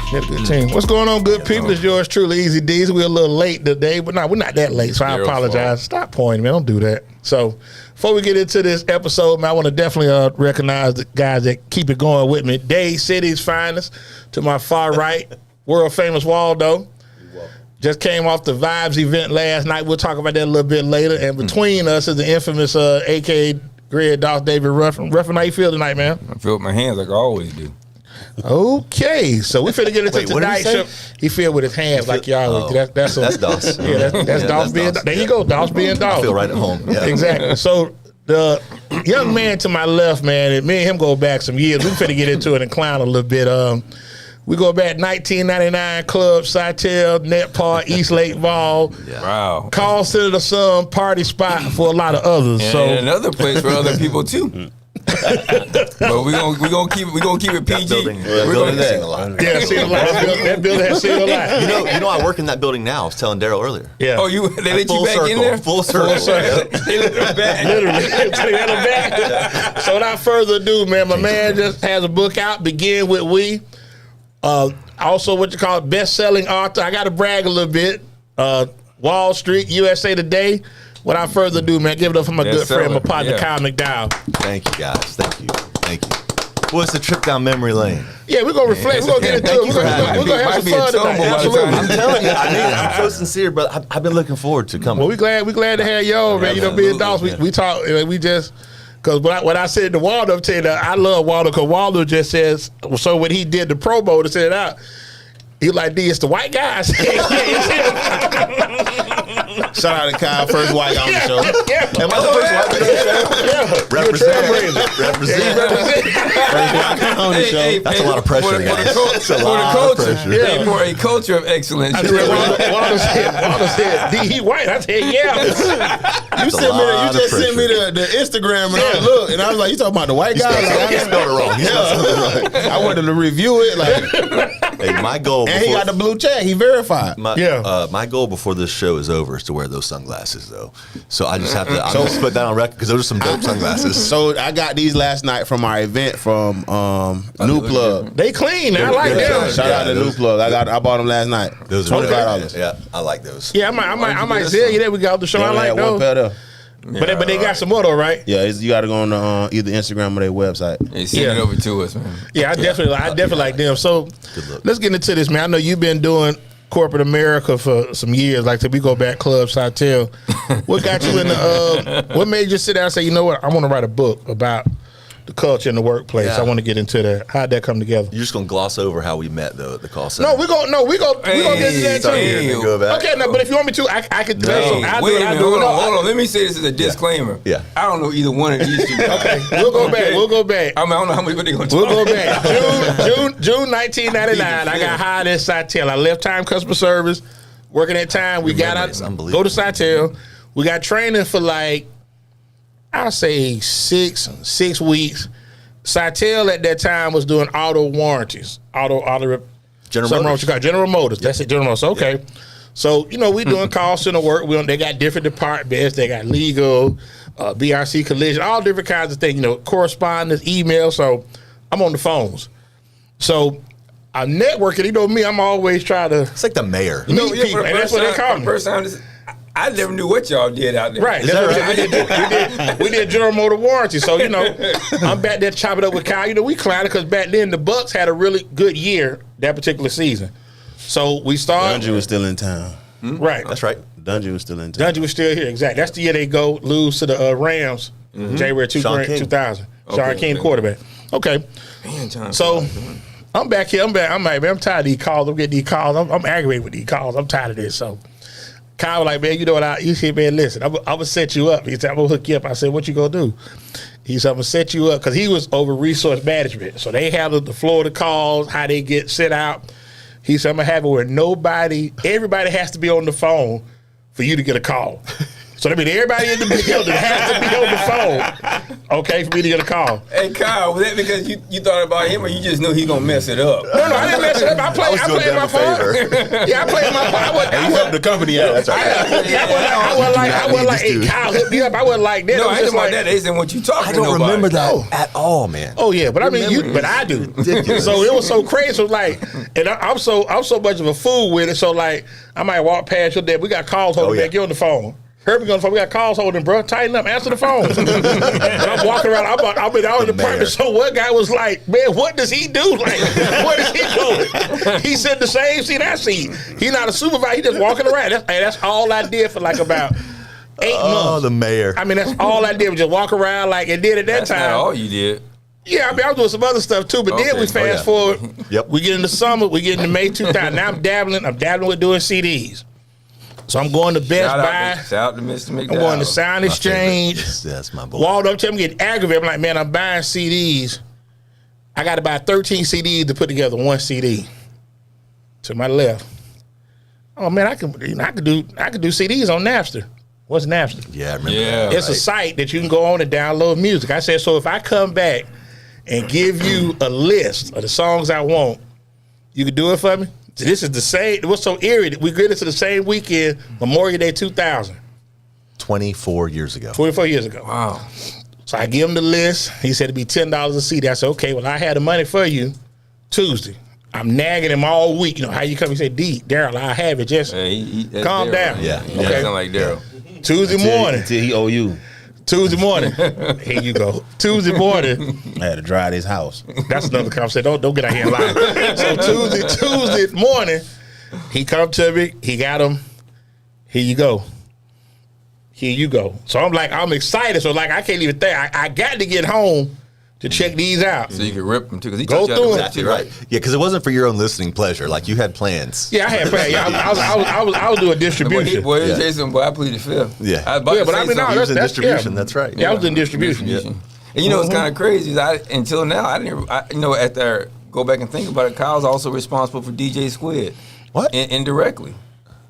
Had a good team. What's going on, good people? It's yours truly, EZDZ. We're a little late today, but no, we're not that late, so I apologize. Stop pointing, man. Don't do that. So before we get into this episode, man, I want to definitely recognize the guys that keep it going with me. Dade City's finest. To my far right, world famous Waldo. Just came off the Vibes event last night. We'll talk about that a little bit later. And between us is the infamous A.K. Greg Doss David Ruff. Ruff, how you feel tonight, man? I feel with my hands like I always do. Okay, so we finna get into tonight's show. He feel with his hands like y'all. That's Doss. Yeah, that's Doss being Doss. There you go, Doss being Doss. I feel right at home. Yeah. Exactly. So the young man to my left, man, me and him go back some years. We finna get into it and clown a little bit. We go back 1999 Club, Sitel, Net Park, East Lake Vol. Yeah. Wow. Call Center the Sun, party spot for a lot of others. And so another place for other people too. But we gonna keep it PG. We're going to sing a lot. yeah, seen a lot. That building has seen a lot. You know, I work in that building now. I was telling Daryl earlier. Yeah. Oh, they let you back in there? Full circle. They let them back. Literally. They let him back. So without further ado, man, my man just has a book out, Begin With We. Also, what you call it, best-selling author. I got to brag a little bit. Wall Street, USA Today. Without further ado, man, give it up for my good friend, my partner, Kyle McDowell. Thank you, guys. Thank you. Well, it's a trip down memory lane. Yeah, we're going to reflect. We're going to get into it. We're going to have some fun tonight. Absolutely. I'm telling you, I'm so sincere, but I've been looking forward to coming. Well, we glad to have y'all, man. You know, being Doss, we talk, we just... Because when I said to Waldo, I'm telling you, I love Waldo because Waldo just says, so when he did the promo to set it out, he was like, D, it's the white guys. Shout out to Kyle, first white guy on the show. Yeah. Am I the first white guy on the show? Represent. First white guy on the show. That's a lot of pressure, guys. That's a lot of pressure. Yeah, for a culture of excellence. Waldo said, D, he white. I said, yeah. You just sent me the Instagram and I look, and I was like, you talking about the white guy? I spelled it wrong. Yeah. I wanted to review it. Like, hey, my goal. And he got the blue check. He verified. My goal before this show is over is to wear those sunglasses, though. So I just have to. I'm just put that on record because those are some dope sunglasses. So I got these last night from our event from New Plug. They clean. I like them. Shout out to New Plug. I bought them last night. Those are $25. Yeah, I like those. Yeah, I might sell you that. We got the show. I like those. One pair there. But they got some more though, right? Yeah, you got to go on either Instagram or their website. Hey, send it over to us, man. Yeah, I definitely like them. So let's get into this, man. I know you've been doing corporate America for some years. Like, we go back Club Sitel. What got you in the? What made you sit down and say, you know what? I want to write a book about the culture in the workplace. Yeah. I want to get into that. How'd that come together? You're just gonna gloss over how we met though at the call center. We gonna get into that too. Go back. Okay, no, but if you want me to, I could. Hold on. Let me say this as a disclaimer. Yeah. I don't know either one of these two guys. Okay, we'll go back. I don't know how much they're gonna talk. We'll go back. June 1999. I got hired at Sitel. I left time customer service, working at time. We got out, go to Sitel. We got training for I'll say 6 weeks. Sitel at that time was doing auto warranties, General Motors. General Motors. That's it, General Motors. Okay. Yeah. So, we doing call center work. They got different departments. They got legal, BRC collision, all different kinds of things, correspondence, email. So I'm on the phones. So I'm networking. Me, I'm always trying to. It's like the mayor. Meet people, and that's what they call me. First time, I never knew what y'all did out there. Right. We did General Motor warranty. So, I'm back there chopping up with Kyle. We clowned because back then the Bucks had a really good year that particular season. So we started. Dungy was still in town. Right. That's right. Dungy was still in town. Dungy was still here. Exactly. That's the year they lose to the Rams, January 2000. Sean King, quarterback. Okay. Man, so I'm back here. I'm like, man, I'm tired of these calls. I'm getting these calls. I'm aggravated with these calls. I'm tired of this. So Kyle was like, man, you know what? You said, man, listen, I'm going to set you up. He said, I'm going to hook you up. I said, what you going to do? He said, I'm going to set you up because he was over resource management. So they handle the flow of the calls, how they get sent out. He said, I'm going to have it where everybody has to be on the phone for you to get a call. So that means everybody in the building has to be on the phone, okay, for me to get a call. Hey, Kyle, was that because you thought about him or you just knew he going to mess it up? No, I didn't mess it up. I played my part. Yeah, I played my part. And you helped the company out. That's right. I wasn't like, hey, Kyle, hook me up. I wasn't like that. No, I didn't want that. They said what you talking about. I don't remember that at all, man. Oh, yeah, but I mean, but I do. So it was so crazy. So like, and I'm so much of a fool with it. So like, I might walk past your dad. We got calls holding back. You're on the phone. Herbie on the phone. We got calls holding, bro. Tighten up. Answer the phone. And I'm walking around. I'm in the department. So one guy was like, man, what does he do? Like, what is he doing? He said the same seat I see. He's not a supervisor. He just walking around. That's all I did for like about 8 months. Oh, the mayor. I mean, that's all I did was just walk around like it did at that time. That's not all you did. Yeah, I mean, I was doing some other stuff too, but then we fast forward. Yep. We get into summer. We get into May 2000. Now I'm dabbling with doing CDs. So I'm going to Best Buy. Shout out to Mr. McDowell. I'm going to Sound Exchange. That's my boy. Walked up to him, getting aggravated. I'm like, man, I'm buying CDs. I got to buy 13 CDs to put together one CD. To my left. Oh man, I could do CDs on Napster. What's Napster? Yeah, I remember Yeah. that. It's a site that you can go on and download music. I said, so if I come back and give you a list of the songs I want, you can do it for me? This is the same. It was so eerie that we get into the same weekend, Memorial Day 2000. 24 years ago. 24 years ago. Wow. So I give him the list. He said it'd be $10 a CD. I said, okay, well, I had the money for you Tuesday. I'm nagging him all week. You know, how you come? He said, Daryl, I have it. Just calm Darryl. down. Yeah. Okay. Sound like Daryl. Tuesday morning. Until he owe you. Tuesday morning. Here you go. Tuesday morning. I had to dry this house. That's another conversation. Don't get out here and lie. So Tuesday morning, he come to me. He got him. Here you go. Here you go. So I'm excited. So like I can't even think. I got to get home to check these out. So you could rip them too. Because he Go taught you through how to it. rip Exactly too, right. Yeah, because it wasn't for your own listening pleasure. Like you had plans. Yeah, I had plans. Yeah, I was doing distribution. Boy, Yeah. Jason, boy, I pleaded the fifth. Yeah. I was about to but say I mean, no, something. He was in that's- distribution. yeah. That's right. Yeah, I was in distribution. Yeah. And you know what's kind of crazy is until now I didn't. After go back and think about it, Kyle's also responsible for DJ Squid. What? Indirectly.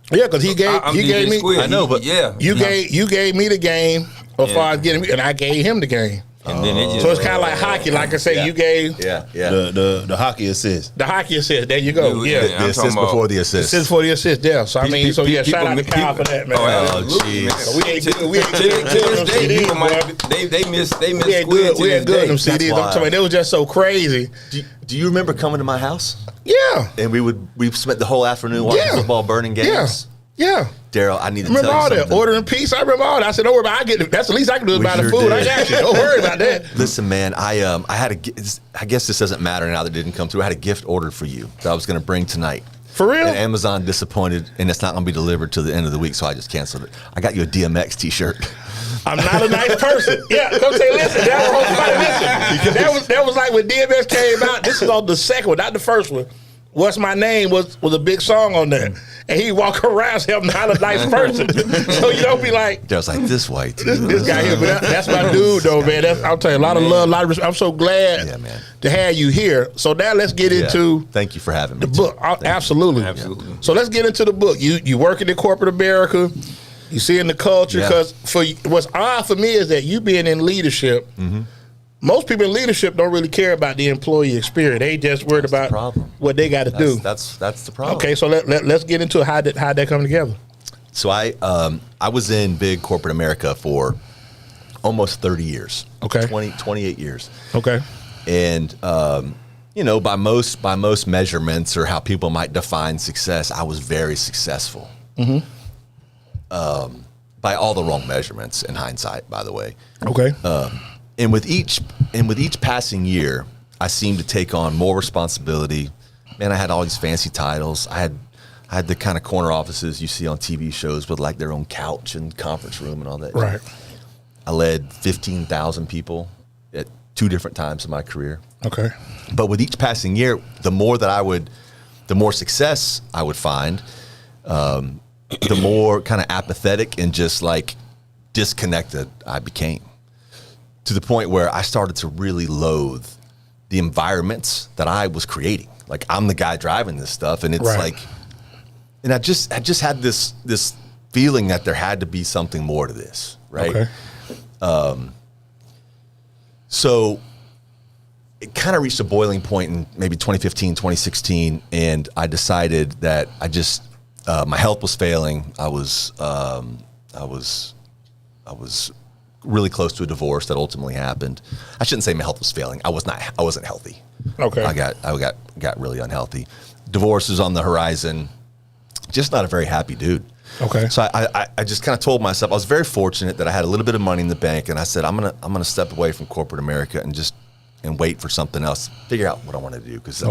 Yeah, because he gave DJ me. Squid. I know, but You gave me the game as far as getting me, and I gave him the game. And then it just, So it's kind of like hockey. Like I say, you gave Yeah, yeah. The hockey assist. the hockey assist. There you go. Dude, Yeah. yeah. The I'm assist talking before about- the assist. Assist for the assist there. So I mean, shout out to Kyle for that, man. Oh, Oh, absolutely, jeez. man. So we ain't good. We ain't To good. this day, CDs, people boy. might they miss We ain't Squid good. to We this ain't good. day. Them CDs. I'm wild. talking. They was just so crazy. Do you remember coming to my house? Yeah. And we spent the whole afternoon watching Yeah. football, burning Yeah. games. Yeah. Daryl, I need to Remember tell you all that something. ordering pizza. I remember all that. I said, don't worry about it. I get it. That's the least I can do is We buy the sure food. I did. got you. Don't worry about that. Listen, man, I had I guess this doesn't matter now that it didn't come through. I had a gift ordered for you that I was going to bring tonight. For real? And Amazon disappointed, and it's not going to be delivered to the end of the week, so I just canceled it. I got you a DMX T-shirt. I'm not a nice person. Yeah, come say, listen, that was like when DMX came out. This is on the second one, not the first one. What's My Name was a big song on there. And he walk around saying, I'm not a nice person. So you don't be like, Daryl's like, this white. this guy here. But that's my dude, though, man. I'll tell you, a lot of love, a lot of respect. I'm so glad to have you here. So now let's get into Thank you for having me. the book. Absolutely. Absolutely. So let's get into the book. You working in corporate America. You see in the culture. Because what's odd for me is that you being in leadership, most people in leadership don't really care about the employee experience. They just worried about what they got to do. That's the problem. Okay, so let's get into how that come together. So I was in big corporate America for almost 30 years. Okay. 28 years. Okay. And by most measurements or how people might define success, I was very successful. By all the wrong measurements in hindsight, by the way. Okay. And with each passing year, I seemed to take on more responsibility. Man, I had all these fancy titles. I had the kind of corner offices you see on TV shows with like their own couch and conference room and all that. Right. I led 15,000 people at 2 different times in my career. Okay. But with each passing year, the more success I would find, the more kind of apathetic and just like disconnected I became. To the point where I started to really loathe the environments that I was creating. Like I'm the guy driving this stuff, and it's like, and I just had this feeling that there had to be something more to this, right? Okay. So it kind of reached a boiling point in maybe 2015, 2016, and I decided that I just my health was failing. I was really close to a divorce that ultimately happened. I shouldn't say my health was failing. I wasn't healthy. Okay. I got really unhealthy. Divorce is on the horizon. Just not a very happy dude. Okay. So I just kind of told myself, I was very fortunate that I had a little bit of money in the bank, and I said, I'm gonna step away from corporate America and wait for something else, figure out what I want to do, because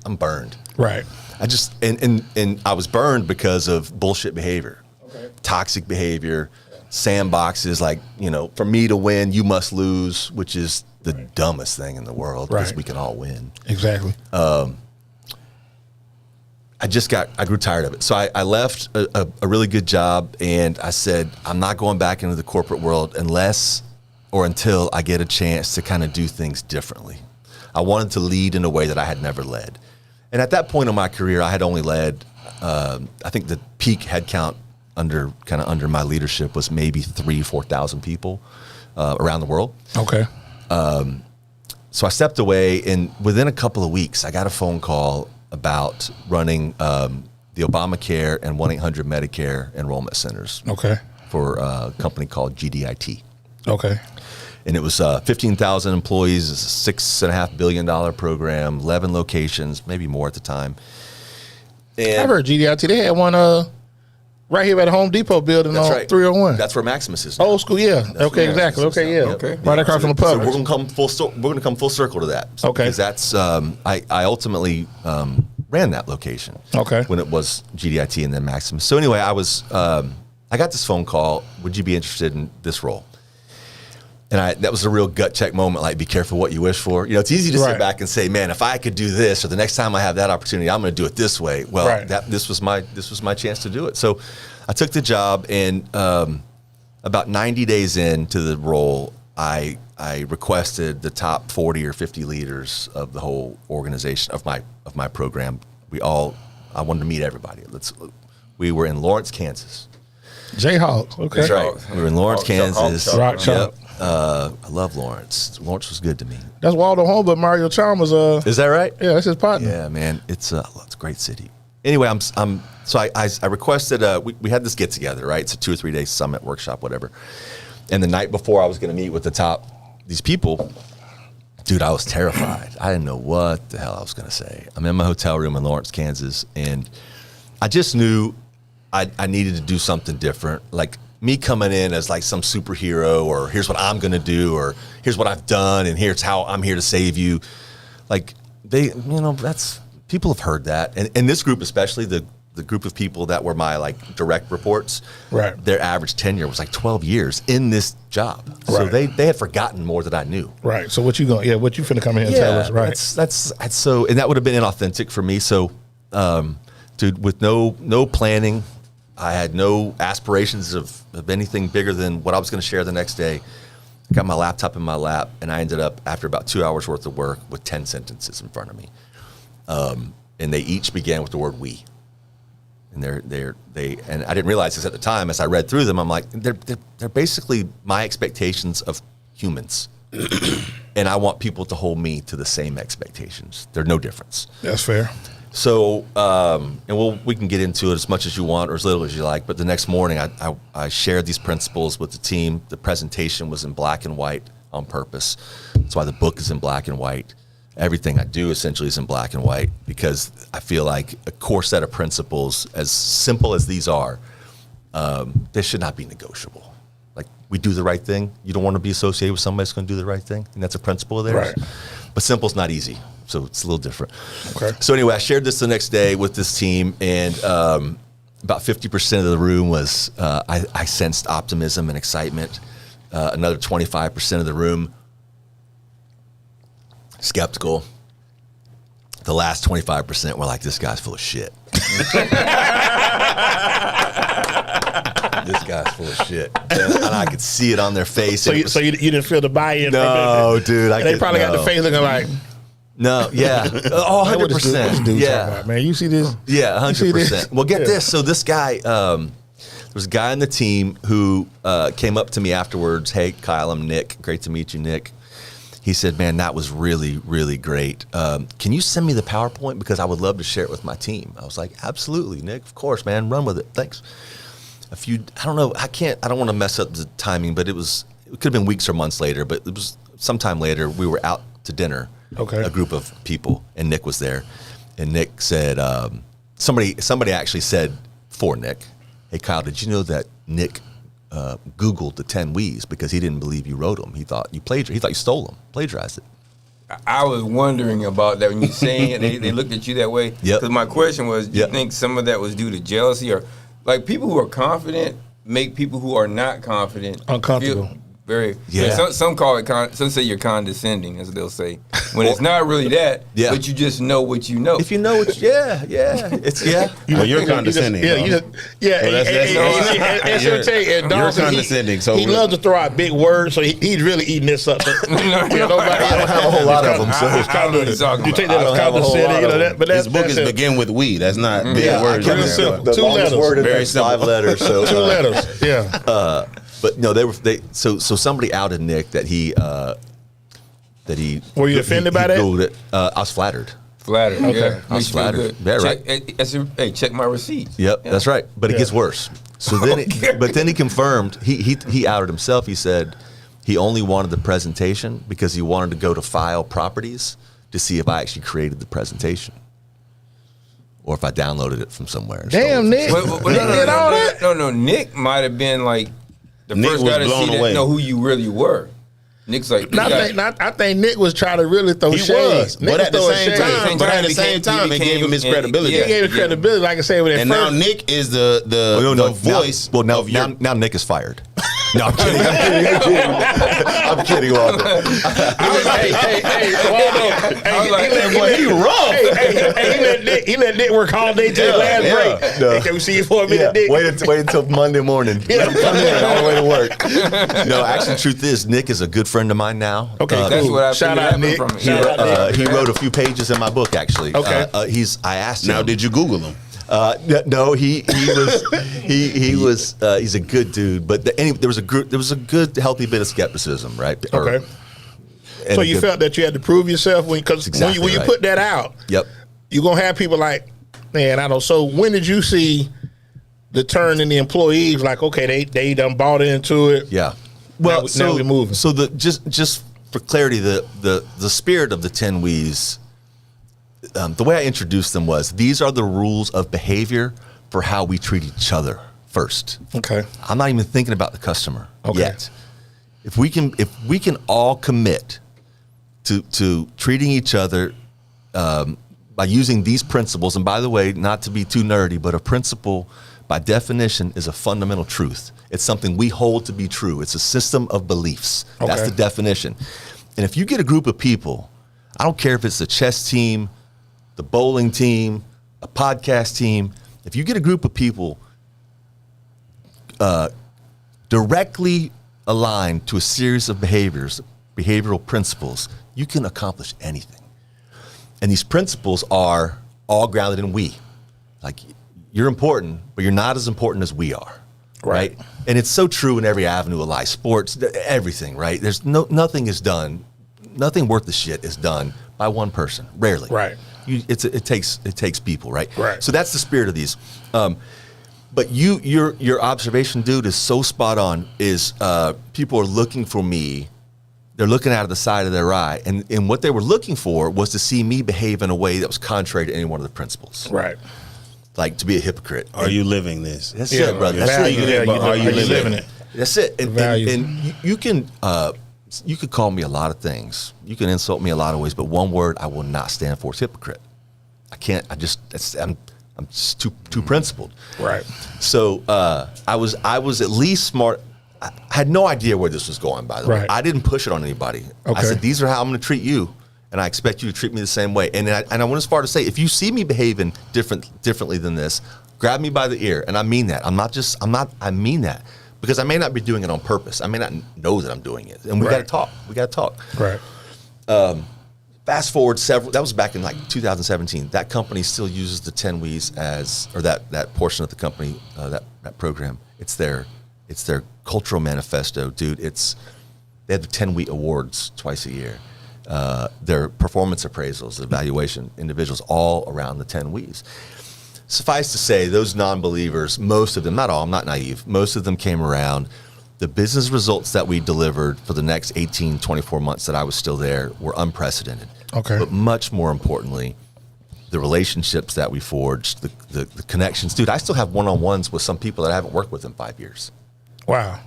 I'm burned. Right. And I was burned because of bullshit behavior, toxic behavior, sandboxes. Like, for me to win, you must lose, which is the dumbest thing in the world, because we can all win. Exactly. I grew tired of it. So I left a really good job, and I said, I'm not going back into the corporate world unless or until I get a chance to kind of do things differently. I wanted to lead in a way that I had never led. And at that point in my career, I had only led, I think the peak headcount under my leadership was maybe 4,000 people around the world. Okay. So I stepped away, and within a couple of weeks, I got a phone call about running the Obamacare and 1-800 Medicare enrollment centers. Okay. For a company called GDIT. Okay. And it was 15,000 employees, a $6.5 billion program, 11 locations, maybe more at the time. And I've heard GDIT. They had one right here at the Home Depot building on 301. That's where Maximus is now. Old school, yeah. Okay, exactly. Okay, yeah. Okay. Right across from the pub. So we're going to come full circle to that. Okay. Because that's I ultimately ran that location. Okay. When it was GDIT and then Maximus. So anyway, I got this phone call. Would you be interested in this role? And that was a real gut check moment. Like, be careful what you wish for. It's easy to sit back and say, man, if I could do this, or the next time I have that opportunity, I'm going to do it this way. Well, this was my chance to do it. So I took the job, and about 90 days into the role, I requested the top 40 or 50 leaders of the whole organization of my program. I wanted to meet everybody. We were in Lawrence, Kansas. Jayhawks. Okay. That's right. We were in Lawrence, Kansas. Rock Chalk. I love Lawrence. Lawrence was good to me. That's Waldo Holbert, Mario Chalmers. Is that right? Yeah, that's his partner. Yeah, man. It's a great city. Anyway, so I requested, we had this get together, right? It's a 2 or 3 day summit, workshop, whatever. And the night before I was going to meet with these people, dude, I was terrified. I didn't know what the hell I was going to say. I'm in my hotel room in Lawrence, Kansas, and I just knew I needed to do something different. Like, me coming in as like some superhero, or here's what I'm going to do, or here's what I've done, and here's how I'm here to save you. Like, that's, people have heard that. And this group, especially the group of people that were my like direct reports, right? Their average tenure was like 12 years in this job. So they had forgotten more than I knew. Right. So what you finna come in here and tell us, right? That's so, and that would have been inauthentic for me. So, dude, with no planning, I had no aspirations of anything bigger than what I was going to share the next day. I got my laptop in my lap, and I ended up, after about 2 hours worth of work, with 10 sentences in front of me. And they each began with the word "we." And and I didn't realize this at the time. As I read through them, I'm like, they're basically my expectations of humans. And I want people to hold me to the same expectations. There's no difference. That's fair. So, and we can get into it as much as you want or as little as you like, but the next morning I shared these principles with the team. The presentation was in black and white on purpose. That's why the book is in black and white. Everything I do essentially is in black and white, because I feel like a core set of principles, as simple as these are, they should not be negotiable. Like, we do the right thing. You don't want to be associated with somebody that's going to do the right thing, and that's a principle of theirs. Right. But simple's not easy, so it's a little different. Okay. So anyway, I shared this the next day with this team, and about 50% of the room was, I sensed optimism and excitement. Another 25% of the room, skeptical. The last 25% were like, this guy's full of shit. This guy's full of shit. And I could see it on their face. So you didn't feel the buy-in? No, dude. They probably got the face looking like... No, yeah. Oh, 100%. What's this dude talking about, man? You see this? Yeah, 100%. Well, get this. So this guy, was a guy on the team who came up to me afterwards. Hey, Kyle, I'm Nick. Great to meet you, Nick. He said, man, that was really, really great. Can you send me the PowerPoint? Because I would love to share it with my team. I was like, absolutely, Nick. Of course, man. Run with it. Thanks. I don't know. I don't want to mess up the timing, but it could have been weeks or months later, but it was sometime later. We were out to dinner, a group of people, and Nick was there. And Nick said, somebody actually said for Nick, hey, Kyle, did you know that Nick Googled the 10 We's because he didn't believe you wrote them? He thought you stole them, plagiarized it. I was wondering about that when you saying it. They looked at you that way. Because my question was, do you think some of that was due to jealousy, or like people who are confident make people who are not confident uncomfortable? Very. Some call it. Some say you're condescending, as they'll say, when it's not really that. But you just know what you know. If you know what, it's you're condescending. You're condescending. So he loves to throw out big words, so he's really eating this up. Nobody have a whole lot of them. So you take that as condescending. But his book is begin with we. That's not big words. Simple. 2 letters. Very simple. 5 letters. So 2 letters. Yeah. But no, so somebody outed Nick that he. Were you offended by that? I was flattered. Okay. Yeah, I was flattered. Yeah, right. Hey, check my receipts. Yep, that's right. But it gets worse. So then he confirmed. He outed himself. He said he only wanted the presentation because he wanted to go to file properties to see if I actually created the presentation, or if I downloaded it from somewhere. Damn, Nick. No. Nick might have been like the first guy to know who you really were. Nick's like, I think Nick was trying to really throw shade. But at the same time, it gave him his credibility. It gave him credibility, like I said. And now Nick is the voice. Now Nick is fired. No, I'm kidding. I'm kidding. He rough. He let Nick work all day till the last break. Can we see you for a minute, Nick? Wait until Monday morning. Let him come in all the way to work. No, actually, the truth is, Nick is a good friend of mine now. Okay, cool. That's what I shout out Nick. He wrote a few pages in my book, actually. Okay. I asked him. Now, did you Google him? No, he's a good dude, but there was a good healthy bit of skepticism, right? Okay. So you felt that you had to prove yourself when you put that out. Yep. You're gonna have people like, man, I don't. So when did you see the turn in the employees? Like, okay, they done bought into it. Yeah. Well, now we're moving. So just for clarity, the spirit of the 10 We's. The way I introduced them was, these are the rules of behavior for how we treat each other first. Okay. I'm not even thinking about the customer yet. If we can all commit to treating each other by using these principles, and by the way, not to be too nerdy, but a principle by definition is a fundamental truth. It's something we hold to be true. It's a system of beliefs. Okay. That's the definition. And if you get a group of people, I don't care if it's the chess team, the bowling team, a podcast team, if you get a group of people directly aligned to a series of behavioral principles, you can accomplish anything. And these principles are all grounded in we. Like, you're important, but you're not as important as we are, right? And it's so true in every avenue of life, sports, everything, right? There's nothing worth the shit is done by one person, rarely. Right. It takes people, right? Right. So that's the spirit of these. But your observation, dude, is so spot on. Is people are looking for me. They're looking out of the side of their eye, and what they were looking for was to see me behave in a way that was contrary to any one of the principles. Right. Like to be a hypocrite. Are you living this? That's it, brother. That's it. Are you living it? That's it. And you can call me a lot of things. You can insult me a lot of ways, but one word I will not stand for is hypocrite. I can't. I'm just too principled. Right. So I was at least smart. I had no idea where this was going, by the way. I didn't push it on anybody. Okay. I said, these are how I'm going to treat you, and I expect you to treat me the same way. And I went as far to say, if you see me behaving differently than this, grab me by the ear. And I mean that. I mean that. Because I may not be doing it on purpose. I may not know that I'm doing it. And we got to talk. We got to talk. Right. Fast forward several. That was back in like 2017. That company still uses the 10 We's or that portion of the company, that program. It's their cultural manifesto, dude. They have the 10 Wheat Awards twice a year. Their performance appraisals, evaluation, individuals all around the 10 We's. Suffice to say, those non-believers, most of them, not all, I'm not naive, most of them came around. The business results that we delivered for the next 18, 24 months that I was still there were unprecedented. Okay. But much more importantly, the relationships that we forged, the connections. Dude, I still have one-on-ones with some people that I haven't worked with in 5 years. Wow.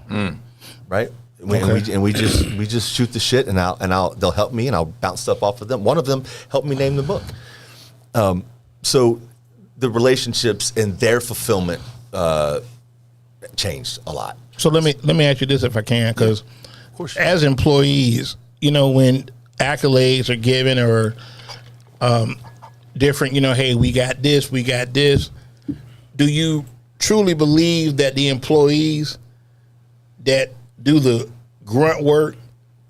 Right? Okay. And we just shoot the shit, and they'll help me, and I'll bounce stuff off of them. One of them helped me name the book. So the relationships and their fulfillment changed a lot. So let me ask you this, if I can, because as employees, when accolades are given or different, hey, we got this. Do you truly believe that the employees that do the grunt work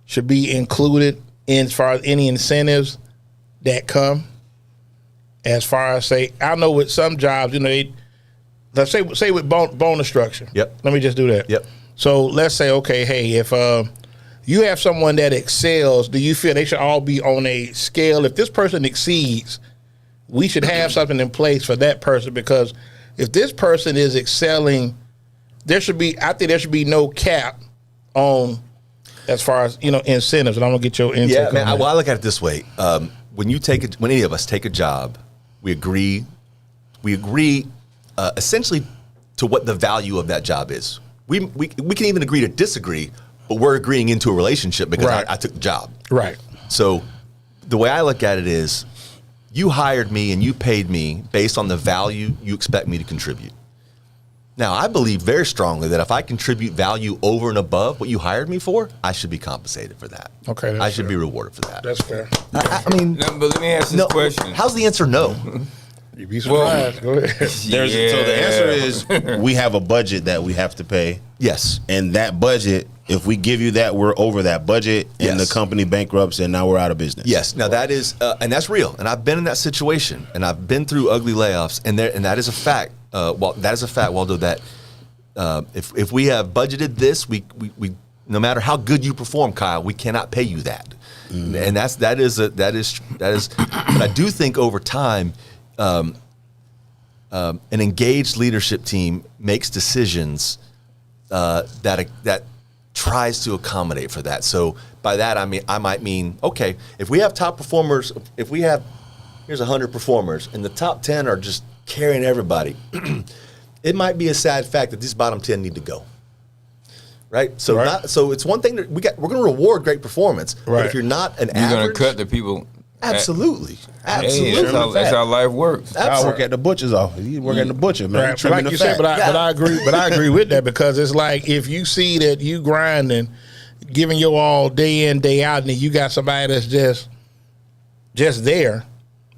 should be included in as far as any incentives that come? As far as, say, I know with some jobs, let's say with bonus structure. Yep. Let me just do that. Yep. So let's say, okay, hey, if you have someone that excels, do you feel they should all be on a scale? If this person exceeds, we should have something in place for that person, because if this person is excelling, I think there should be no cap on as far as, incentives. And I'm going to get your intake on that. Well, I look at it this way. When any of us take a job, we agree essentially to what the value of that job is. We can even agree to disagree, but we're agreeing into a relationship because Right. I took the job. Right. So the way I look at it is, you hired me and you paid me based on the value you expect me to contribute. Now, I believe very strongly that if I contribute value over and above what you hired me for, I should be compensated for that. Okay, that's I should fair. be rewarded for that. That's fair. I mean, No, but let me ask this question. How's the answer no? You'd be surprised. Go ahead. So the answer is we have a budget that we have to pay. Yes. And that budget, if we give you that, we're over that budget, and Yes. the company bankrupts, and now we're out of business. Yes. Now that is, and that's real. And I've been in that situation, and I've been through ugly layoffs, and that is a fact. That is a fact, Waldo. That if we have budgeted this, we no matter how good you perform, Kyle, we cannot pay you that. And that is. But I do think over time, an engaged leadership team makes decisions that tries to accommodate for that. So by that I might mean, okay, if we have top performers, here's 100 performers, and the top 10 are just carrying everybody, it might be a sad fact that these bottom 10 need to go. Right? So Right. so it's one thing that we're going to reward great performance, but Right. if you're not an You're average, going to cut the people. Absolutely. Hey, Absolutely. that's how life works. I work at the butcher's office. You work at the butcher, man. Right. Trimming Like the you said, fat. but I agree. But I agree with that, because it's like if you see that you grinding, giving your all day in, day out, and then you got somebody that's just there,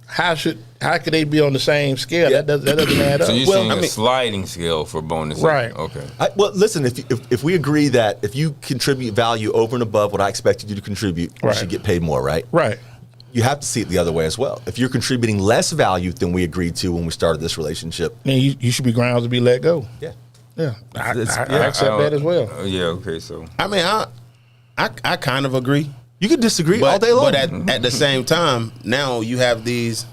how could they be on the same scale? Yeah. That doesn't add up. So you're saying a sliding scale for bonuses. Right. Okay. Well, listen, if we agree that if you contribute value over and above what I expected you to contribute, you Right. should get paid more, right? Right. You have to see it the other way as well. If you're contributing less value than we agreed to when we started this relationship, Then you should be grounds to be let go. yeah. Yeah, I It's- accept that as well. Yeah. Okay. So I mean, I kind of agree. You could disagree all But, day long. but at the same time, now you have these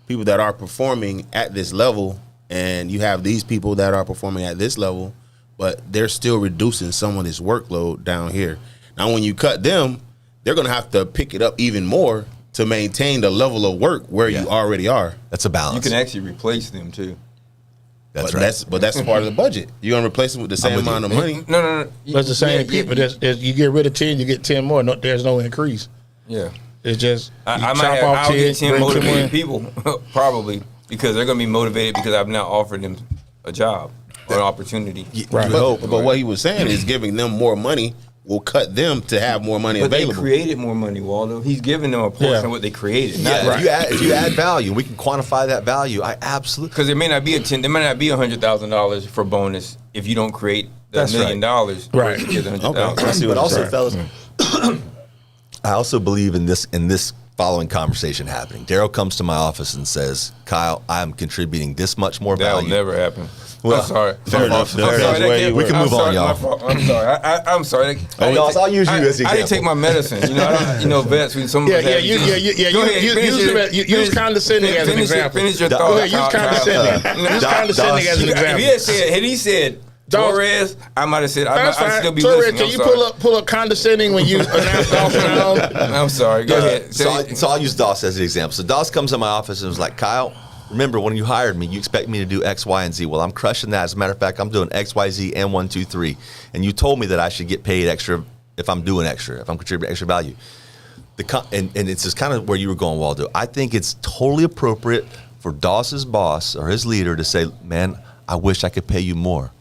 people that are performing at this level, and you have these people that are performing at this level, but they're still reducing some of this workload down here. Now, when you cut them, they're going to have to pick it up even more to maintain the level of work where you already are. That's a balance. you can actually replace them too. That's but right. that's part of the budget. You're going to replace them with the same with you. amount of money. No. But it's the same people. You get rid of 10, you get 10 more. No, there's no increase. Yeah. It's just I'll get 10 motivated people probably, because they're going to be motivated because I've now offered them a job or an opportunity. Right. But what he was saying is giving them more money will cut them to have more money But available. they created more money, Waldo. He's giving them a portion of what they created. Yeah, if you add value, we can quantify that value. I absolutely. Because there may not be $100,000 for bonus if you don't create the $1 million. Right. versus $100,000. Okay. I see what But also, you're saying. fellas, I also believe in this following conversation happening. Daryl comes to my office and says, Kyle, I'm contributing this much more value. That'll never happen. Well, I'm sorry. fair enough. I'm sorry. We can move on, y'all. I'm sorry. I'm sorry. I'll use you as the example. I didn't take my medicine. Vets. Use condescending as an example. Finish your thought. Go ahead, use condescending. Use condescending as an example. Had he said Torres, I might have said I'd still be Torres, listening. can you pull up condescending when you announce Dawson? I'm sorry. Go ahead. So I'll use Doss as an example. So Doss comes to my office and was like, Kyle, remember when you hired me, you expect me to do X, Y, and Z. Well, I'm crushing that. As a matter of fact, I'm doing X, Y, Z, and 1, 2, 3. And you told me that I should get paid extra if I'm doing extra, if I'm contributing extra value. And it's just kind of where you were going, Waldo. I think it's totally appropriate for Doss's boss or his leader to say, man, I wish I could pay you more.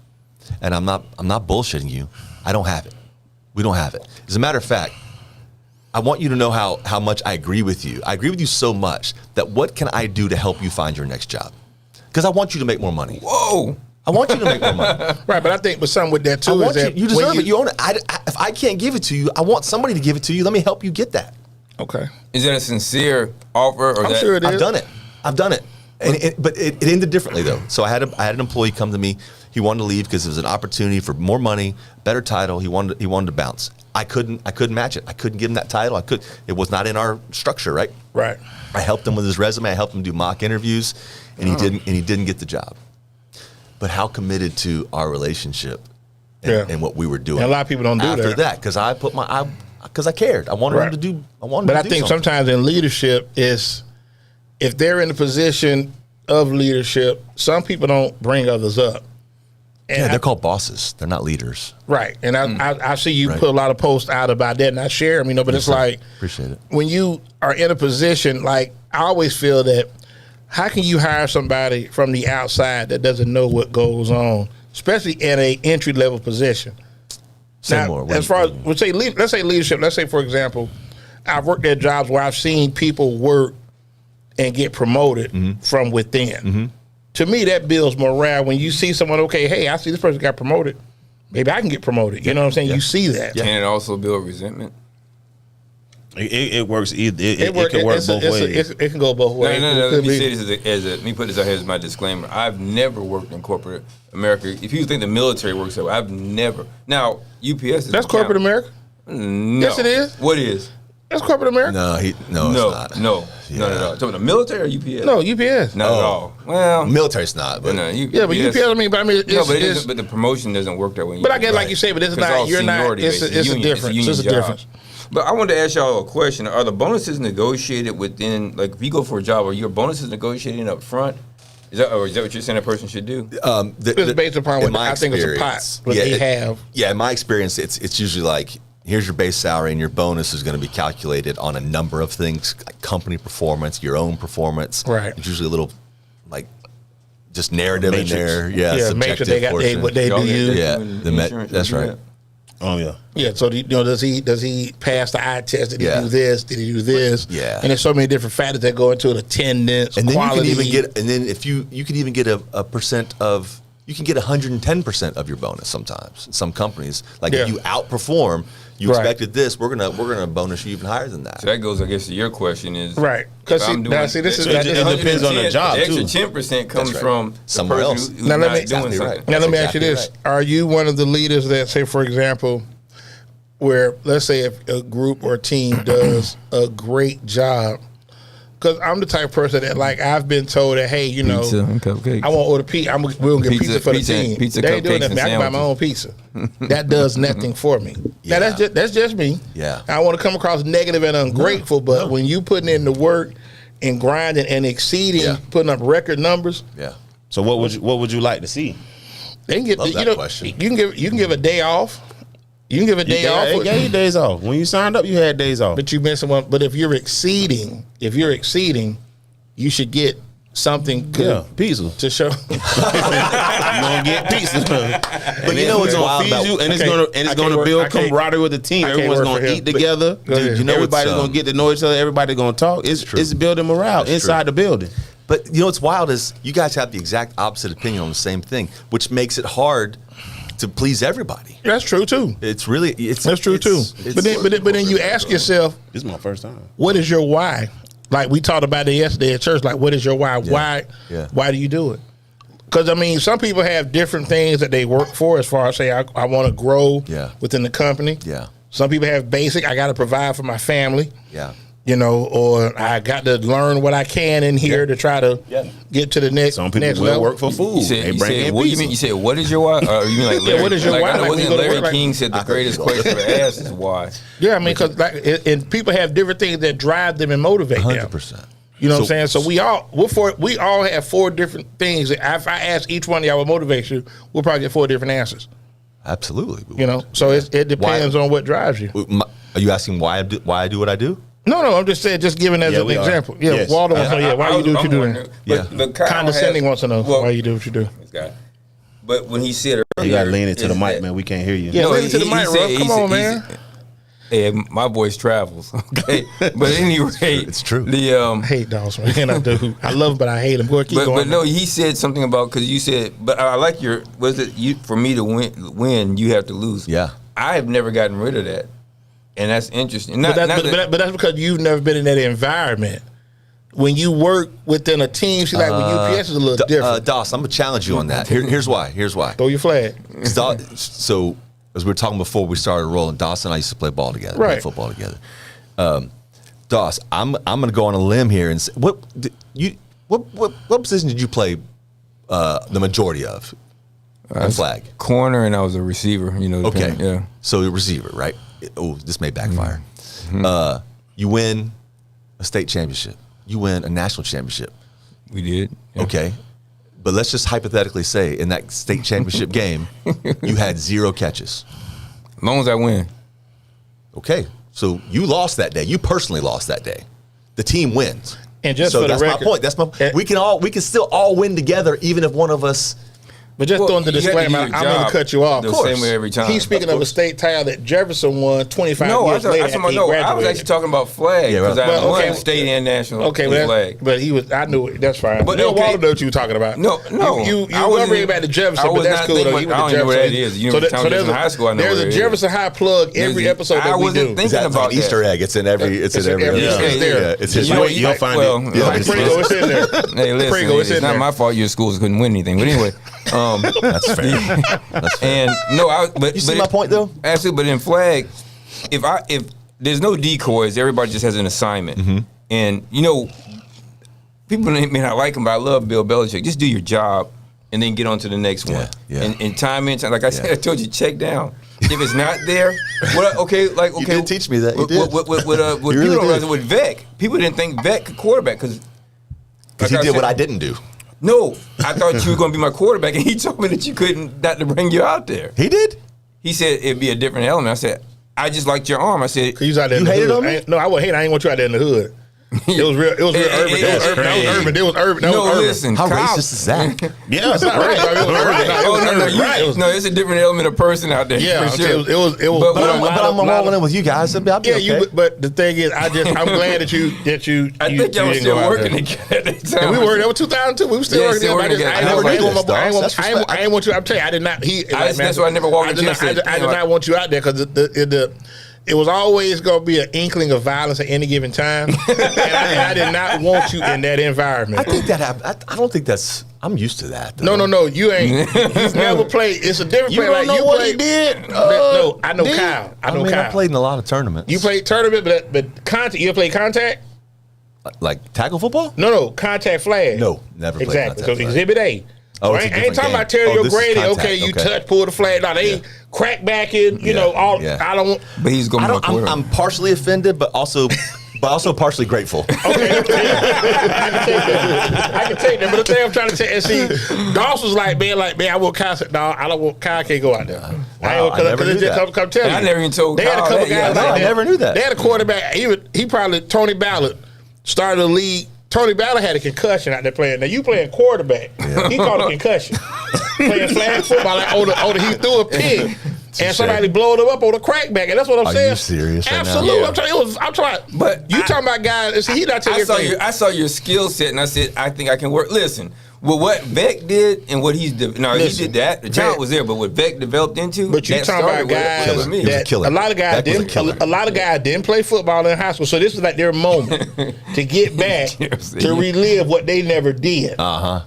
And I'm not bullshitting you. I don't have it. We don't have it. As a matter of fact, I want you to know how much I agree with you. I agree with you so much that what can I do to help you find your next job? Because I want you to make more money. Whoa. I want you to make more money. Right, but I think with something with that too is that you deserve it. You own it. If I can't give it to you, I want somebody to give it to you. Let me help you get that. Okay. Is that a sincere offer? Or I'm sure it is. I've done it. But it ended differently though. So I had an employee come to me. He wanted to leave because it was an opportunity for more money, better title. He wanted to bounce. I couldn't match it. I couldn't give him that title. It was not in our structure, right? Right. I helped him with his resume. I helped him do mock interviews, and he didn't get the job. But how committed to our relationship and what we were doing. And a lot of people don't do after that because I cared. I wanted him to do. But I think sometimes in leadership is if they're in a position of leadership, some people don't bring others up. And they're called bosses. They're not leaders. Right. And I see you put a lot of posts out about that, and I share them, but it's like, appreciate it. When you are in a position, like, I always feel that, how can you hire somebody from the outside that doesn't know what goes on, especially in a entry-level position? As far as, let's say leadership, let's say, for example, I've worked at jobs where I've seen people work and get promoted from within. Mm-hmm. To me, that builds morale when you see someone, okay, hey, I see this person got promoted. Maybe I can get promoted. You know what I'm saying? Yeah. You see that. Can it also build resentment? It works either. It can work both ways. It can go both ways. No. Let me say this let me put this out here as my disclaimer. I've never worked in corporate America. If you think the military works that way, I've never. Now, UPS is That's corporate America? No. Yes, it is. What is? That's corporate America. No, it's not. No, not at all. Talking the military or UPS? No, UPS. Not at all. Well, military's not. But no, UPS. But the promotion doesn't work that way. But I guess, like you say, but it's not. You're not. It's a difference. It's a difference. But I wanted to ask y'all a question. Are the bonuses negotiated within? Like, if you go for a job, are your bonuses negotiated up front? Is that what you're saying a person should do? It's based upon what I think it's a pot. What they have. Yeah, in my experience, it's usually like, here's your base salary, and your bonus is going to be calculated on a number of things, like company performance, your own performance. Right. It's usually a little, like, just narrative in there. Yeah, make sure they got what they do. Yeah, that's right. Oh yeah. Yeah. So does he pass the eye test? Did he do this? Did he do this? Yeah. And there's so many different factors that go into it: attendance, and then quality. You can even get, and then if you can even get a percent of. You can get 110% of your bonus sometimes. In some companies, like if you outperform, you expected this. We're gonna bonus you even higher than that. So that goes, I guess, to your question is right. Because it depends on the job too. The extra 10% comes from somewhere else. Now let me ask you this: are you one of the leaders that, say, for example, where let's say if a group or team does a great job? Because I'm the type of person that, like, I've been told that, hey, pizza and cupcakes. I want to order pizza. We're going to get pizza for the team. They ain't doing that. I can buy my own pizza. That does nothing for me. Yeah. Now, that's just me. Yeah. I want to come across negative and ungrateful, but when you putting in the work and grinding and exceeding, putting up record numbers. Yeah. So what would you like to see? They can get question. You can give a day off. You can give a day off. They gave you days off. When you signed up, you had days off. But you missing one. But if you're exceeding, you should get something good. Pizza to show. You're gonna get pizza. But you know what's gonna feed you, and it's gonna build camaraderie with the team. Everyone's gonna eat together. Dude, everybody's gonna get to know each other. Everybody's gonna talk. It's building morale inside the building. But you know what's wild is you guys have the exact opposite opinion on the same thing, which makes it hard to please everybody. That's true too. It's really that's true too. But then you ask yourself, this is my first time. What is your why? Like we talked about it yesterday at church. Like, what is your why? Why do you do it? Because I mean, some people have different things that they work for. As far as say, I want to grow within the company. Yeah. Some people have basic. I got to provide for my family. Yeah. You know, or I got to learn what I can in here to try to get to the next. Some people next will level. work for food. What do you mean? You said, what is your why? Or you mean like Larry? What is your why? I know, wasn't Larry King like, said the greatest question to ask is why? Yeah, I mean, because and people have different things that drive them and motivate 100%. them. You know what I'm saying? So we all have 4 different things. If I ask each one of y'all what motivates you, we'll probably get 4 different answers. Absolutely. You know, so it depends on what drives you. Are you asking why I do what I do? No, I'm just saying, just giving as an example. Yeah, yes. Walter wants to know, why you do what you do. But Condescending wants to know why you do what you do. But when he said you got to lean into the mic, man. We can't hear you. Yeah, lean into the mic, Ruff. Come on, man. Hey, my voice travels. Okay, but anyway, it's true. I hate Dawson. I love him, but I hate him. Go ahead, keep going. But no, he said something about because you said. But I like your. Was it you? For me to win, you have to lose. Yeah. I have never gotten rid of that, and that's interesting. But that's because you've never been in that environment. When you work within a team, see, like with UPS is a little different. Doss, I'm gonna challenge you on that. Here's why. Throw your flag. So. As we were talking before we started rolling, Doss and I used to play ball together, play football together. Doss, I'm going to go on a limb here and say, what position did you play the majority of? Flag corner, and I was a receiver. You know. Okay, yeah. So a receiver, right? Oh, this may backfire. Mm-hmm. You win a state championship. You win a national championship. We did. Yeah. Okay. But let's just hypothetically say in that state championship game, you had 0 catches. As long as I win. Okay. So you lost that day. You personally lost that day. The team wins. And just so for that's the record, my point. That's my. We can still all win together, even if one of us. But just throwing the disclaimer, I'm going to cut you off. The same way every time. He's speaking of a state title that Jefferson won 25 years later after he graduated. I was actually talking about flag because I won state and national flag. But I knew it. That's fine. But Walter knows what you were talking about. No. You were bringing back to Jefferson, but that's cool. I don't know where that is. Jefferson High School. There's a Jefferson High plug every episode that we do. I wasn't thinking about that. Easter egg. It's in every. It's in every. It's there. You'll find it. Prego, it's in there. Hey, listen, it's not my fault your schools couldn't win anything. But anyway. That's fair. That's fair. And but you see my point though? Absolutely. But in flag, if there's no decoys, everybody just has an assignment. Mm-hmm. And you know, people may not like him, but I love Bill Belichick. Just do your job and then get on to the next one. Yeah. And time, like I said, I told you, check down. If it's not there, You did teach me that. You did. What people don't realize with Vec, people didn't think Vec could quarterback because he did what I didn't do. No, I thought you were going to be my quarterback, and he told me that you couldn't, not to bring you out there. He did? He said it'd be a different element. I said, I just liked your arm. I said, you out there in the hood. On me? No, I would hate. I ain't want you out there in the hood. It was real. It was real urban. It was urban. Listen, how racist is that? Yeah, it's not racist. It was urban. No, it's a different element of person out there. Yeah, for sure. It was. But I'm rolling in with you guys. I'll be okay. But the thing is, I'm glad that you. I think y'all were still working together at the time. And we were. That was 2002. We were still working together. I ain't want you. I'm telling you, I did not. That's why I never walked the gym. I did not want you out there because it was always going to be an inkling of violence at any given time. and I did not want you in that environment. I think that happened. I don't think that's... I'm used to that. Though. No. You ain't. You've never played. It's a different play. Don't know what he did? No, I know Kyle. I played in a lot of tournaments. You played tournament, but contact. You ever played contact? Like tackle football? No. Contact flag. No, never played contact Because Exhibit A. Oh, I ain't talking about Terry O'Grady. Okay, you touch, pull the flag. No, they crack back in. You know, all. Yeah. I don't want. But he's going to be I'm partially offended, but also partially grateful. Okay, I can take that. But the thing I'm trying to say, and see, Doss was like, man, I want Kyle. No, I don't want Kyle. Can't go out there. Wow, I never knew that. Come tell you. I never even told. They had a couple guys like that. I never knew that. They had a quarterback. He probably Tony Ballard started the league. Tony Ballard had a concussion out there playing. Now you playing quarterback. Yeah. He caught a concussion. Playing flag football like he threw a pig. And somebody blowed him up on a crackback, and that's what I'm saying. Are you serious? Absolutely. Right now? I'm trying. But you talking about guys? He not taking. I saw your skill set, and I said, I think I can work. Listen, Well, what Beck did and what he's he Listen, did that. The talent was there, but what Beck developed into. But you talking about guys that a lot of guys didn't play football in high school, so this was like their moment to get back to relive what they never did.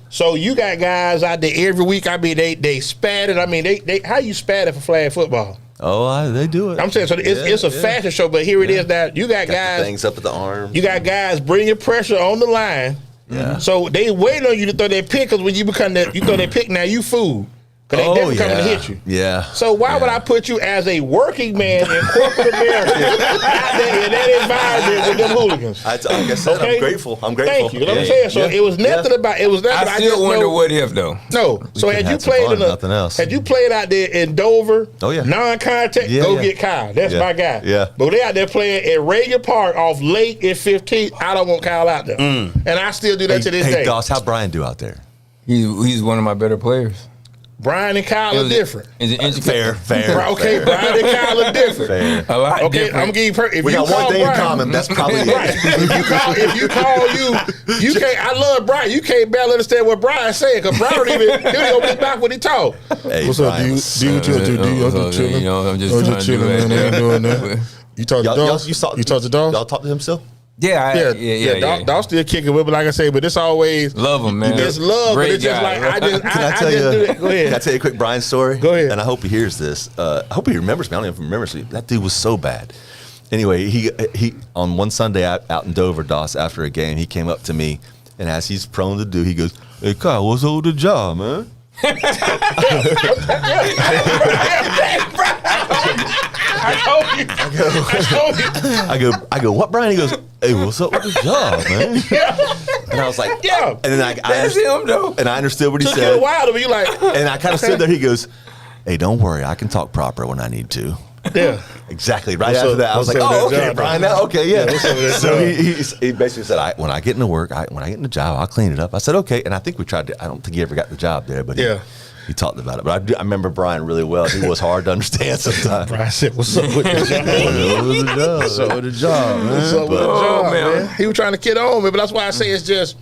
So you got guys out there every week. I mean, they spatted. I mean, they how you spatted for flag football? Oh, they do it. I'm saying so. It's a fashion show, but here it is that you got guys things up at the arm. You got guys bringing pressure on the line. Yeah. So they wait on you to throw that pick, because when you become that, you throw that pick, now you fool. Because they never coming to hit you. Yeah. So why would I put you as a working man in corporate America out there in that environment with them hooligans? Like I said, okay? I'm grateful. Thank you. You know what I'm saying? So it was nothing about it. Was nothing. I still wonder what if though. No. So had you played nothing else? Had you played out there in Dover? Non-contact. Go get Kyle. That's my guy. Yeah. But they out there playing at Reagan Park off Lake at 15. I don't want Kyle out there, and I still do that to this day. Hey, Doss, how'd Brian do out there? He's one of my better players. Brian and Kyle are different. Is it Fair. Okay, Brian and Kyle are different. Fair. A lot okay, different. I'm gonna give you. If we you got call one thing Brian, in common. That's probably right. it. If you call you can't. I love Brian. You can't barely understand what Brian's saying, because Brian don't even open his mouth when he talk. Hey, what's up, dude? Do what you want to do. I'm just chilling. You know, I'm just chilling, man. Ain't doing that. You talk to Doss? You talk to Doss? Y'all talk to him still? Yeah. Doss still kicking with, but like I say, but it's always love him, man. It's love, Great but it's just guy. like I just do that. Go ahead. Can I tell you a quick Brian story? Go ahead. And I hope he hears this. I hope he remembers me. I don't even remember. That dude was so bad. Anyway, he on one Sunday out in Dover, Doss, after a game, he came up to me, and as he's prone to do, he goes, "Hey, Kyle, what's up with the job, man?" I go, what, Brian? He goes, "Hey, what's up with the job, man?" And I was like, yeah. And then that's him though. And I understood what he Took said. you a while to be like, and I kind of stood there. He goes, "Hey, don't worry, I can talk proper when I need to." yeah. Exactly. Right after that, I was like, "Oh, okay, job, Brian. Now, okay, yeah." So job? he basically said, "When I get into work, when I get in the job, I'll clean it up." I said, "Okay," and I think we tried to. I don't think he ever got the job there, but he talked about it. But I remember Brian really well. He was hard to understand sometimes. Brian said, "What's up with the job? What's up with the job, man?" What's up with the job, man? He was trying to kid on me, but that's why I say it's just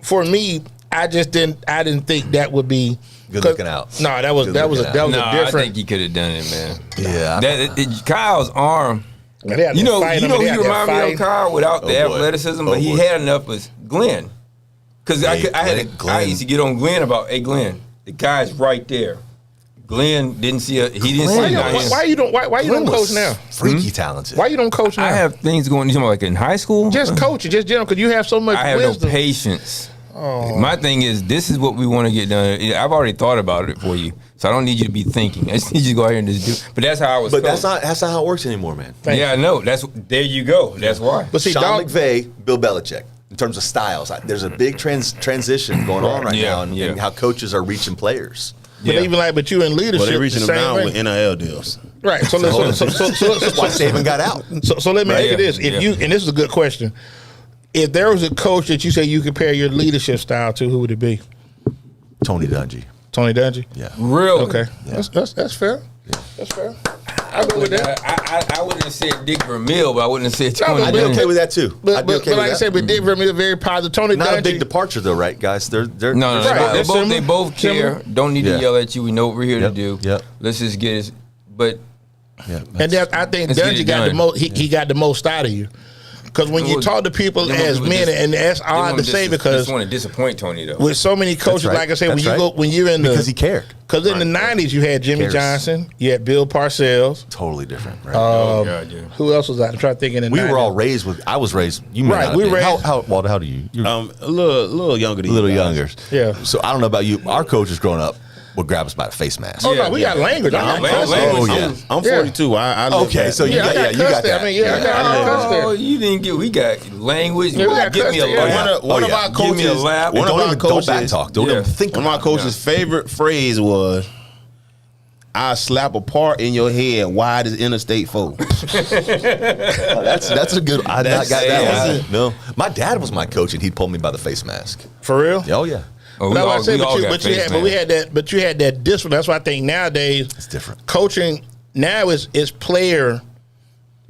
for me. I didn't think that would be good looking out. No, that was a different. I think he could have done it, man. Yeah, Kyle's arm. You know, he reminded me of Kyle without the athleticism, but he had enough as Glenn. Because I used to get on Glenn about, "Hey, Glenn, the guy's right there." Glenn didn't see it. He didn't see it. Why you don't coach now? Freaky talented. Why you don't coach now? I have things going. You know, like in high school. Just coaching, just general, because you have so much. I have wisdom. no patience. Oh. My thing is, this is what we want to get done. I've already thought about it for you, so I don't need you to be thinking. I just need you to go out here and just do. But that's how I was. But that's not how it works anymore, man. I know. There you go. That's why. But see, Sean McVay, Bill Belichick. In terms of styles, there's a big transition going on right now in how coaches are reaching players. But but you in leadership. Well, they're reaching them down way. with NIL deals. Right. So that's why Saban got out. So let me ask you this: if you, and this is a good question, if there was a coach that you say you compare your leadership style to, who would it be? Tony Dungy. Tony Dungy. Yeah. Really? Okay. Yeah. That's fair. Yeah. That's fair. I go with that. I wouldn't have said Dick Vermeil, but I wouldn't have said Tony. I'd be okay with that too. But like I said, but Dick Vermeil very positive. Tony not Dungy, a big departure though, right, guys? They're no. Right. They both care. Don't need to yell at you. We know what we're here to do. Yep. Let's just get it. But and then I think Dungy got the most. He got the most out of you. Because when you talk to people as men, and that's odd to say, because I just want to disappoint Tony though. With so many coaches, like I said, when you're in the, because he cared. Because in the '90s you had Jimmy Johnson, you had Bill Parcells, totally different. Right? Who else was that? I'm trying to think. In the we 90s. were all raised with. I was raised. You may right? not We have raised. How Walter? How do you? A little younger than you. A little younger. Yeah. So I don't know about you. Our coaches growing up would grab us by the face mask. Oh no, we got language. I'm 42. I okay, so you got that. I mean, I got oh, you didn't get. We got language. Yeah, Give me a lap. One of our coaches. Give me a lap. One of our coaches. Don't back talk. Don't even think. One of my coach's favorite phrase was, "I slap a part in your head wide as Interstate 4." That's a good. I not got that one. No, my dad was my coach, and he'd pull me by the face mask. For real? Oh yeah. Oh, but you had that discipline. That's why I think nowadays it's different. Coaching now is player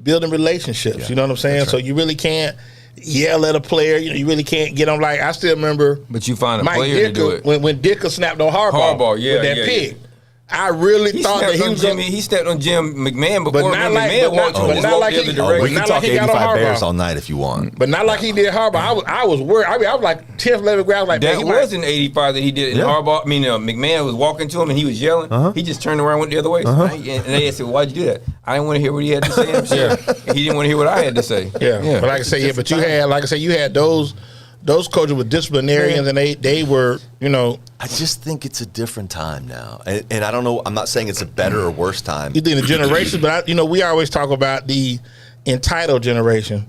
building relationships. Yeah, you know what I'm saying? right. So you really can't. yell at a player. You know, you really can't get them. Like I still remember. But you find a Mike player Dicker, to do it. when Dicker snapped on Harbaugh yeah, with that pick. I really thought that he was going. He stepped on Jim McMahon before But not like- McMahon but not- walked but in not like the he- other Oh, we direction. can Not talk like he got on 85 Bears Harbaugh. all night if you want. But not like he did Harbaugh. I was worried. I mean, I was like 10th, 11th grade. I was like, That man, was in '85 that he did it. And Yeah. Harbaugh, McMahon was walking to him and he was yelling. He just turned around and went the other way. And they said, "Why'd you do that?" I didn't want to hear what he had to say. I'm sure. He didn't want to hear what I had to say. Yeah. But like I say, yeah. But you had, like I say, you had those coaches were disciplinarians, and they were, you know. I just think it's a different time now, and I don't know. I'm not saying it's a better or worse time. You think the generations, but we always talk about the entitled generation,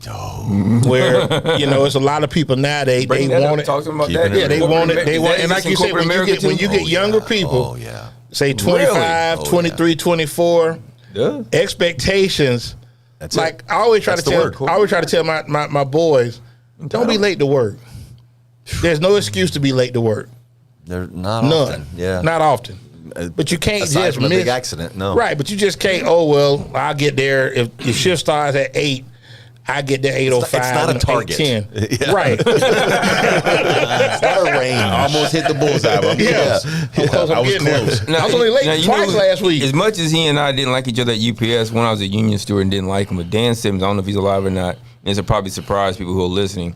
where it's a lot of people now they want it. Talk to him about Keeping that. it Yeah, they want it. They want, and like you said, corporate when you get younger people, say 25, 23, 24, expectations. That's like it. I always try That's to the tell, word. I always try to tell my boys, don't be late to work. There's no excuse to be late to work. They're not None. often. Yeah, Not often. But you can't aside just from a miss big accident. No, Right, but you just can't. Oh well, I'll get there if your shift starts at 8. I get there 8:05. It's not a target. 8:10. Yeah. Right. it's not a range. I almost hit the bullseye. But Yeah. I'm close. I I'm was getting there. close. I was only late twice last week. As much as he and I didn't like each other at UPS, when I was a union steward and didn't like him, but Dan Simmons, I don't know if he's alive or not, and this will probably surprise people who are listening.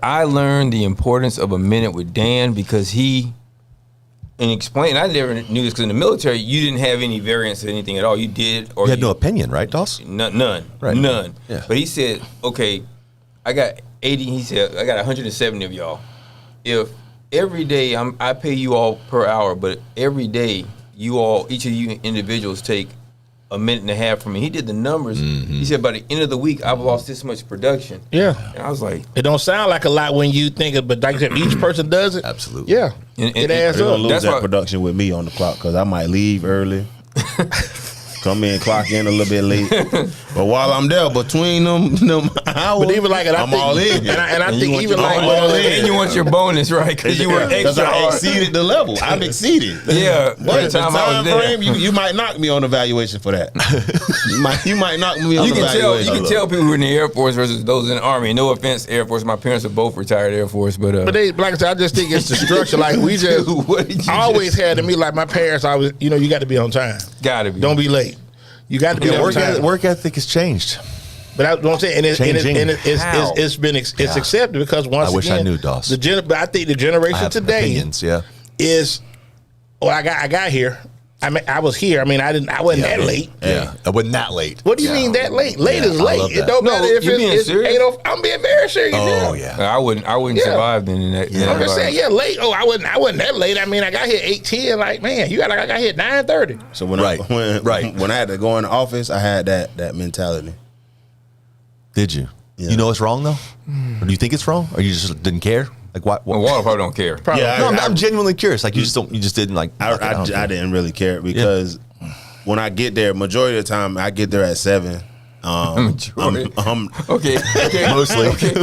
I learned the importance of a minute with Dan because he, and explain, I never knew this because in the military, you didn't have any variance of anything at all. You did. Or You had no opinion, right, Doss? None. Right. None. Yeah. But he said, okay, I got 80, he said, I got 170 of y'all. If every day I pay you all per hour, but every day each of you individuals take a minute and a half from me. He did the numbers. He said by the end of the week, I've lost this much production. Yeah. And I was like, It don't sound like a lot when you think it, but like you said, each person does it. Absolutely. Yeah. And- It and- adds They're up. gonna lose That's that why- production with me on the clock because I might leave early. Come in, clock in a little bit late. But while I'm there, between them hours, But even like it, I'm all in. And I And you think want even your like all in. and you want your bonus, right? Because you were Because extra I hard. exceeded the level. I've exceeded. Yeah, But by the the time I time was there. frame, you might knock me on evaluation for that. you might knock me on You can evaluation. tell people who are in the Air Force versus those in the Army. And no offense, Air Force. My parents are both retired Air Force, but like I said, I just think it's the structure. Like we just Dude, what did you always just had to me like my parents always, you got to be on time. gotta be. Don't be late. You got to be Yeah, on time. work ethic has changed. But that's what I'm saying, and Changing. it's been accepted because once I wish I again, knew, Doss. But I think the I generation have today opinions. Yeah. is. Well, I got here. I mean, I was here. I mean, I wasn't that late. Yeah. I wasn't that late. What do you mean that late? Late Yeah, is I late. love It that. don't No, matter if you being it's serious? 8:00. I'm being very serious. Oh, yeah. yeah. I wouldn't Yeah. survive then in that. Yeah. I'm just saying, yeah, late. Oh, I wasn't that late. I mean, I got here 8:10. Like, man, I got here 9:30. So when Right. when I had to go in the office, I had that mentality. Did you? Yeah. You know it's wrong, though? Or do you think it's wrong? Or you just didn't care? Like, what? Well, Water probably don't care. Probably. Yeah, No, I'm genuinely curious. Like, you just didn't, like, I didn't really care because when I get there, majority of the time I get there at 7. Majority. Okay. Mostly. Okay.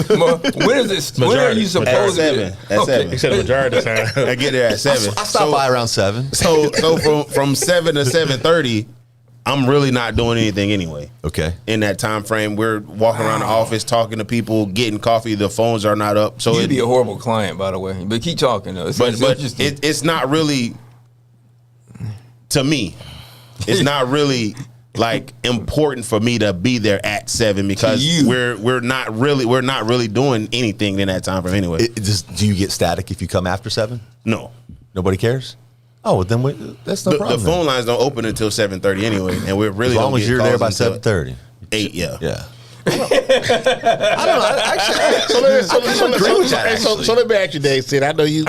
When is this? When are you supposed to? At 7. At Okay. 7. He said the majority of the time. I get there at 7. I stopped by around 7. So from 7 to 7:30, I'm really not doing anything anyway. Okay. In that time frame, we're walking around the office, talking to people, getting coffee. The phones are not up, so You'd be a horrible client, by the way. But keep talking though. It's interesting. it's not really to me. It's not really like important for me to be there at 7 because you. we're not really doing anything in that time frame anyway. Do you get static if you come after 7? No. Nobody cares? Oh, well, then that's no The problem. phone lines don't open until 7:30 anyway, and we're really as long don't as get you're there calls by until 7:30. 8. Yeah. Yeah. I don't know. Actually, So let me ask you, Dave. Sid, I know you.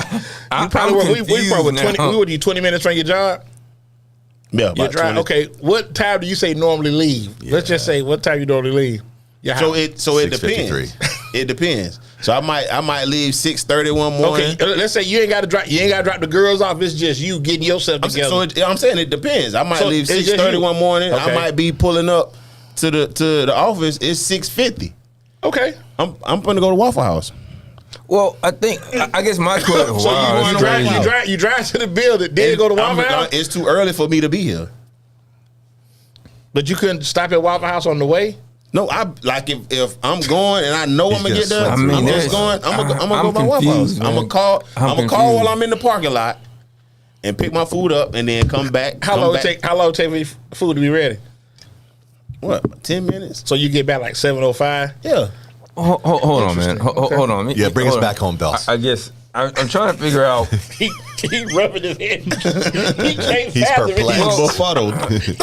I'm probably we confused probably now. we were you 20 minutes from your job. Yeah. Your about drive. 20. Okay, what time do you say normally leave? Let's just say what time you normally leave. Your So house. it depends. It depends. So I might leave 6:30 one morning. Okay, let's say you ain't got to drop the girls off. It's just you getting yourself together. I'm saying it depends. I might So leave it's just 6:30 you. one morning. Okay. I might be pulling up to the office. It's 6:50. Okay. I'm gonna go to Waffle House. Well, I guess my question. So Wow, you drive to the building, then you go to Waffle House, It's too early for me to be here. but you couldn't stop at Waffle House on the way. No, I like if I'm going and I know I'm gonna get there. I'm just going. I'm gonna go to my Waffle House. I'm gonna call while I'm in the parking lot and pick my food up and then come back. How long it take for your food to be ready? What, 10 minutes? So you get back like 7:05? Yeah. Hold on, man. Hold on. Yeah, bring us back home, Bells. I guess I'm trying to figure out. He rubbing his head. He can't He's fathom it. perplexed. Befuddled.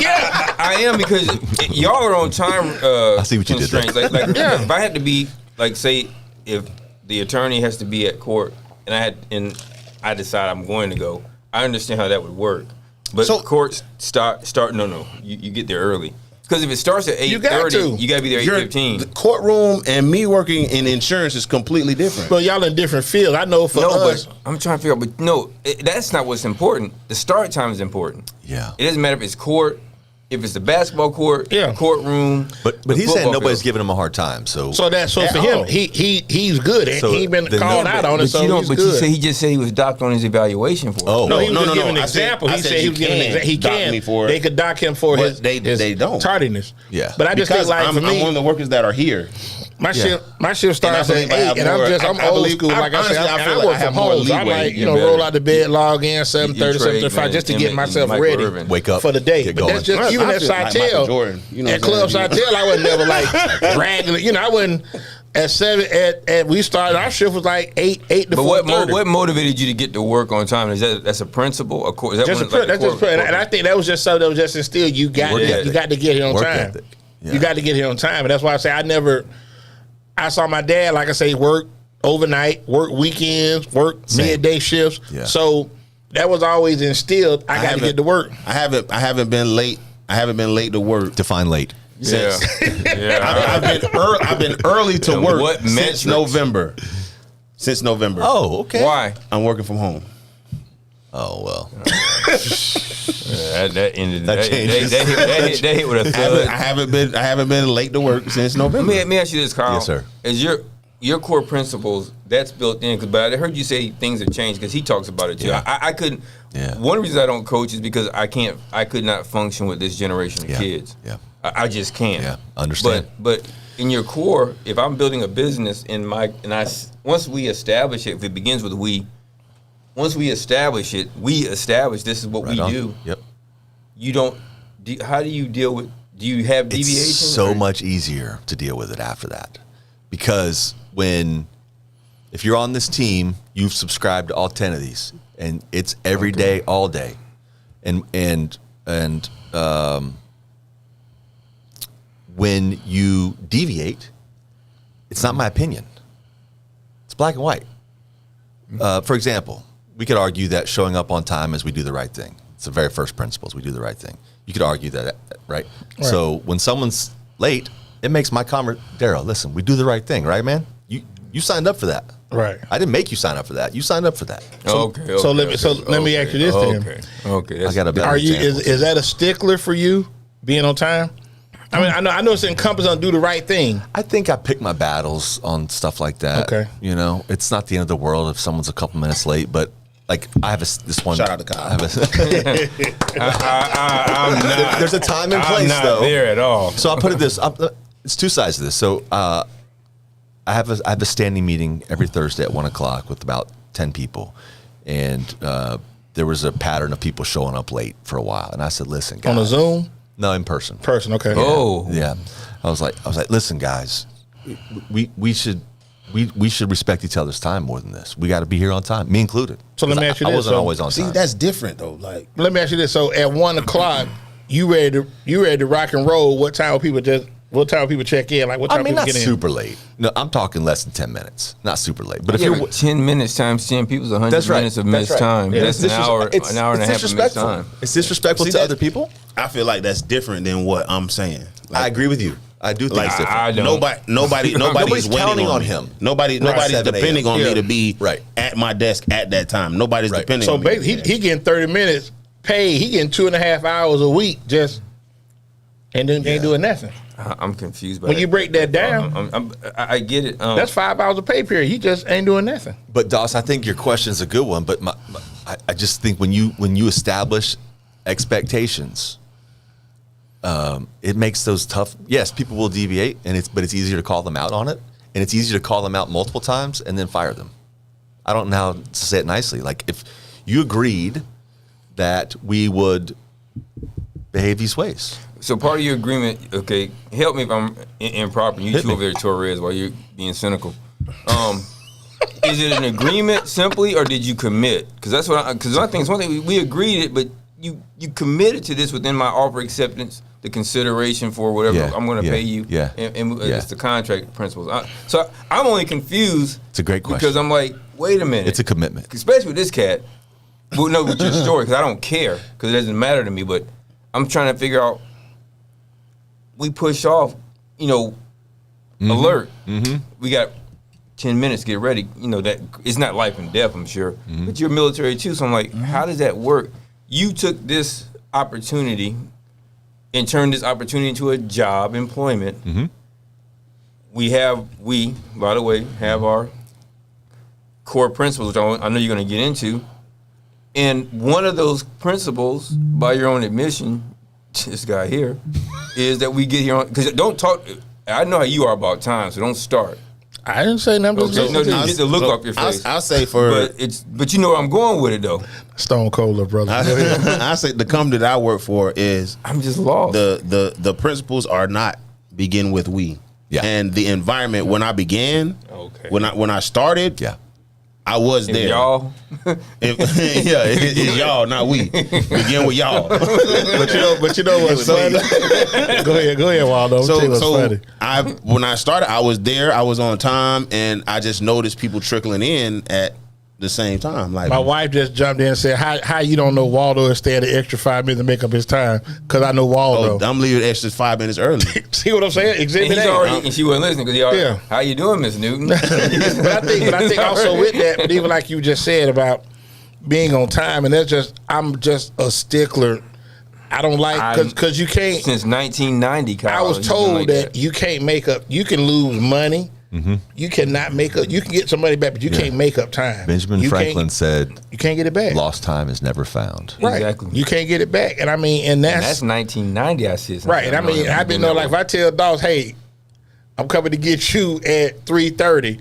Yeah, I am because y'all are on time. I see what you did there. Like if I had to be like, say, if the attorney has to be at court and I decide I'm going to go, I understand how that would work. But courts start. No, you get there early. Because if it starts at 8:30, you got to be there 8:15. The courtroom and me working in insurance is completely different. But y'all in different fields. I know for us. But I'm trying to figure out. But no, that's not what's important. The start time is important. Yeah. It doesn't matter if it's court, if it's the basketball court, courtroom. But he's saying nobody's giving him a hard time. So for him, he's good. So he been called out on it. So he's good. You say he just said he was docked on his evaluation for it. Oh no, he was giving an example. He said he was giving an example. He can. They could dock him for his don't tardiness. Yeah, but I just think like for me, I'm one of the workers that are here. My shift starts at 8, and I'm old school. Like I said, I work from home, so I might roll out the bed, log in 7:30, 7:35, just to get myself ready, wake up for the day. But that's just even at Sitel, at Club Sitel, I was never like dragging. I wasn't at 7. At we started, our shift was like 8 to 4:30. But what motivated you to get to work on time? That's a principle? Of course, that's just and I think that was just something that was just instilled. You got to get here on time. You got to get here on time, and that's why I say I saw my dad, like I say, work overnight, work weekends, work midday shifts. Yeah. So that was always instilled. I got to get to work. I haven't been late. I haven't been late to work. Define late. I've been early to work since November. Since November. Oh, okay. Why? I'm working from home. Oh well. That ended. That changes. That hit with a thud. I haven't been late to work since November. Let me ask you this, Carl. Yes, sir. Is your core principles that's built in? But I heard you say things have changed because he talks about it too. Yeah. I couldn't. Yeah. One reason I don't coach is because I could not function with this generation of kids. Yeah. I just can't. Yeah. Understand. But in your core, if I'm building a business once we establish it, if it begins with we. Once we establish it, this is what we do. Yep. How do you deal with, do you have deviations? It's so much easier to deal with it after that. Because if you're on this team, you've subscribed to all 10 of these. And it's every day, all day. And when you deviate, it's not my opinion. It's black and white. For example, we could argue that showing up on time is we do the right thing. It's the very first principles. We do the right thing. You could argue that, right? So when someone's late, it makes my comment, Daryl, listen, we do the right thing, right, man? You signed up for that. Right. I didn't make you sign up for that. You signed up for that. So let me ask you this then. Okay. I got a better example. Is that a stickler for you, being on time? I mean, I know it's encompassed on do the right thing. I think I pick my battles on stuff like that. Okay. It's not the end of the world if someone's a couple minutes late, but like I have this one. Shout out to Kyle. I'm not. There's a time and place, I'm not though. there at all. So I'll put it this. It's two sides to this. So I have a standing meeting every Thursday at 1:00 with about 10 people, and there was a pattern of people showing up late for a while, and I said, "Listen, guys." On a Zoom. No, in person. Okay. Yeah, oh, yeah. I was like, listen, guys, we should respect each other's time more than this. We got to be here on time, me included. So let me ask you this. I wasn't always on time. See, that's different though. Like, let me ask you this. So at 1:00, you ready to rock and roll? What time will people check in? Like what time people get in? Not super late. No, I'm talking less than 10 minutes. Not super late. But if you're you're 10 minutes times 10 people's 100 minutes of missed time. Yeah, that's an hour and a half of missed time. It's disrespectful to other people. I feel like that's different than what I'm saying. Like, I agree with you. I do think it's different. I don't. Nobody's counting on him. Nobody's depending on me to be at my desk at that time. Nobody's depending on me. So basically, he getting 30 minutes paid. He getting 2.5 hours a week just and then ain't doing nothing. I'm confused by when you break that down. I get it. That's 5 hours of pay period. He just ain't doing nothing. But Doss, I think your question is a good one. But I just think when you establish expectations, it makes those tough. Yes, people will deviate, but it's easier to call them out on it, and it's easier to call them out multiple times and then fire them. I don't know how to say it nicely. Like if you agreed that we would behave these ways. So part of your agreement, okay, help me if I'm improper. You two over there, Torres, while you're being cynical. Is it an agreement simply, or did you commit? Because that's what. Because I think it's one thing we agreed it, but you committed to this within my offer acceptance, the consideration for whatever I'm going to pay you. Yeah. And it's the contract principles. So I'm only confused. It's a great question because I'm like, wait a minute. It's a commitment, especially with this cat. Well, no, with your story, because I don't care, because it doesn't matter to me. But I'm trying to figure out. We push off, alert. Mm-hmm. We got 10 minutes, get ready. That it's not life and death, I'm sure. Mm-hmm. But you're military too, so I'm like, how does that work? You took this opportunity and turned this opportunity into a job, employment. Mm-hmm. We, by the way, have our core principles, which I know you're going to get into. And one of those principles, by your own admission, this guy here, is that we get here on, because don't talk, I know how you are about time, so don't start. I didn't say nothing. Okay, no, you get the look off your face. I'll say for, but you know where I'm going with it though. Stone Cold, little brother. I say the company that I work for is, I'm just lost. The principles are not begin with we. Yeah. And the environment when I began, when I started, I was there. Y'all, it's y'all, not we. Begin with y'all. but you know what's funny? Go ahead, Waldo. When I started, I was there. I was on time, and I just noticed people trickling in at the same time. Like my wife just jumped in and said, "How you don't know Waldo is staying the extra 5 minutes to make up his time? Because I know Waldo. I'm leaving extra 5 minutes early. See what I'm saying? Exhibit A. And she wasn't listening because how you doing, Miss Newton? but I think also with that, but even like you just said about being on time, and I'm just a stickler. I don't like because you can't. Since 1990, Kyle, I was told that you can't make up. You can lose money. Mm-hmm. You cannot make up. You can get some money back, but you can't make up time. Benjamin Franklin said, "You can't get it back. Lost time is never found." Right. Exactly. You can't get it back, and I mean, and that's 1990. I see. Right. And I mean, I've been like if I tell dogs, "Hey, I'm coming to get you at 3:30,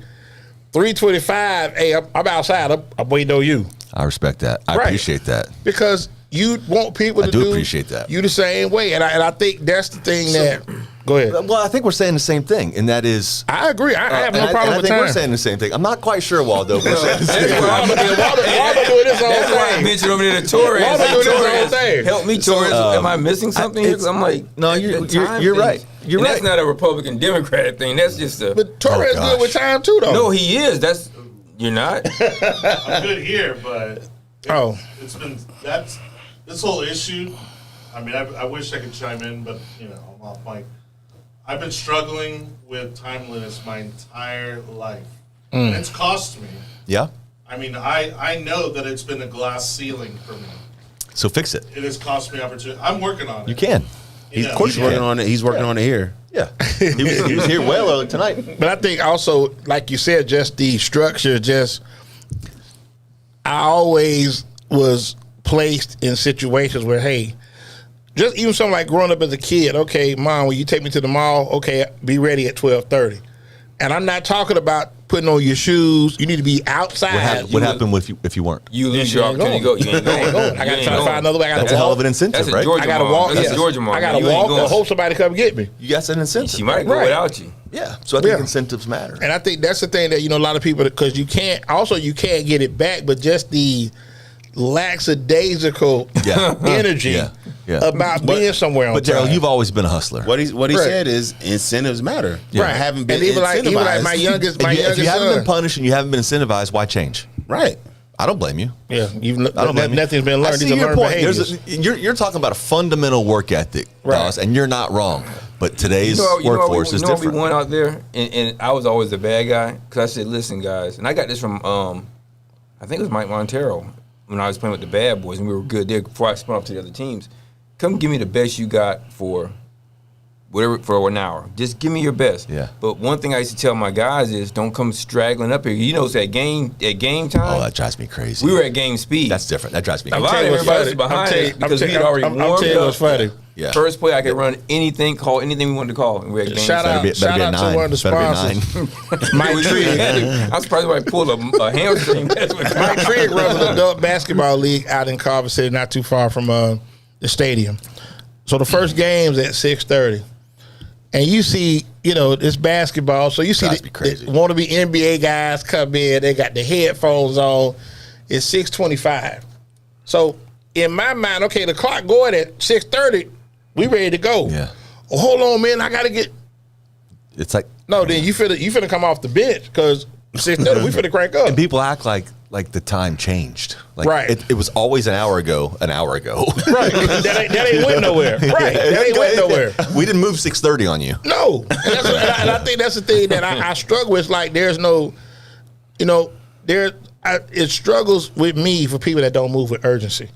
3:25. Hey, I'm outside. I'm waiting on you." I respect that. I appreciate that because you want people to do appreciate that. You the same way, and I think that's the thing that. Go ahead. Well, I think we're saying the same thing, and that is. I agree. I have no problem with I think time. we're saying the same thing. I'm not quite sure, Waldo. We're saying the same thing. Waldo doing his own That's why I thing. mentioned over there to Torres. Waldo doing his own thing. Help me, Torres. Am I missing something here? 'Cause I'm like, no, you're right. You're right. That's not a Republican Democratic thing. That's just a. But Torres good with time too, though. No, he is. You're not. I'm good here, but it's been this whole issue. I mean, I wish I could chime in, but I'm off mic. I've been struggling with timeliness my entire life. And it's cost me. Yeah. I mean, I know that it's been a glass ceiling for me. So fix it. It has cost me opportunity. I'm working on it. You can. Of course he's working on it. He's working on it here. Yeah. He was here well early tonight. But I think also, like you said, just the structure, I always was placed in situations where, hey, just even something like growing up as a kid, okay, Mom, will you take me to the mall? Okay, be ready at 12:30. And I'm not talking about putting on your shoes. You need to be outside. What happened if you weren't? You lose your opportunity to go. You ain't going. I got to try to find another way. That's a hell of an incentive, right? I got to walk. That's a Georgia mom. I got to walk or hope somebody come get me. You got an incentive. She might go without you. Yeah. So I think incentives matter. And I think that's the thing that, a lot of people, because you can't get it back, but just the lackadaisical energy about being somewhere on time. But Daryl, you've always been a hustler. What he said is incentives matter. Yeah. I haven't been even incentivized. like my youngest if you haven't son. been punished and you haven't been incentivized, why change? Right. I don't blame you. Yeah, I don't blame you. Nothing's been learned. I see These are your learned point. behaviors. You're talking about a fundamental work ethic, Dawes, and you're not wrong. But today's workforce is different. We went out there, and I was always the bad guy because I said, "Listen, guys," and I got this from I think it was Mike Montero when I was playing with the Bad Boys, and we were good there before I spun off to the other teams. Come give me the best you got for whatever, for an hour. Just give me your best. Yeah. But one thing I used to tell my guys is don't come straggling up here. You know, it's at game time. Oh, that drives me crazy. We were at game speed. That's different. That drives me A crazy. lot of everybody was behind us because we had already warmed up. I'm telling you what's funny. Yeah. First play, I could run anything, call anything we wanted to call. And we're at game Shout time. out, shout out to one of the sponsors, Mike Trigg. I'm surprised when I pulled a hamstring. That's what Mike Trigg runs an adult basketball league out in Carver City, not too far from the stadium. So the first game's at 6:30, and you see, you know, it's basketball. So you see the want to be NBA guys come in. They got the headphones on. It's 6:25. So in my mind, okay, the clock going at 6:30. We ready to go. Yeah. Oh, hold on, man. I gotta get. It's like No, then you finna come off the bench because 6:30 we finna crank up. and people act like the time changed. Like Right. It was always an hour ago. Right. That ain't went nowhere. Right. That ain't went nowhere. We didn't move 6:30 on you. No. And I think that's the thing that I struggle with. Like there's no, you know, it struggles with me for people that don't move with urgency.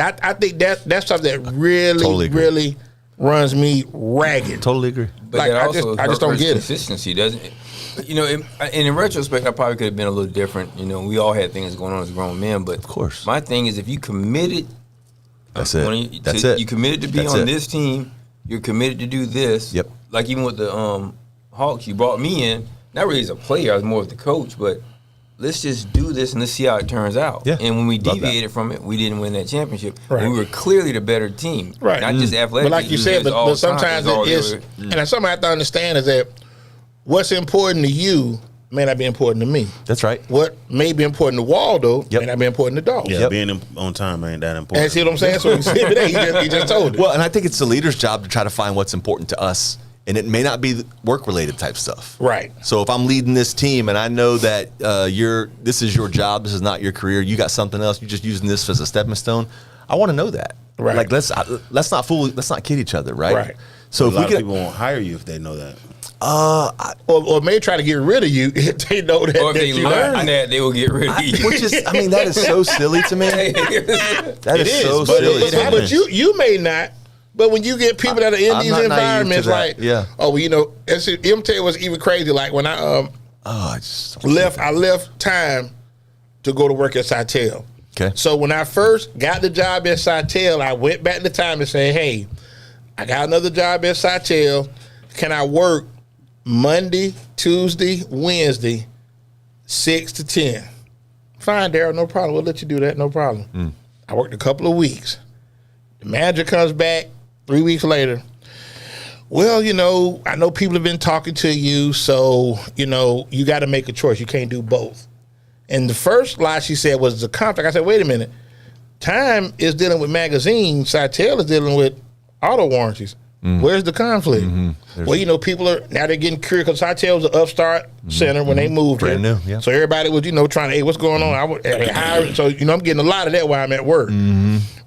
I think that's stuff that really runs me ragged. Totally agree. But Like, that also I just don't hurts get it. consistency, doesn't it? You know, and in retrospect, I probably could have been a little different. You know, we all had things going on as grown men, but Of course. my thing is if you committed, That's it. That's it. You committed to be That's on it. this team. You're committed to do this. Yep. Like even with the Hawks, you brought me in. Not really as a player, I was more as the coach, but let's just do this and let's see how it turns out. Yeah. And when we Love that. deviated from it, we didn't win that championship. Right. And we were clearly the better team. Right. Not just athletic. But like you said, but sometimes it is, and something I have to understand is that what's important to you may not be important to me. That's right. What may be important to Waldo Yep. may not be important to Dawg. Yeah, Yep. being on time ain't that And important. see what I'm saying? So he just told it. Well, and I think it's the leader's job to try to find what's important to us, and it may not be work-related type stuff. Right. So if I'm leading this team and I know that this is your job, this is not your career, you got something else, you're just using this as a stepping stone. I want to know that. Right. Like let's not kid each other, right? Right. So a if lot we of get people won't hire you if they know that. Or may try to get rid of you if they know that. Or if that they you learn not. that, they will get rid of you. which is, I mean, that is so silly to me. That It is so but, silly. but you may not. But when you get people that are in I'm these not naive to environments, that, like, yeah. oh, well, you know, MT was even crazy. Like when I I just don't left time to go to work at Sitel. Okay. So when I first got the job at Sitel, I went back to time and said, hey, I got another job at Sitel. Can I work Monday, Tuesday, Wednesday, 6 to 10? Fine, Daryl, no problem. We'll let you do that, no problem. I worked a couple of weeks. The manager comes back 3 weeks later. Well, you know, I know people have been talking to you, so, you know, you got to make a choice. You can't do both. And the first lie she said was the contract. I said, wait a minute. Time is dealing with magazines. Sitel is dealing with auto warranties. Where's the conflict? Well, you know, people are now they're getting curious because Sitel was an upstart center when they moved Brand here. new, yeah. So everybody was, you know, trying to, hey, what's going on? So, you know, I'm getting a lot of that while I'm at work.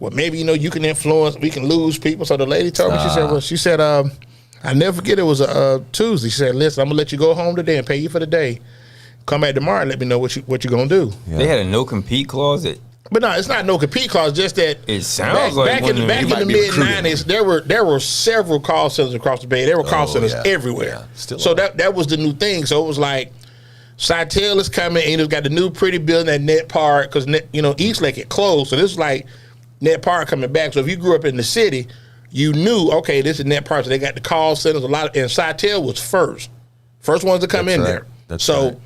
Well, maybe, you know, you can influence, we can lose people. So the lady told me, she said, I never forget it was a Tuesday. She said, listen, I'm going to let you go home today and pay you for the day. Come back tomorrow and let me know what you're going to do. They had a no-compete clause that But no, it's not no compete clause. Just that It sounds like back in when the you might be mid '90s, there were several call centers across the Bay. There were call centers yeah. everywhere. Yeah, still So are. that was the new thing. So it was like Sitel is coming, and it's got the new pretty building at Net Park because you know East Lake had closed. So this is like Net Park coming back. So if you grew up in the city, you knew okay, this is Net Park. So they got the call centers and Sitel was first ones to come That's in right. there. That's so. right.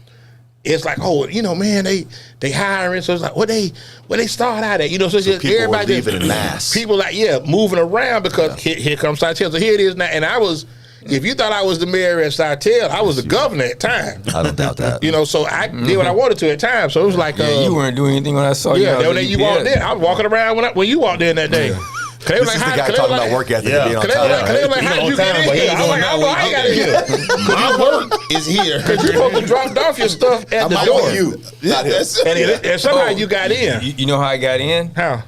It's like, oh, you know, man, they hiring. So it's like, where they start out at? You know, so it's just people were everybody leaving just, en masse. people like, moving around because here comes Sitel. So here it is now. And I was, if you thought I was the mayor at Sitel, I was the governor at the time. I don't doubt that. You know, so I did what I wanted to at times. So it was like, yeah, you weren't doing anything when I saw you. yeah, out when at you UPS. walked in, I was walking around when you walked in that day. They This is the guy talking about work ethic and being on They time. were like, how did you get in here? I'm like, I got in here. My work is here. Because you're supposed to drop off your stuff at the door. And somehow you got in. You know how I got in? How?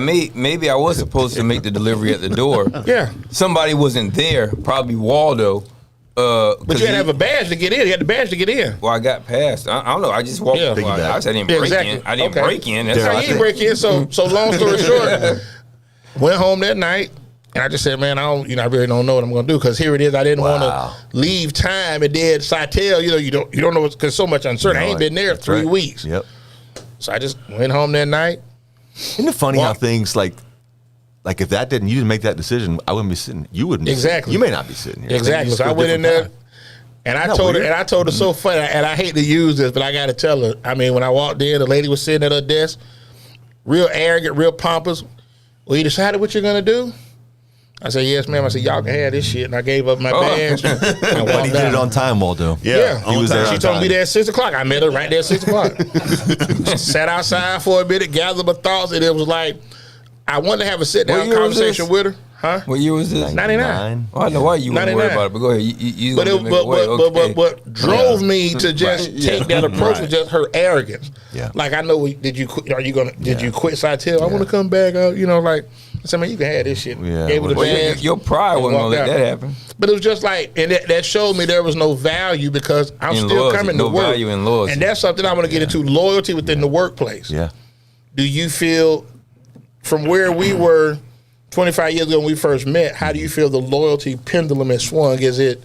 Maybe I was supposed to make the delivery at the door. Yeah. Somebody wasn't there, probably Waldo. But you had to have a badge to get in. You had the badge to get in. Well, I got past. I don't know. I just walked. Yeah. Well, I said I didn't break in. I didn't break in. That's That's how how you didn't break in. So long story short, went home that night, And I just said, man, I really don't know what I'm going to do because here it is. I didn't want to leave time and then Sitel, you don't know because so much uncertain. I ain't been there 3 weeks. Yep. So I just went home that night. Isn't it funny how things like if you didn't make that decision, I wouldn't be sitting. You wouldn't. Exactly. You may not be sitting here. Exactly. So I went in there. And I told her so funny, and I hate to use this, but I got to tell her. I mean, when I walked in, the lady was sitting at her desk, real arrogant, real pompous. Well, you decided what you're going to do? I said, yes, ma'am. I said, y'all can have this shit. And I gave up my badge. But he did it on time, Waldo. Yeah. He was there. She told me to be there at 6 o'clock. I met her right there at 6 o'clock. Sat outside for a minute, gathered my thoughts, and it was like, I wanted to have a sit-down conversation with her. Huh? What year was this? 99. Oh, I know why you wouldn't worry about it, but go ahead. You but what drove me to just take that approach was just her arrogance. Yeah. Like, I know, did you quit Sitel? I want to come back out, like, I said, man, you can have this shit. Yeah. Gave her the badge. Your pride wasn't going to let that happen. But it was just like, and that showed me there was no value because I'm still loyalty, coming to work. No value in loyalty. And that's something I want to get into, loyalty within the workplace. Yeah. Do you feel, from where we were 25 years ago when we first met, how do you feel the loyalty pendulum has swung? Is it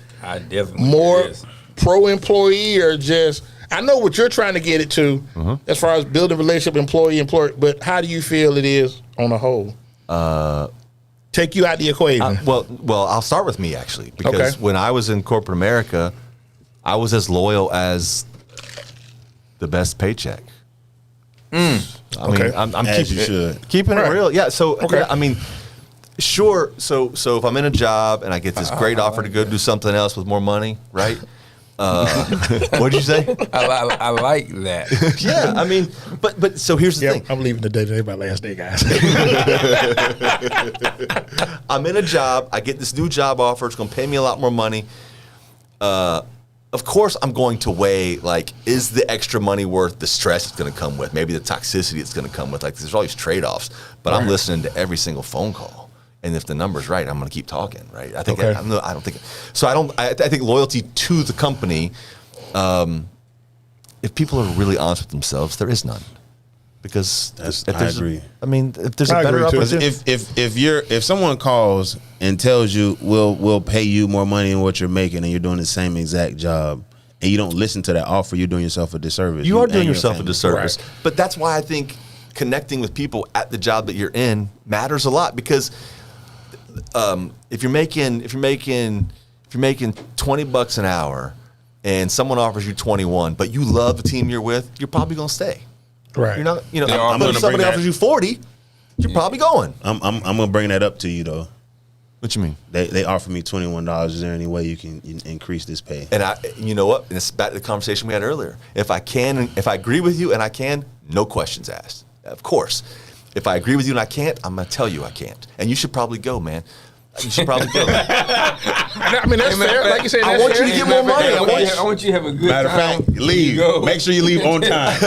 more pro-employee or just, I know what you're trying to get it to as far as building relationship employee-employer, but how do you feel it is on a whole? Take you out the equation. Well, I'll start with me actually, because when I was in corporate America, I was as loyal as the best paycheck. I mean, I'm keeping it real. Yeah. So yeah, I mean, sure. So if I'm in a job and I get this great offer to go do something else with more money, right? What'd you say? I like that. Yeah, I mean, but so here's the thing. I'm leaving the day today, my last day, guys. I'm in a job. I get this new job offer. It's going to pay me a lot more money. Of course, I'm going to weigh, like, is the extra money worth the stress it's going to come with? Maybe the toxicity it's going to come with. Like, there's all these trade-offs. But I'm listening to every single phone call. And if the number's right, I'm going to keep talking, right? I think I don't think so. I think loyalty to the company. If people are really honest with themselves, there is none, because I agree. I mean, if there's a better opportunity, if someone calls and tells you we'll pay you more money than what you're making, and you're doing the same exact job, and you don't listen to that offer, you're doing yourself a disservice. You are doing yourself a disservice. Right. But that's why I think connecting with people at the job that you're in matters a lot, because if you're making $20 an hour and someone offers you 21, but you love the team you're with, you're probably gonna stay. Right. You're not. If somebody offers you 40, you're probably going. I'm gonna bring that up to you though. What you mean? They offer me $21. Is there any way you can increase this pay? And you know what? And it's back to the conversation we had earlier. If I agree with you and I can, no questions asked. Of course. If I agree with you and I can't, I'm going to tell you I can't. And you should probably go, man. You should probably go. I mean, that's fair. Like you said, I want you to get more money. I want you to have a good Matter time. of fact, leave. Make sure you leave on time.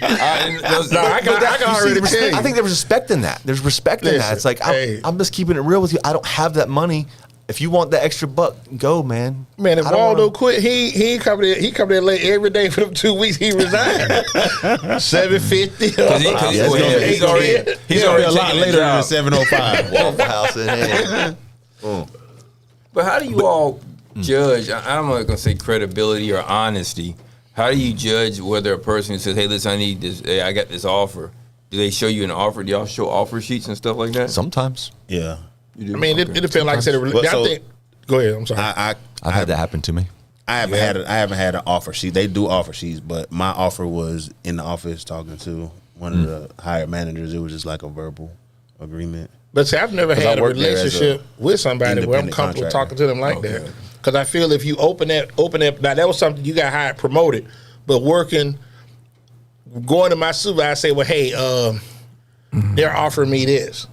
I can already tell you. I think there's respect in that. There's respect in that. It's like, I'm just keeping it real with you. I don't have that money. If you want the extra buck, go, man. Man, if Waldo quit, he covered it late every day for them 2 weeks. He resigned. $750. He's already a lot later than $705. Waffle House in hand. But how do you all judge? I'm not gonna say credibility or honesty. How do you judge whether a person says, "Hey, listen, I need this. Hey, I got this offer"? Do they show you an offer? Do y'all show offer sheets and stuff like that? Sometimes. Yeah. I mean, it depends. Like I said, go ahead. I'm sorry. I've had that happen to me. I haven't had an offer sheet. They do offer sheets, but my offer was in the office talking to one of the hired managers. It was just like a verbal agreement. But see, I've never had a relationship with somebody where I'm comfortable talking to them like that. Because I feel if you open that, now that was something you got hired, promoted, but going to my supervisor, I say, well, hey, they're offering me this.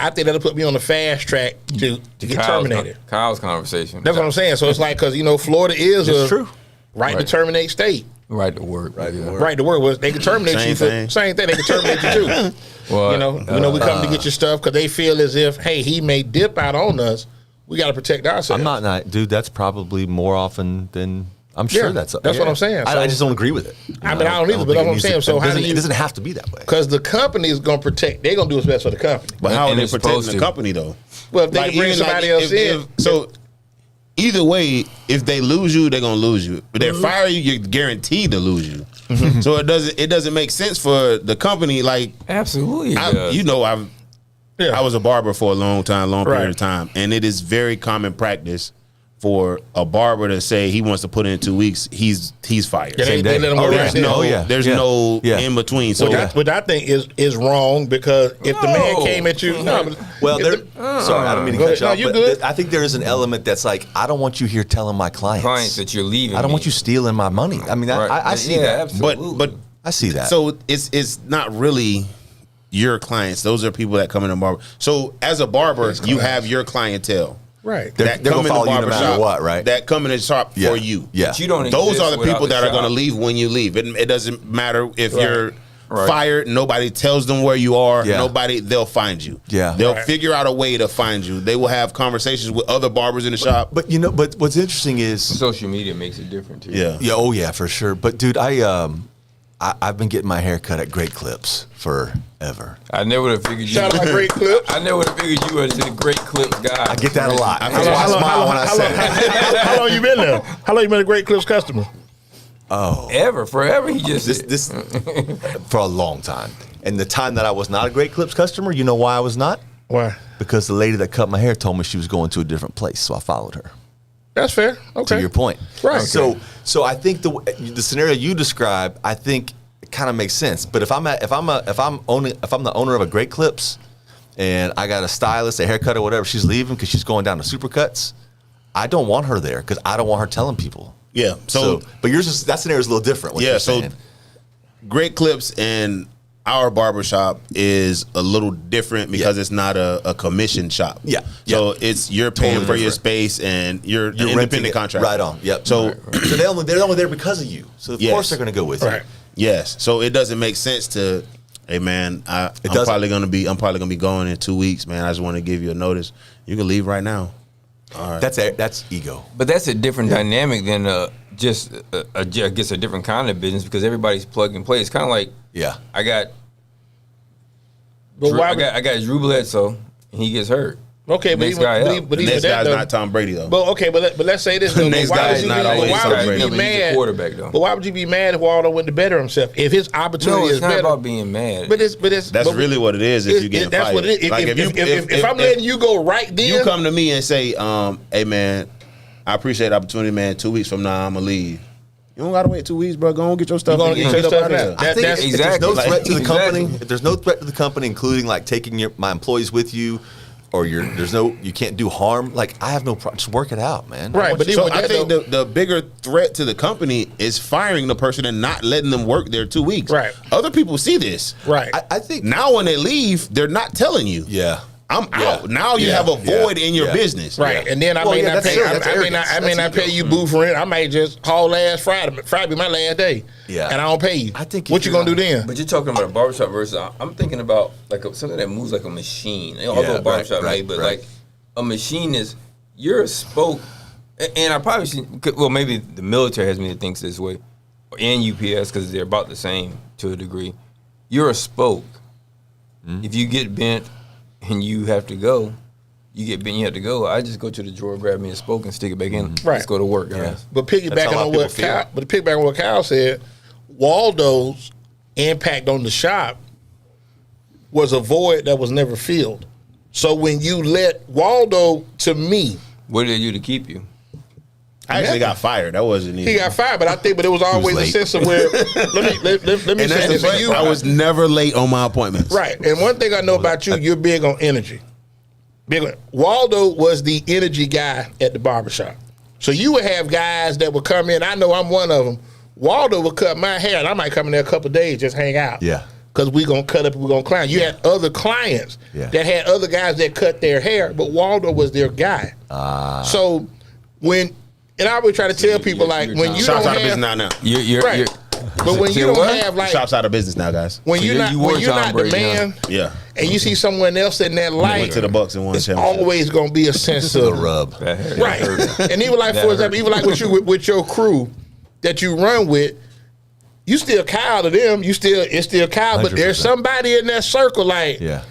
I think that'll put me on the fast track to get terminated. Kyle's conversation. That's what I'm saying. So it's like, because, Florida is a right to terminate state. Right to work. Right to work. Well, they can terminate you for same thing. They can terminate you too. Well, we come to get your stuff because they feel as if, hey, he may dip out on us. We got to protect ourselves. I'm not, dude. That's probably more often than I'm sure that's what I'm saying. So, I just don't agree with it. I mean, I don't either, but that's what I'm saying. So how do you? It doesn't have to be that way. Because the company is going to protect. They're going to do what's best for the company. But how are And they they're protecting supposed the to. company though? Well, if they can bring even somebody else in. So either way, if they lose you, they're gonna lose you. If they fire you, you're guaranteed to lose you. So it doesn't make sense for the company. Like Absolutely. I was a barber for a long period Right. of time, and it is very common practice for a barber to say he wants to put in 2 weeks, he's fired. Yeah, Same they day. let them go right there. There's no in between. So Which I think is wrong because if the man came at you, Well, sorry, I don't mean to cut you No, off, you but good. I think there is an element that's like, I don't want you here telling my clients that you're leaving. I don't want you stealing my money. I mean, I see that. Absolutely. but I see that. So it's not really your clients. Those are people that come in the barber. So as a barber, you have your clientele. right. They're gonna follow you no matter what, right? That come in the shop Yeah. for you. Yeah. But you don't Those exist are the without people that are going to shop. leave when you leave. It doesn't matter if you're Right. fired. Nobody tells them where you are. Yeah. They'll find you. Yeah. They'll Right. figure out a way to find you. They will have conversations with other barbers in the shop. But but what's interesting is Social media makes it different too. Yeah. oh yeah, for sure. But dude, I've been getting my hair cut at Great Clips forever. I never would have figured you. Shout out my great clips. I never would have figured you was a great clips guy. I get that a lot. How That's why I long- smile when I say it. How long you been there? How long you been a Great Clips customer? Forever. He just This for a long time. And the time that I was not a Great Clips customer, you know why I was not? Why? Because the lady that cut my hair told me she was going to a different place, so I followed her. That's fair. Okay. To your point, Right. So I think the scenario you describe, I think it kind of makes sense. But if I'm the owner of a Great Clips, and I got a stylist, a haircut, or whatever, she's leaving because she's going down to Supercuts, I don't want her there because I don't want her telling people. Yeah. So but that scenario is a little different. What yeah. you're So saying. Great Clips and our barbershop is a little different because it's not a commission shop. Yeah. So you're paying Totally for your different. space and you're an You're renting independent it. contractor. Right on. Yep. So So they're only there because of you. So of Yes. course they're going to go with Right. you. yes. So it doesn't make sense to, hey man, I'm doesn't. probably gonna be going in 2 weeks, man. I just want to give you a notice. You can leave right now. All right. That's ego. But that's a different dynamic than just I guess a different kind of business because everybody's plug and play. It's kind of like Yeah. I got But why? I got Drew Bledsoe and he gets hurt. Okay, but Next even, guy but up. even, but The even next that guy's though. not Tom Brady though. But okay, but let's say this. Though, The next why guy would is you not be, but always why Tom would you Brady. be He's a mad? quarterback, though. But why would you be mad if Waldo went to better himself? If his opportunity No, it's is not better. about being mad. But it's That's but really what it is if you get that's fired. what it is. Like If I'm letting you go right then, you come to me and say, hey man, I appreciate the opportunity, man. 2 weeks from now, I'm gonna leave. You don't gotta wait 2 weeks, bro. Go and get your stuff. You gonna and get your up stuff out of now. here. That- I think that's- if there's no Exactly. threat to the company, Exactly. if there's no threat to the company, including like taking my employees with you, or you can't do harm. Like I have no problem. Just work it out, man. Right, but So even I that, think though- the bigger threat to the company is firing the person and not letting them work there 2 weeks. Right. Other people see this. right. I think Now when they leave, they're not telling you. Yeah. I'm out. Now you have a void in your business. Right, and then I Well, may yeah, not that's pay. true. That's I may arrogance. not. I may That's not pay ego. you booth rent. I might just haul last Friday. Friday be my last day. Yeah. and I don't pay you. I think what if you you're gonna do then? But you're talking about a barbershop versus I'm thinking about like something that moves like a machine. Although Yeah, a barbershop right, may, but right. like a machine is you're a spoke. And I probably should. Well, maybe the military has me that thinks this way, and UPS because they're about the same to a degree. You're a spoke. If you get bent and you have to go, you get bent. You have to go. I just go to the drawer, grab me a spoke, and stick it back in. Right. Let's go to work, guys. But That's piggybacking how a lot on of what people feel. Kyle, but piggyback on what Kyle said, Waldo's impact on the shop was a void that was never filled. So when you let Waldo, to me, What did they do to keep you? I actually got fired. That wasn't even. he got fired, but I think, but it was always a late. sense of where. let me And say that's this the for thing. you. I was never late on my appointments. Right, and one thing I know about you, you're big on energy. Waldo was the energy guy at the barbershop. So you would have guys that would come in. I know I'm one of them. Waldo would cut my hair, and I might come in there a couple of days, just hang out. Yeah. Because we going to cut up and we going to clown. You had other clients Yeah. that had other guys that cut their hair, but Waldo was their guy. So when, and I always try to tell people, like, when you Shop's don't out of business have, now. You're right. But when Say you don't what? have, like, Shop's out of business now, guys. when you're not, you when were you're Tom not the Brady, huh? man, Yeah. and you see someone else in that light, Went to the Bucks and won it's championship. always going to be a sense The of rub. right. And even like, for example, even like with you with your crew, that you run with, you still Kyle to them. It's still Kyle, but there's 100%. somebody in that circle like, Yeah.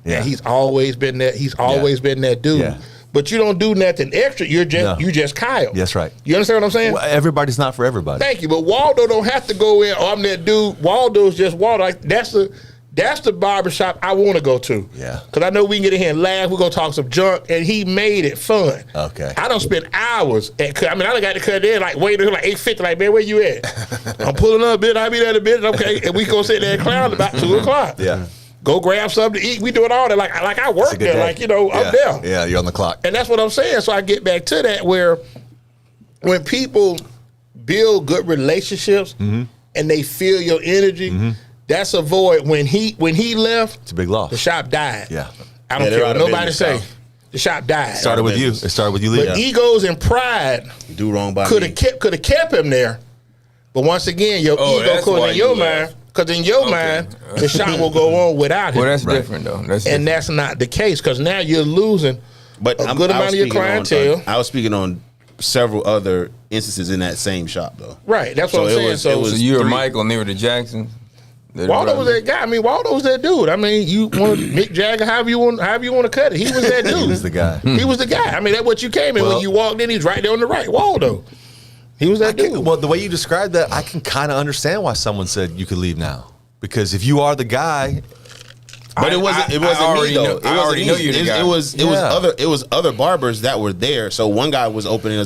yeah, he's always been that. He's always been that dude. Yeah. But you don't do nothing extra. You just Kyle. That's right. You understand what I'm saying? Well, everybody's not for everybody. Thank you. But Waldo don't have to go in. Oh, I'm that dude. Waldo's just Waldo. Like, that's the barbershop I want to go to. Yeah. Because I know we can get in here and laugh. We're going to talk some junk. And he made it fun. Okay. I don't spend hours I done got to cut in, like, waiting until like 8:50. Like, man, where you at? I'm pulling up a bit. I'll be there in a bit. Okay. And we go sit there and clown about 2 o'clock. Yeah. Go grab something to eat. We doing all that. Like I work It's a good there. day. Like, I'm there. Yeah, you're on the clock. And that's what I'm saying. So I get back to that where when people build good relationships and they feel your energy, that's a void. When he left, It's a big loss. the shop died. Yeah. I don't they're care out what of nobody business say. now. The shop died. It started with you. It started with you leaving. But egos and pride Do wrong by could me. have kept him there. But once again, your Oh, ego that's could why in your you left. mind. Because in your mind, the shop will go on without him. Well, that's different though. That's different. And that's not the case because now you're losing But a I'm- good I amount was of your speaking clientele. I was speaking on several other instances in that same shop, though. Right, that's So what I'm it saying. was- so it was- So you and three- Michael near the Jacksons. Waldo was that guy. I mean, Waldo was that dude. I mean, you want Mick Jagger, however you want to cut it. He was that dude. He was the guy. He was the guy. I mean, that's what you came in when Well- you walked in. He's right there on the right. Waldo. He was that dude. Well, the way you described that, I can kind of understand why someone said you could leave now. Because if you are the guy, But it wasn't. It wasn't already me though. know- It I wasn't already me. know you're the guy. It was Yeah. other. It was other barbers that were there. So one guy was opening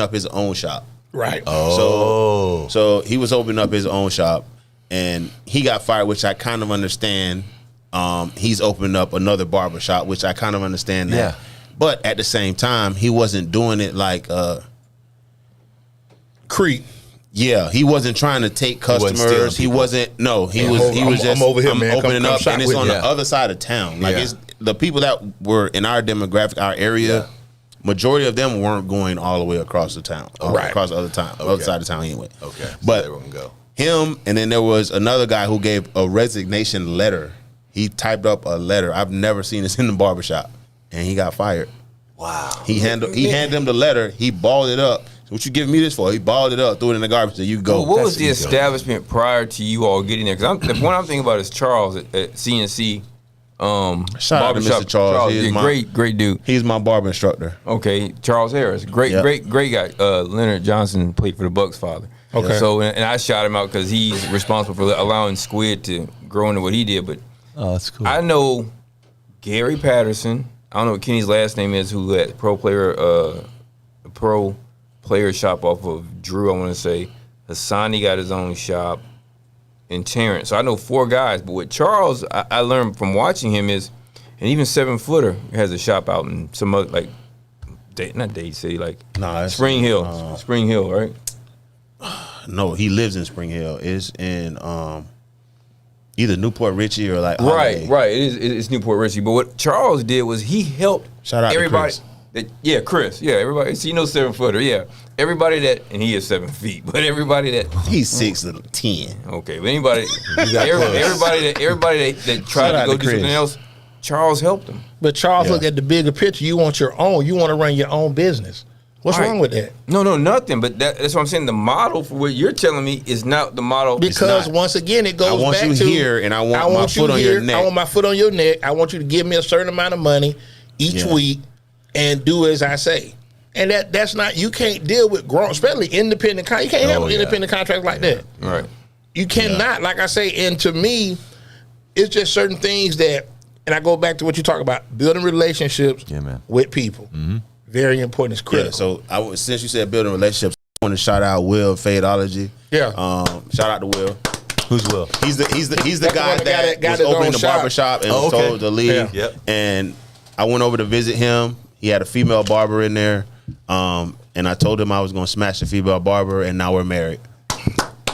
up his own shop. Right. So he was opening up his own shop, and he got fired, which I kind of understand. He's opening up another barber shop, which I kind of understand that. Yeah. But at the same time, he wasn't doing it like Creep. yeah, he wasn't trying to take wasn't stealing customers. He people. wasn't. No, he Yeah, was. He I'm- was just. I'm over here, man. Come opening up, shop and it's with on me. the other side of town. Like Yeah. it's the people that were in our demographic, our area. Yeah. Majority of them weren't going all the way across the town, Right. across the other side of town anyway. Okay, so but they wouldn't go. him, and then there was another guy who gave a resignation letter. He typed up a letter. I've never seen this in the barbershop, and he got fired. wow. He handed him the letter. He balled it up. What you giving me this for? He balled it up, threw it in the garbage, and you go. Well, what was That's the ego. establishment prior to you all getting there? Because the one I'm thinking about is Charles at CNC. Shout out to Barbershop. Mr. Charles. He is Yeah, great dude. He's my barber instructor. Okay, Charles Harris, great guy. Leonard Johnson played for the Bucks' father. Okay. So and I shot him out because he's responsible for allowing Squid to grow into what he did. But Oh, that's cool. I know Gary Patterson. I don't know what Kenny's last name is. Who had pro player shop off of Drew. I want to say Hassani got his own shop, and Terrence. So I know 4 guys. But with Charles, I learned from watching him is, and even 7-footer has a shop out in some other like, not Dade City, like Spring Hill, Spring Hill, right? No, he lives in Spring Hill. It's in either Newport Richie or like Right. Holiday. It's Newport Richie. But what Charles did was he helped Shout out to everybody. Chris. Chris. Yeah, everybody. See, 7-footer. Yeah, everybody that, and he is 7 feet. But everybody that. He's 6'10". Okay, but everybody that tried Shout to out go to do something Chris. else, Charles helped him. But Charles Yeah. looked at the bigger picture. You want your own. You want to run your own business. What's Right. wrong with that? No, nothing. But that's what I'm saying. The model for what you're telling me is not the model. Because not. once again, it goes I want back you to here, and I want my you foot on your here, neck. I want my foot on your neck. I want you to give me a certain amount of money each Yeah. week and do as I say. And that's not, you can't deal with grown, especially independent. You can't have an yeah. independent contract like that. Right. You cannot, like I say, and to me, it's just certain things that, and I go back to what you talk about, building relationships Yeah, man. with people. Very important. It's critical. Yeah, so since you said building relationships, I want to shout out Will Fadeology. Yeah. Shout out to Will. Who's Will? He's the That's guy the that got was his own opening the shop. barber shop and Oh, was okay. told to leave. Yeah. Yep. And I went over to visit him. He had a female barber in there. And I told him I was going to smash the female barber, and now we're married.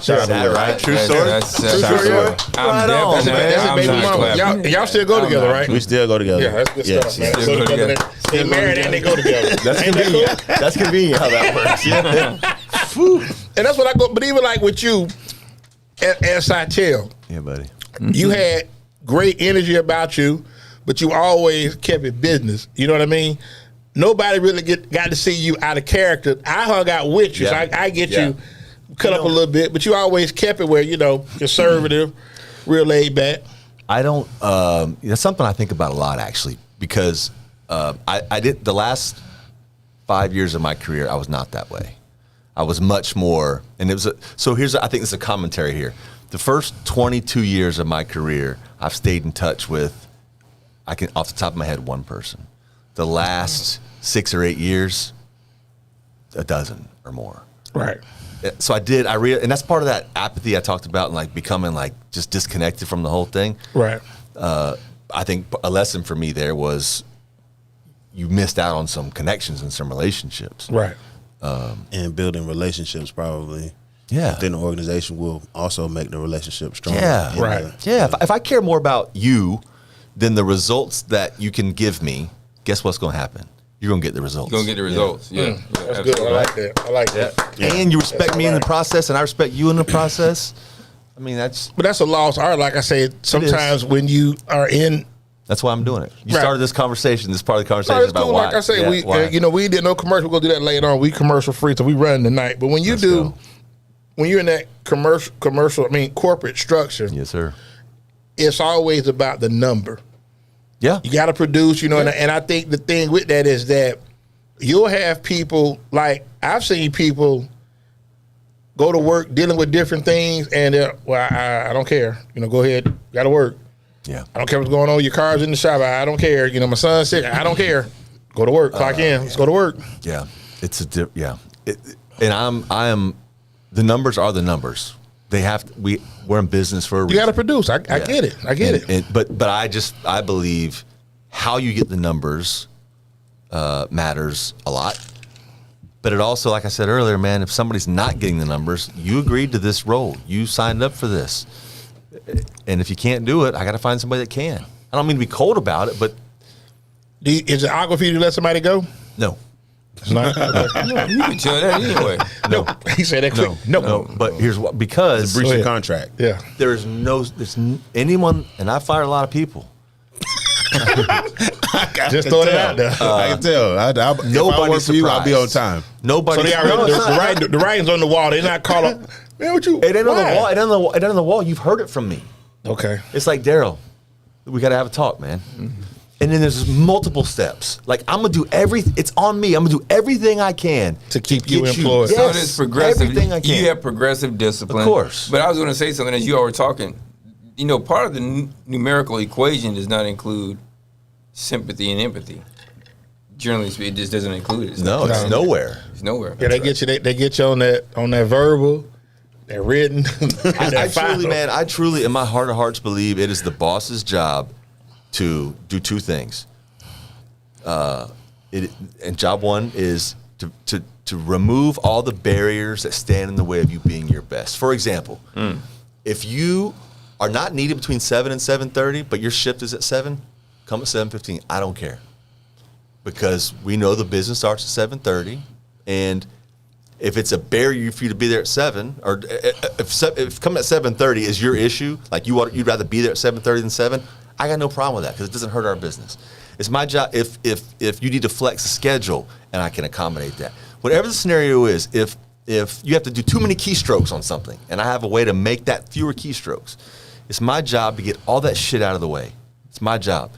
Shout out to Will. right? True That's- story? that's- True that's- story, yeah. I'm Right on, definitely- man. That's I'm a baby not mama. clapping. Y'all still go I'm together, not. right? We still go together. Yeah, that's good stuff, man. Still So go together. they married and they go together. That's convenient. That's convenient how that works. Yeah. And that's what I go. But even like with you, as I tell, Yeah, buddy. you had great energy about you, but you always kept it business. You know what I mean? nobody really got to see you out of character. I hung out with you, so I get you cut up a little bit, but you always kept it where, conservative, real laid back. I don't, that's something I think about a lot, actually, because I did the last 5 years of my career, I was not that way. I was much more, and it was, I think this is a commentary here. The first 22 years of my career, I've stayed in touch with, off the top of my head, one person. The last 6 or 8 years, a dozen or more. Right. So and that's part of that apathy I talked about, and like becoming like just disconnected from the whole thing. Right. I think a lesson for me there was you missed out on some connections and some relationships. Right. And building relationships probably. Yeah. Within the organization will also make the relationship stronger. Yeah. Right. Yeah. If I care more about you than the results that you can give me, guess what's going to happen? You're going to get the results. You're going to get the results. Yeah. That's good. I like that. I like that. Yeah. And you respect me in the process, and I respect you in the process. I mean, But that's a lost art. Like I said, sometimes when you are in. That's why I'm doing it. You started this conversation. This part of the conversation No, it's about cool. why. Like I said, why. we did no commercial. We're going to do that later on. We commercial free, so we run tonight. But when you when you're in that corporate structure. Yes, sir. It's always about the number. Yeah. You got to produce, and I think the thing with that is that you'll have people, like I've seen people go to work dealing with different things, and I don't care. Go ahead, got to work. Yeah. I don't care what's going on. Your car's in the shop. I don't care. My son's sick. I don't care. Go to work. Clock in. Let's go to work. Yeah. It's and I am. The numbers are the numbers. They have to, we're in business for a reason. You got to produce. I get it. I get it. But I believe how you get the numbers matters a lot. But it also, like I said earlier, man, if somebody's not getting the numbers, you agreed to this role. You signed up for this. And if you can't do it, I got to find somebody that can. I don't mean to be cold about it, but is it awkward for you to let somebody go? no. It's not. You can tell that anyway. No. He said that quick. No. But here's what, because Breach of contract. Yeah. there's anyone, and I fired a lot of people. Just throwing it out there. I can tell. If I work for you, I'll be on time. Nobody. So they already, the writing's on the wall. They're not calling. Man, what you? It ain't on the why? wall. It ain't on the wall. You've heard it from me. Okay. It's like, Daryl, we got to have a talk, man. Mm-hmm. And then there's multiple steps. Like, I'm going to do everything. It's on me. I'm going to do everything I can to keep you get employed. So Yes, it's progressive. everything I can. You have progressive discipline. Of course. But I was going to say something as you all were talking. Part of the numerical equation does not include sympathy and empathy. Generally speaking, it just doesn't include it. It's nowhere. It's nowhere. Yeah, they get you on that verbal, that written. I truly, in my heart of hearts, believe it is the boss's job to do two things. And job one is to remove all the barriers that stand in the way of you being your best. For example, if you are not needed between 7 and 7:30, but your shift is at 7, come at 7:15. I don't care, because we know the business starts at 7:30, and if it's a barrier for you to be there at 7, or if coming at 7:30 is your issue, like you'd rather be there at 7:30 than 7, I got no problem with that, because it doesn't hurt our business. It's my job. If you need to flex the schedule, and I can accommodate that. Whatever the scenario is, if you have to do too many keystrokes on something, and I have a way to make that fewer keystrokes, it's my job to get all that shit out of the way. It's my job.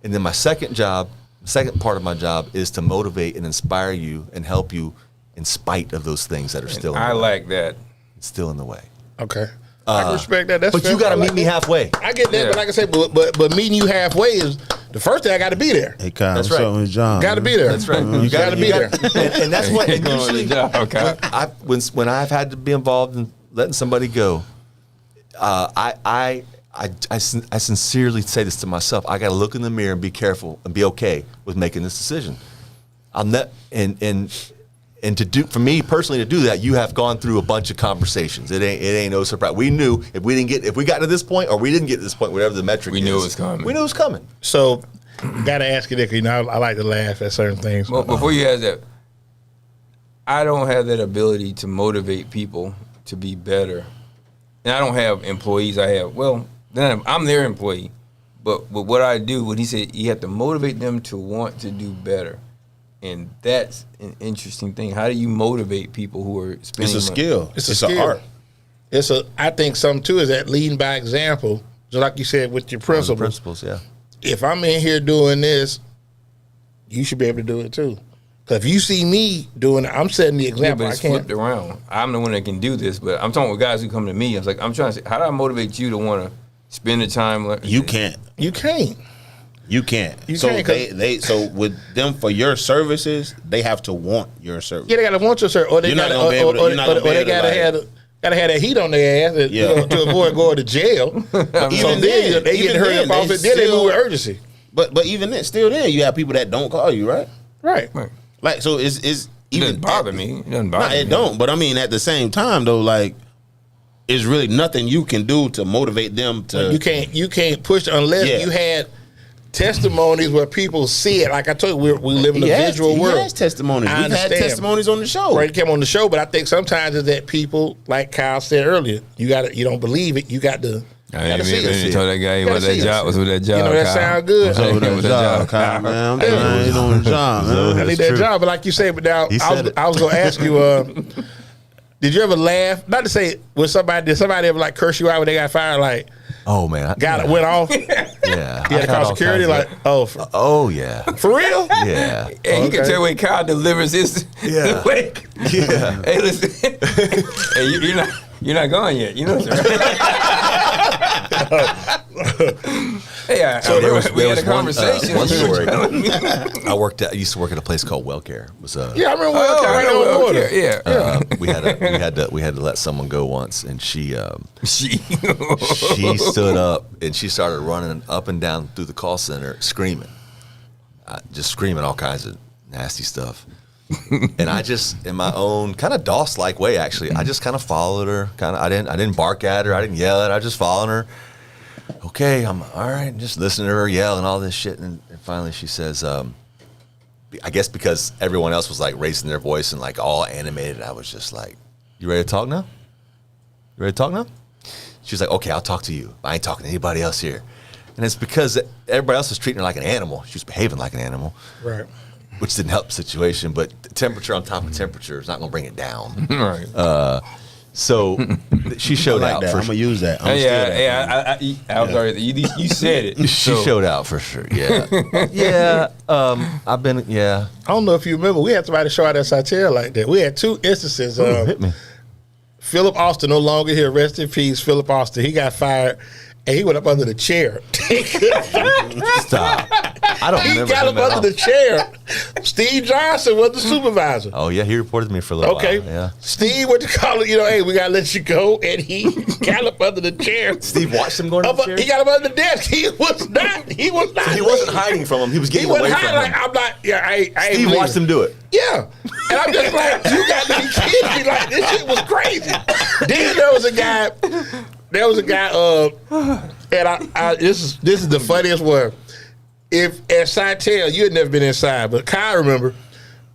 And then my second part of my job is to motivate and inspire you and help you in spite of those things that are still in the way. I like that. It's still in the way. Okay. I can respect that. That's But fair. you got to I like meet me that. halfway. I get that, Yeah. but like I said, but meeting you halfway is the first thing. I got to be there. Hey, Kyle, That's what's right. up with John? Got to be there. That's right. You got to be there. And that's what. And Going on usually, the job, okay. when I've had to be involved in letting somebody go, I sincerely say this to myself. I got to look in the mirror and be careful and be okay with making this decision. And to do, for me personally, to do that, you have gone through a bunch of conversations. It ain't no surprise. We knew if we got to this point, or we didn't get to this point, whatever the metric We is, knew it was coming. We knew it was coming. So, got to ask you that, because I like to laugh at certain things. Well, before you ask that, I don't have that ability to motivate people to be better. And I don't have employees. I'm their employee. But what I do, when he said you have to motivate them to want to do better, And that's an interesting thing. How do you motivate people who are spending It's a money? skill. It's It's a an skill. art. I think something too is that leading by example. Just like you said with your principles. Principles, yeah. If I'm in here doing this, you should be able to do it too. Because if you see me doing it, I'm setting the Yeah, example. but I it's can't. flipped around. I'm the one that can do this, but I'm talking with guys who come to me. I was like, I'm trying to say, how do I motivate you to want to spend the time? You can't. You can't. You can't. You so can't, 'cause- they so with them for your services, they have to want your service. Yeah, they gotta want your shirt, or they You're not gotta, gonna be able to- or you're not gonna be they able to, gotta like- gotta have that heat on their ass, to avoid going to jail. So Even then they even get hurt then, up off they it. Then they still- move with urgency. But even then, still then, you have people that don't call you, right? Right. Right. Like so, it's It even doesn't bother me. It doesn't Nah, bother me. it don't. But I mean, at the same time, though, like, it's really nothing you can do to motivate them to. You can't push unless Yeah. you had testimonies where people see it. Like I told you, we live in a He has- visual he world. has testimonies. I We've had understand. testimonies on the show. Right, it came on the show, but I think sometimes it's that people, like Kyle said earlier, you don't believe it. You got to. I gotta see it. you told that guy You what gotta that see it. job was with that job. You know that Kyle. sound good. What's up with that job, Kyle, man. I'm Hey. trying to doing the job, man. I need That's that true. job, but like you said, but now He said it. I was gonna ask you, did you ever laugh? Not to say did somebody ever like curse you out when they got fired? Like Oh man, went off. Yeah, Yeah, I had call all security. kinds Like of- oh yeah, for real? yeah, Hey, you can Okay. tell when Kyle delivers his Yeah. wake. yeah. Hey, listen. Hey, you're not gone yet. You know what I'm saying? Hey, we had a conversation. one story. Yeah. I used to work at a place called Wellcare. It was Yeah, I remember when Oh, right I know, on water. okay, yeah. we had to let someone go once, and she She stood up and she started running up and down through the call center screaming, just screaming all kinds of nasty stuff. And I just, in my own kind of DOS-like way, actually, I just kind of followed her. I didn't bark at her. I didn't yell at her. I just followed her. Okay, I'm all right. Just listening to her yell and all this shit. And finally she says, I guess because everyone else was like raising their voice and like all animated, I was just like, you ready to talk now? You ready to talk now? She was like, okay, I'll talk to you. I ain't talking to anybody else here. And it's because everybody else was treating her like an animal. She was behaving like an animal. Right. Which didn't help the situation, but the temperature on top of temperature is not going to bring it down. right. So she showed I like out that. for I'm gonna use that. I'm I was already. You said it. She So- showed out for sure. Yeah, yeah. I've been. Yeah. I don't know if you remember, we had somebody show out at Sitel like that. We had two instances. Hit me. Philip Austin no longer here. Rest in peace, Philip Austin. He got fired, and he went up under the chair. Stop. I don't He remember got him up at under all. the chair. Steve Johnson was the supervisor. Oh yeah, he reported to me for a little Okay. while. Yeah. Steve went to call it, hey, we gotta let you go. And he got up under the chair. Steve watched him going to the chair. He got up under the desk. He was not. He wasn't hiding from him. He was He getting away wasn't from hiding. him. I'm like, I ain't Steve leaving. watched him do it. Yeah. And I'm just like, you got to be kidding me. Like, this shit was crazy. Then there was a guy, and this is the funniest one. If at Sitel, you had never been inside, but Kyle remember,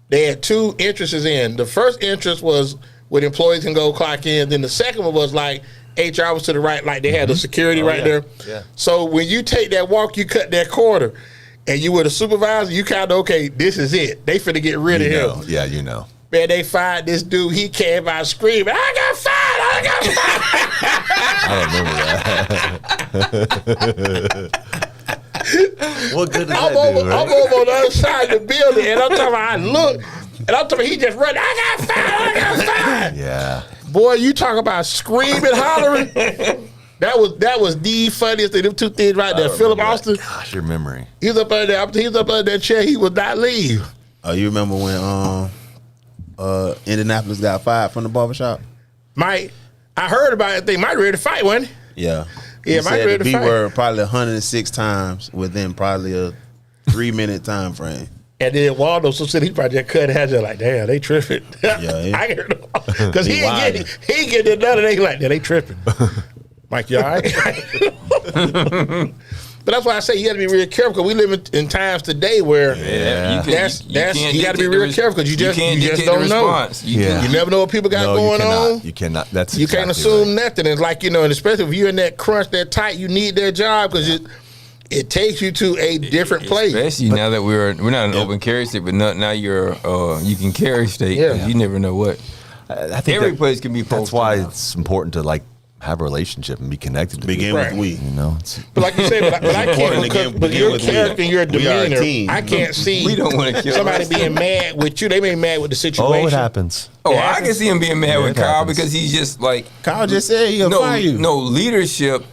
they had two entrances in. The first entrance was where employees can go clock in. Then the second one was like HR was to the right, like they had the security right there. Yeah. So when you take that walk, you cut that corner. And you were the supervisor, you kind of, okay, this is it. They finna get rid of him. Yeah, you know. Man, they fired this dude. He came out screaming, I got fired. What good did I'm that over do, right? on the other side of the building, and I'm talking about, I look, and I'm talking about, he just run, I got fired. Yeah. Boy, you talk about screaming, hollering. That was the funniest thing. Them two things right there. Philip Austin, Gosh, your memory. he was up under that chair. He would not leave. Oh, you remember when Indianapolis got fired from the barbershop? Mike, I heard about it. They might ready to fight, wasn't he? Yeah. Yeah, He Mike said ready the to B fight. word probably 106 times within probably a 3-minute time frame. And then Waldo, so said he probably just cut his like, damn, they tripping. Yeah. I heard it because he He ain't getting none of they like that. They tripping. Mike, you all right? But that's why I say you got to be real careful because we live in times today where Yeah. you got to be real careful because you just don't know. Yeah. You never know what people got going on. You cannot. That's You can't exactly assume right. nothing. It's like, and especially if you're in that crunch, that tight, you need their job because it takes you to a different place. Especially now that we're not an open carry state, but now you're you can carry state. Yeah. You never know what. I think Every place can be posted. That's why now. it's important to like have a relationship and be connected to Begin people. with we. You know, But like you said, but I important can't. to But begin your with character and your we are a demeanor, team. I can't see. We don't want to kill somebody us. being mad with you. They may be mad with the situation. oh, it happens. Oh, Yeah. I can see him being mad with it Kyle happens. because he's just like Kyle just said he'll fire you. no leadership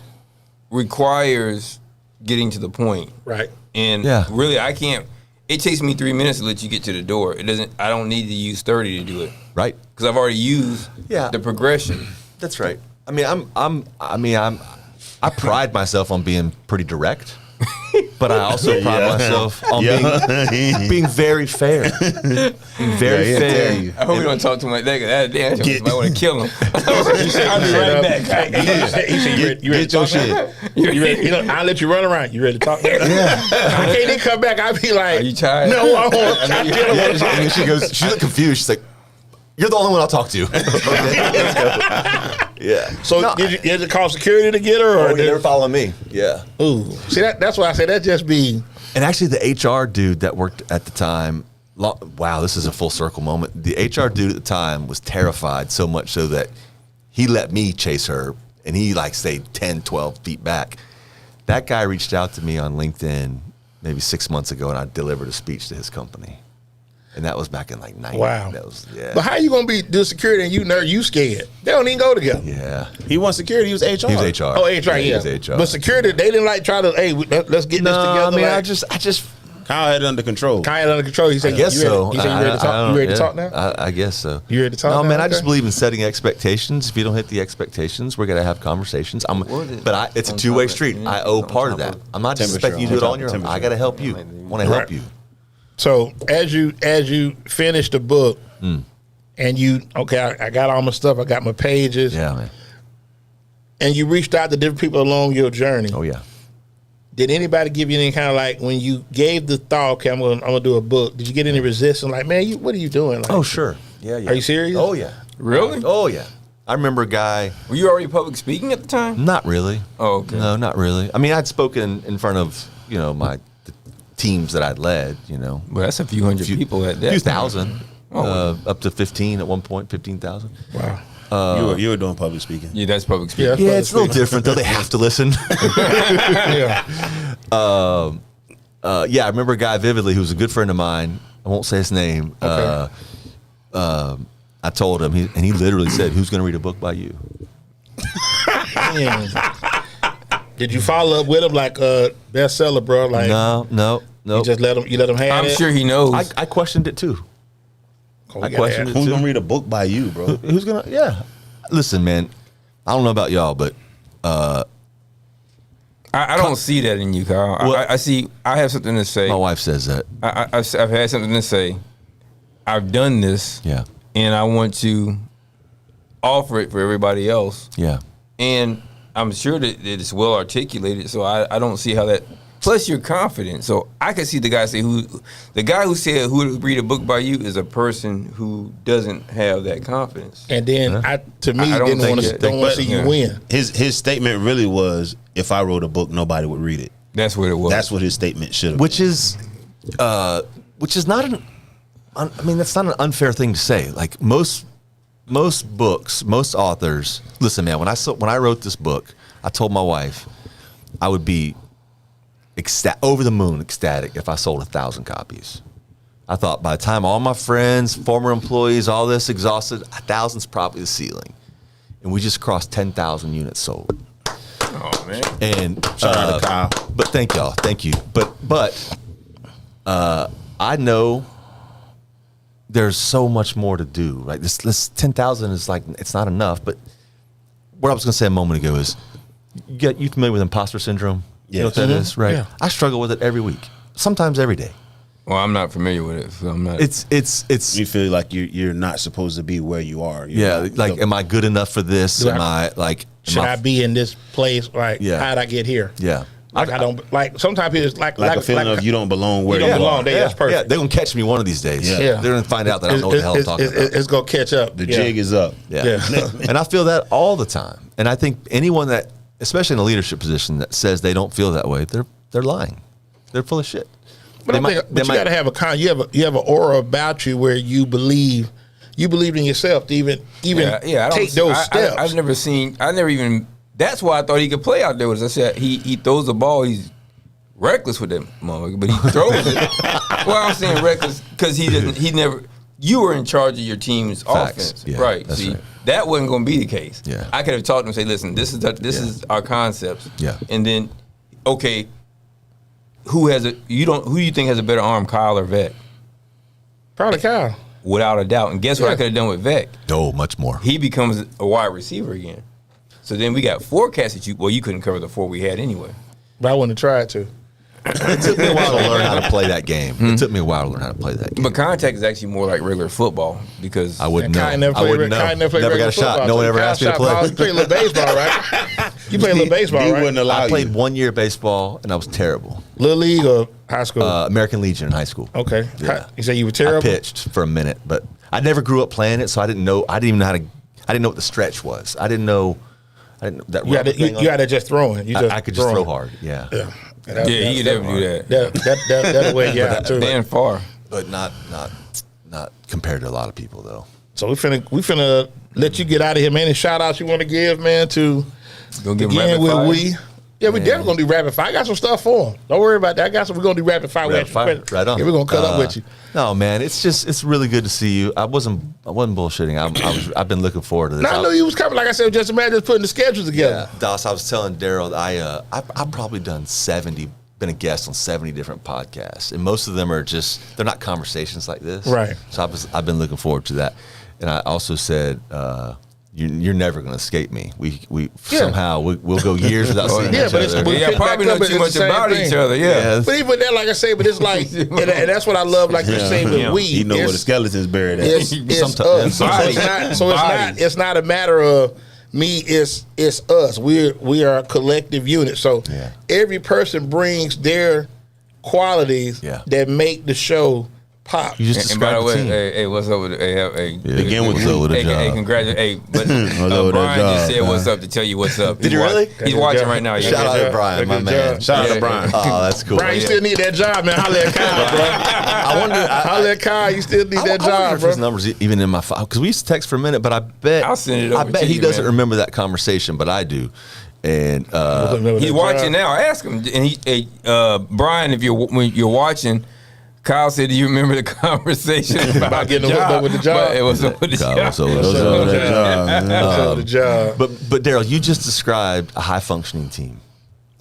requires getting to the point. Right. And Yeah. really, I can't. It takes me 3 minutes to let you get to the door. It doesn't. I don't need to use 30 to do it Right. because I've already used Yeah. the progression. That's right. I mean, I pride myself on being pretty direct, but I also pride myself on being very fair. Being very he'll fair. tell you. I hope we don't talk too much. That damn, I might want to kill him. I'll be right back. He said, you ready Get to your talk now? shit. You ready? You know, I'll let you run around. You ready to talk now? Yeah. I can't even come back. I'll be like, Are you tired? No, I won't. I still want to talk. And then she goes, she looked confused. She's like, "You're the only one I'll talk to." Okay, let's go. Yeah. So No, did you call security to get her? Or oh, you never follow me. Yeah. Ooh. See, that's why I say that just be. And actually, the HR dude that worked at the time, wow, this is a full circle moment. The HR dude at the time was terrified so much so that he let me chase her, and he like stayed 10, 12 feet back. That guy reached out to me on LinkedIn maybe 6 months ago, and I delivered a speech to his company. And that was back in like 90. Wow. That was, yeah. But how you gonna do security and you scared? They don't even go together. Yeah. He wants security. He was HR. He was HR. Oh, HR, He yeah. was HR. But security, they didn't like try to. Hey, let's get No, this together. I mean, like, I just Kyle had it under control. kind of under control. He said, I guess you ready? so. He said, you ready to talk? You ready to talk now? I guess so. You ready to talk No, now? man. I Okay. just believe in setting expectations. If you don't hit the expectations, we're gonna have conversations. It's a On two-way top of- street. yeah, I owe on part of top that. of I'm not just temperature, expecting you to do it on on your own. temperature. I gotta help you. I want to help Right. you. So as you finish the book, and I got all my stuff. I got my pages. Yeah, man. And you reached out to different people along your journey. Oh yeah. Did anybody give you any kind of like when you gave the thought? Okay, I'm gonna do a book. Did you get any resistance? Like, man, what are you doing? Like, Oh sure. Yeah. Are you serious? Oh yeah. Really? Oh yeah. I remember a guy. Were you already public speaking at the time? Not really. Oh, okay. No, not really. I mean, I'd spoken in front of the teams that I'd led. Well, that's a few hundred people at that. few time. thousand. Up to 15 at one point, 15,000. Wow. You were doing public speaking. Yeah, that's public speaking. Yeah, it's a little different though. They have to listen. Yeah. Yeah, I remember a guy vividly who was a good friend of mine. I won't say his name. Okay. I told him, and he literally said, "Who's going to read a book by you?" Man. Did you follow up with him like bestseller, bro? Like No. you just let him have I'm it. sure he knows. I questioned it too. Oh, I questioned it Who's too. gonna read a book by you, bro? Who's gonna? Yeah. Listen, man. I don't know about y'all, but I don't see that in you, Kyle. Well- I have something to say. my wife says that. I've had something to say. I've done this. Yeah. And I want to offer it for everybody else. Yeah. And I'm sure that it's well articulated, so I don't see how that. Plus, you're confident, so I can see the guy who said who would read a book by you is a person who doesn't have that confidence. And then I don't didn't think want it- to see yeah. you win. His statement really was, if I wrote a book, nobody would read it. That's what it was. That's what his statement should have. Which is not an. I mean, that's not an unfair thing to say. Like most books, most authors. Listen, man. When I wrote this book, I told my wife I would be over the moon ecstatic if I sold 1,000 copies. I thought by the time all my friends, former employees, all this exhausted, 1,000's probably the ceiling, and we just crossed 10,000 units sold. Oh man. And Shout out to Kyle. But thank y'all, thank you. But I know there's so much more to do. Right, this 10,000 is like it's not enough. But what I was going to say a moment ago is, you familiar with imposter syndrome? You know what that is, right? Yeah. I struggle with it every week, sometimes every day. Well, I'm not familiar with it, so I'm not. It's You feel like you're not supposed to be where you are. yeah. Like, am I good enough for this? Do Am I- I like? Should I be in this place? Like, Yeah. how'd I get here? Yeah. Like I don't like. Sometimes it's like a feeling of you don't belong where You you, don't belong are. there. That's perfect. Yeah, they're gonna catch me one of these days. Yeah. Yeah. They're gonna find out that I don't know what the hell I'm talking about. It's gonna catch up. The jig is up. Yeah. Yeah. And I feel that all the time. And I think anyone that, especially in a leadership position, that says they don't feel that way, they're lying. They're full of shit. But you got to have you have an aura about you where you believe in yourself to even take those steps. I've never even. That's why I thought he could play out there. Was I said he throws the ball. He's reckless with that motherfucker, but he throws it. Well, I'm saying reckless because he doesn't. He never. You were in charge of your team's offense, right? See, that wasn't going to be the case. Yeah. I could have talked to him and say, "Listen, this is our concepts." Yeah. And then, okay, who do you think has a better arm, Kyle or Vec? Probably Kyle, without a doubt. And guess what I could have done with Vec? Oh, much more. He becomes a wide receiver again. So then we got 4 cats that you couldn't cover the 4 we had anyway. But I wouldn't have tried to. It took me a while to learn how to play that game. It took me a while to learn how to play that game. But contact is actually more like regular football because I wouldn't know. I wouldn't know. Never got a shot. No one ever asked me to play. You play a little baseball, right? You play a little baseball, right? Wouldn't allow I played 1 year baseball and I was terrible. Little league or high school? American Legion in high school. Okay. Yeah. You say you were terrible? I pitched for a minute, but I never grew up playing it, so I didn't know. I didn't even know how to. I didn't know what the stretch was. I didn't know that. You had to just throwing. I could just throw hard. Yeah. he could never do that. That'll weigh you out too. Damn far. But not compared to a lot of people though. So we finna let you get out of here, man. Any shout outs you want to give, man, to Gonna give again with rapid fire? we. Yeah, we definitely gonna do rapid fire. I got some stuff for them. Don't worry about that. We're gonna do rapid fire. Rapid fire. Right on. Yeah, we're gonna cut up with you. No, man, it's really good to see you. I wasn't bullshitting. I've been looking forward to this. I knew you was coming. Like I said, just imagine putting the schedules together. Yeah, Doss, I was telling Daryl, I've probably done 70, been a guest on 70 different podcasts, and most of them are they're not conversations like this. Right. So I've been looking forward to that, and I also said, you're never going to escape me. Somehow we'll go years without seeing each other. Yeah, probably know too much about each other. Yeah. But even that, like I say, but it's like, and that's what I love. Like you're saying with we, You know where the skeleton's buried at. It's us. So it's not a matter of me. It's us. We are a collective unit. So every person brings their qualities that make the show pop. You just and by the described the way, team. hey, what's up with Begin with the job. Hey, congratulations. Hey, but Brian just said what's up to tell you what's up. Did you really? He's watching right now. Shout out to Brian, my man. Shout out to Brian. Oh, that's cool. Brian, you still need that job, man. Holla at Kyle, bro. I wonder. Holla at Kyle. You still need that I wonder job, if bro. his number's even in my file because we used to text for a minute, but I bet I'll send it over I bet to he you, doesn't man. remember that conversation, but I do. And He's watching now. Ask him. And Brian, when you're watching. Kyle said, "Do you remember the conversation about getting hooked up with the job?" But it was up with the job. The job. But Daryl, you just described a high functioning team.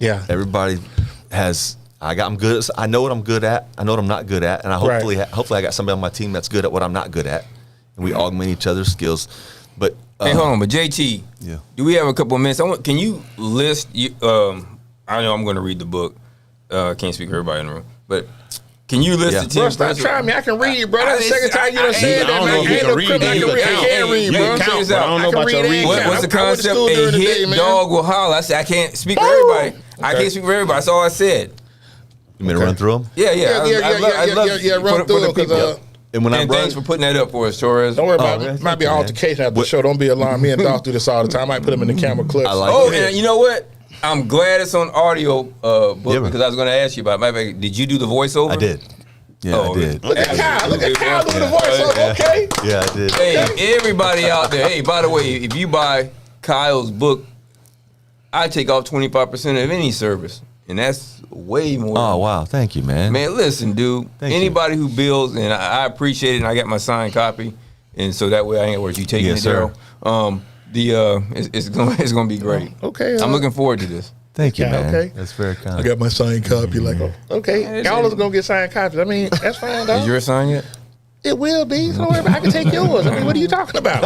Yeah. Everybody has. I'm good. I know what I'm good at. I know what I'm not good at, and hopefully I got somebody on my team that's good at what I'm not good at, and we augment each other's skills. But hey, hold on. But JT, do we have a couple of minutes? Can you list? I know I'm going to read the book. Can't speak for everybody in the room, but. Can you list the 10 bro, stop trying me. I can read, bro. That's the second time you done said that, man. I don't know if you can read. I can't read, bro. I don't know about your reading. What's the concept? A hit dog will holler. I said I can't speak for everybody. I can't speak for everybody. That's all I said. You mean to run through them? Yeah. Run through them. And thanks for putting that up for us, Torres. Don't worry about it. Might be an altercation after the show. Don't be alarmed. Me and Doc do this all the time. I might put them in the camera clips. And you know what? I'm glad it's on audio book because I was going to ask you about it. Did you do the voiceover? I did. Yeah, I did. Look at Kyle. Look at Kyle doing the voiceover. Okay. Yeah, I did. Hey, everybody out there. Hey, by the way, if you buy Kyle's book, I take off 25% of any service, and that's way more. Oh wow, thank you, man. Man, listen, dude. Anybody who builds, and I appreciate it, and I got my signed copy, and so that way I ain't worried you taking it, Daryl. It's gonna be great. Okay. I'm looking forward to this. Thank you, man. Okay. That's very kind. I got my signed copy. Like, okay, y'all is gonna get signed copies. I mean, that's fine, dog. Is yours signed yet? It will be. Don't worry about it. I can take yours. I mean, what are you talking about?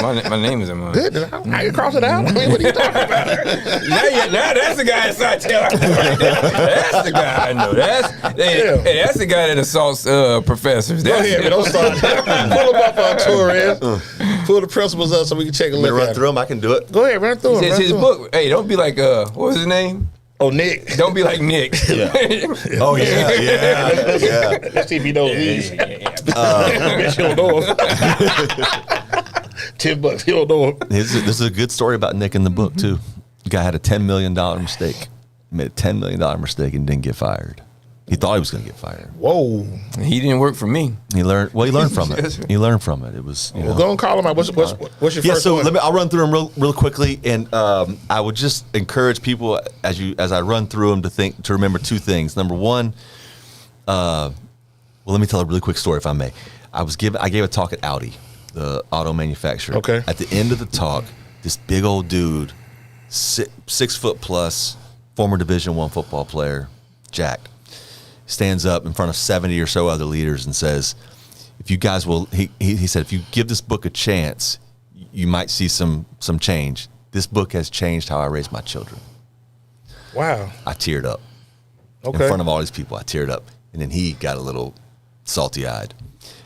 my name is in mine. Good. I can cross it out. I mean, what are you talking about? now that's the guy inside tail. That's the guy I know. That's the guy that assaults professors. Go ahead, man. Don't start. Pull them up on Torres. Pull the principles up so we can check a look run at through them. I can do it. Go ahead, run through them. It's his book. Hey, don't be like what was his name? Oh, Nick. Don't be like Nick. Oh yeah. Let's see if he knows these. Bitch, he don't know him. $10, he don't know him. This is a good story about Nick in the book too. The guy had a $10 million mistake. made a $10 million mistake and didn't get fired. He thought he was going to get fired. Whoa. He didn't work for me. He learned from it. He learned from it. It was, Well, go and call him out. What's your first so one? I'll run through them real quickly, and I would just encourage people as I run through them to remember two things. Number one, well, let me tell a really quick story if I may. I gave a talk at Audi, the auto manufacturer. Okay. At the end of the talk, this big old dude, 6 foot plus, former Division I football player, jacked, stands up in front of 70 or so other leaders and says, if you guys will, he said, if you give this book a chance, you might see some change. This book has changed how I raise my children. Wow. I teared up. Okay. In front of all these people, I teared up. And then he got a little salty-eyed.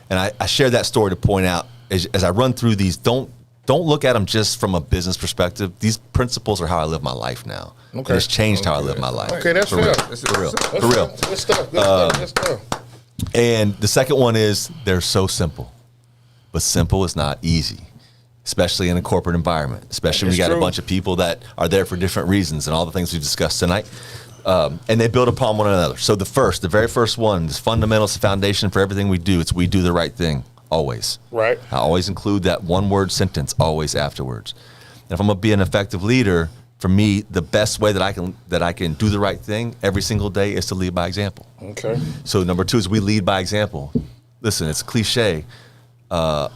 And I share that story to point out, as I run through these, don't look at them just from a business perspective. These principles are how I live my life now. Okay. And it's changed how I live my life. Okay, that's For fair. real. For real. That's For real. Good stuff. Good stuff. And the second one is they're so simple. But simple is not easy, especially in a corporate environment, especially when you got a bunch of people that are there for different reasons and all the things we discussed tonight. And they build upon one another. So the very first one, this fundamental foundation for everything we do, it's we do the right thing, always. Right. I always include that one-word sentence, always afterwards. And if I'm going to be an effective leader, for me, the best way that I can do the right thing every single day is to lead by example. Okay. So number 2 is we lead by example. Listen, it's cliche. You're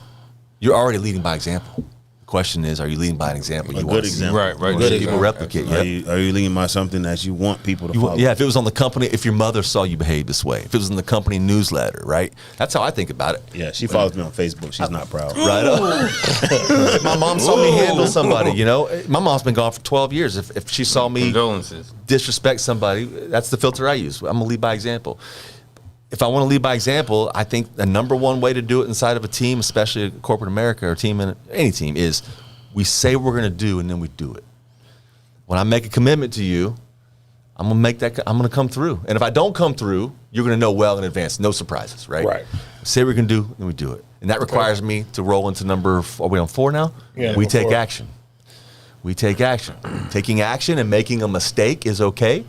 already leading by example. The question is, are you leading by an example? A good example. Right. Good people replicate. Are you leaning by something that you want people to follow? Yeah, if it was on the company, if your mother saw you behave this way, if it was in the company newsletter, right? That's how I think about it. Yeah, she follows me on Facebook. She's not proud. Right up. My mom saw me handle somebody, My mom's been gone for 12 years. If she saw me Condolences. disrespect somebody, that's the filter I use. I'm going to lead by example. If I want to lead by example, I think the number one way to do it inside of a team, especially corporate America or team in any team, is we say what we're going to do and then we do it. When I make a commitment to you, I'm going to come through. And if I don't come through, you're going to know well in advance. No surprises, right? Right. Say what we're going to do, then we do it. And that requires me to roll into are we on 4 now? Yeah, we number take 4. action. We take action. Taking action and making a mistake is okay.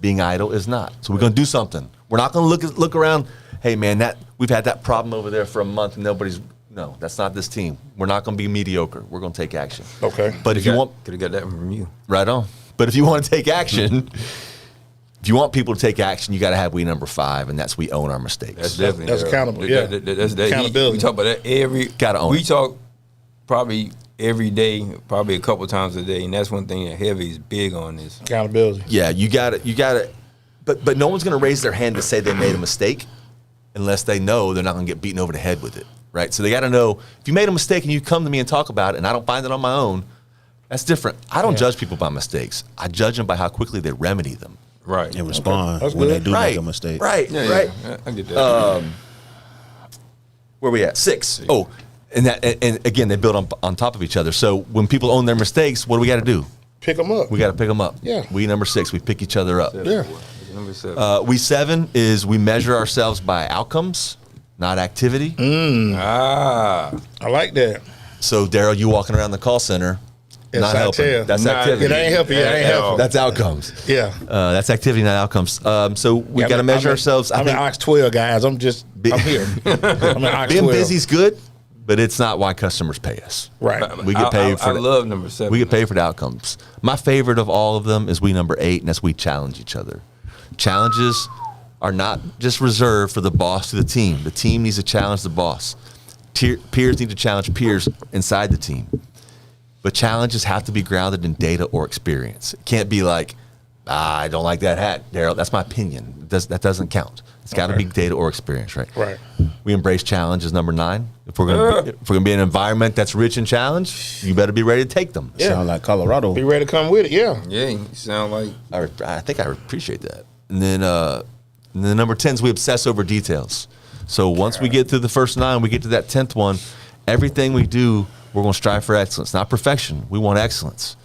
Being idle is not. So we're going to do something. We're not going to look around, hey, man, we've had that problem over there for a month and no, that's not this team. We're not going to be mediocre. We're going to take action. Okay. But if you want, could have got that from you. right on. But if you want to take action, if you want people to take action, you got to have we number 5, and that's we own our mistakes. That's definitely That's accountable. Yeah. That's Accountability. We talk about that Gotta own We it. talk probably every day, probably a couple times a day, and that's one thing that Heavy is big on is Accountability. Yeah, you got it. But no one's going to raise their hand to say they made a mistake unless they know they're not going to get beaten over the head with it, right? So they got to know, if you made a mistake and you come to me and talk about it and I don't find it on my own, that's different. I don't judge people by mistakes. I judge them by how quickly they remedy them. right. And respond That's when good. they do Right, make a mistake. right, Yeah, right. yeah, I get that. Where we at? 6. Oh, and again, they build on top of each other. So when people own their mistakes, what do we got to do? Pick them up. We got to pick them up. Yeah. We number 6, we pick each other up. Yeah. Number 7. We 7 is we measure ourselves by outcomes, not activity. I like that. So Daryl, you walking around the call center, not helping. tell. That's Not- activity. It ain't helping. It ain't helping. That's outcomes. Yeah. That's activity, not outcomes. So we got to measure ourselves. I'm I in think Ox 12, guys. I'm here. I'm in Ox being 12. busy's good, but it's not why customers pay us. Right. We get paid I love number 7. We get paid for the outcomes. My favorite of all of them is we number 8, and that's we challenge each other. Challenges are not just reserved for the boss to the team. The team needs to challenge the boss. Peers need to challenge peers inside the team. But challenges have to be grounded in data or experience. It can't be like, I don't like that hat, Daryl. That's my opinion. That doesn't count. It's got to be data or experience, right? Right. We embrace challenge as number 9. If we're gonna be in an environment that's rich in challenge, you better be ready to take them. Yeah. Sound like Colorado. Be ready to come with it. Yeah. Yeah, you sound like I think I appreciate that. And then number 10 is we obsess over details. So once we get through the first 9, we get to that 10th one, everything we do, we're going to strive for excellence, not perfection. We want excellence.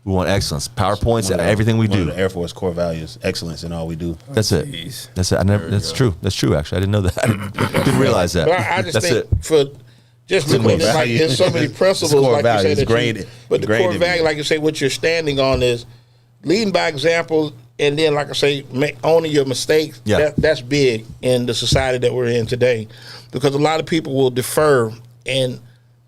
We want excellence. PowerPoints, everything we One do. of the Air Force core values, excellence in all we do. That's it. Jeez. That's it. That's true. That's true. Actually, I didn't know that. I didn't realize that. But I just That's think it. for just because it's like value. there's so many principles, Core like value you is say, that graded. but the core Graded. value, like you say, what you're standing on is leading by example, and then, like I say, owning your mistakes. Yeah. That's big in the society that we're in today, because a lot of people will defer and